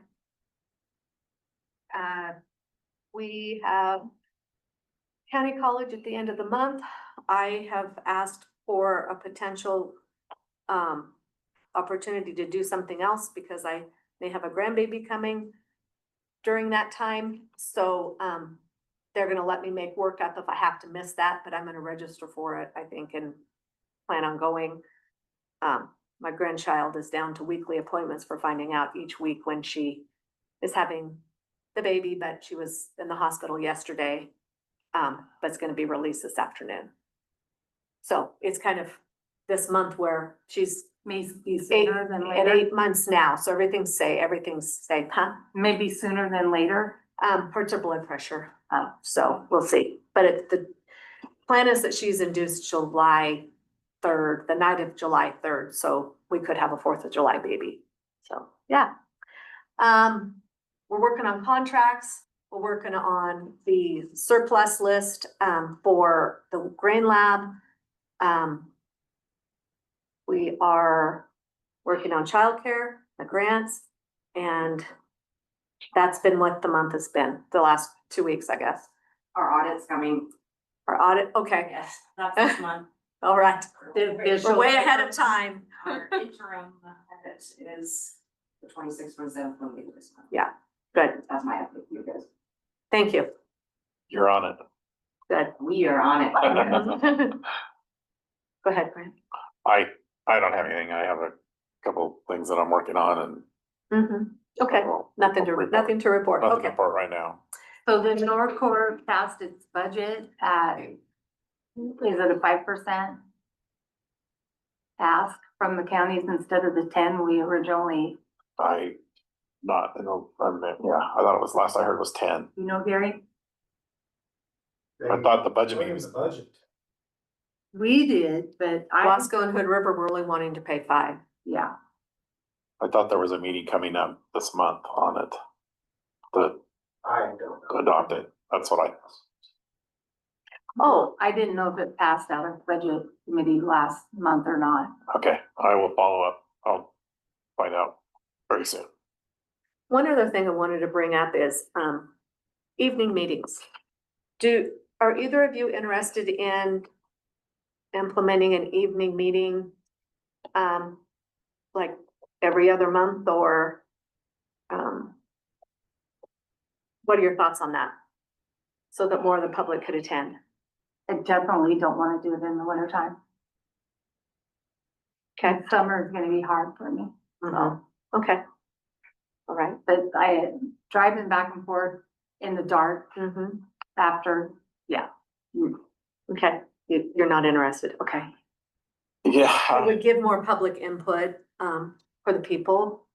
We have county college at the end of the month. I have asked for a potential opportunity to do something else because I may have a grandbaby coming during that time. So they're gonna let me make work up if I have to miss that, but I'm gonna register for it, I think, and plan on going. My grandchild is down to weekly appointments for finding out each week when she is having the baby, but she was in the hospital yesterday. But it's gonna be released this afternoon. So it's kind of this month where she's May be Eight, sooner than at later, 8 months now, so everything's safe, huh? maybe sooner than later. Hurts her blood pressure, so we'll see. But the plan is that she's induced July 3rd, the night of July 3rd, so we could have a 4th of July baby. So, yeah. We're working on contracts. We're working on the surplus list, for the grain lab. We are working on childcare, the grants, and that's been what the month has been, the last 2 weeks, I guess. Our audit's coming. Our audit, okay, Yes, that's this month. all right. We're way ahead of time. Our interim edit is the 26th, 27th, will be this month. Yeah, good. That's my update, you guys. Thank you. You're on it. Good. We are on it. Go ahead, Brian. I don't have anything. I have a couple things that I'm working on and. Okay, nothing to report. Nothing to Okay, report right now. So the Norcore passed its budget at, is it a 5% ask from the counties instead of the 10 we originally, I thought it was last I heard was 10. you know, Gary? I thought the budget meeting was. budget. We did, but Wasco and Hood River were only wanting to pay 5. yeah. I thought there was a meeting coming up this month on it. I don't know. To adopt it. That's what I. Oh, I didn't know if it passed out of budget committee last month or not. Okay, I will follow up. I'll find out very soon. one other thing I wanted to bring up is, evening meetings. Are either of you interested in implementing an evening meeting, like every other month, or, what are your thoughts on that? So that more of the public could attend. I definitely don't want to do it in the winter time. Okay. Summer is gonna be hard for me, Okay. All right. but driving back and forth in the dark after, yeah. Okay, you're not interested, okay. It Yeah, would give more public input, for the people.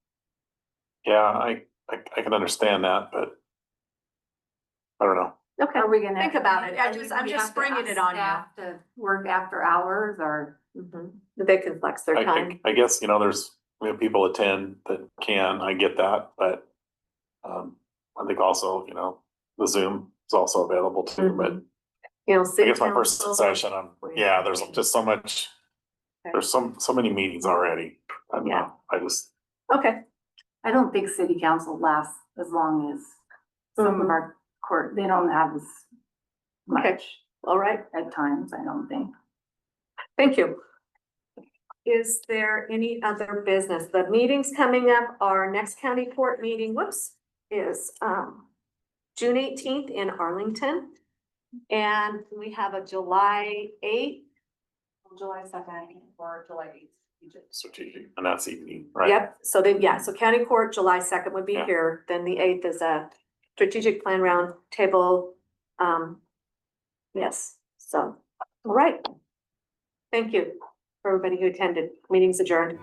yeah, I can understand that, but I don't know. Okay, Are we gonna? think about it. I'm do just we have to springing ask it on you. staff to work after hours or? They can flex their time. I guess, there's, people attend that can, I get that, but I think also, the Zoom is also available too, but I City guess my first council- session, there's just so much, there's so many meetings already. Yeah. I just, Okay, I don't think city council lasts as long as some of our court, they don't have as Okay. much all right, at times, I don't think. thank you. Is there any other business? The meetings coming up, our next county court meeting, is June 18th in Arlington. And we have a July 8th. July 2nd or July 8th. strategic, and that's evening, right? Yep, so so county court, July 2nd would be Yeah. here, then the 8th is a strategic plan round table. Yes, so, all right. Thank you for everybody who attended, meeting's adjourned.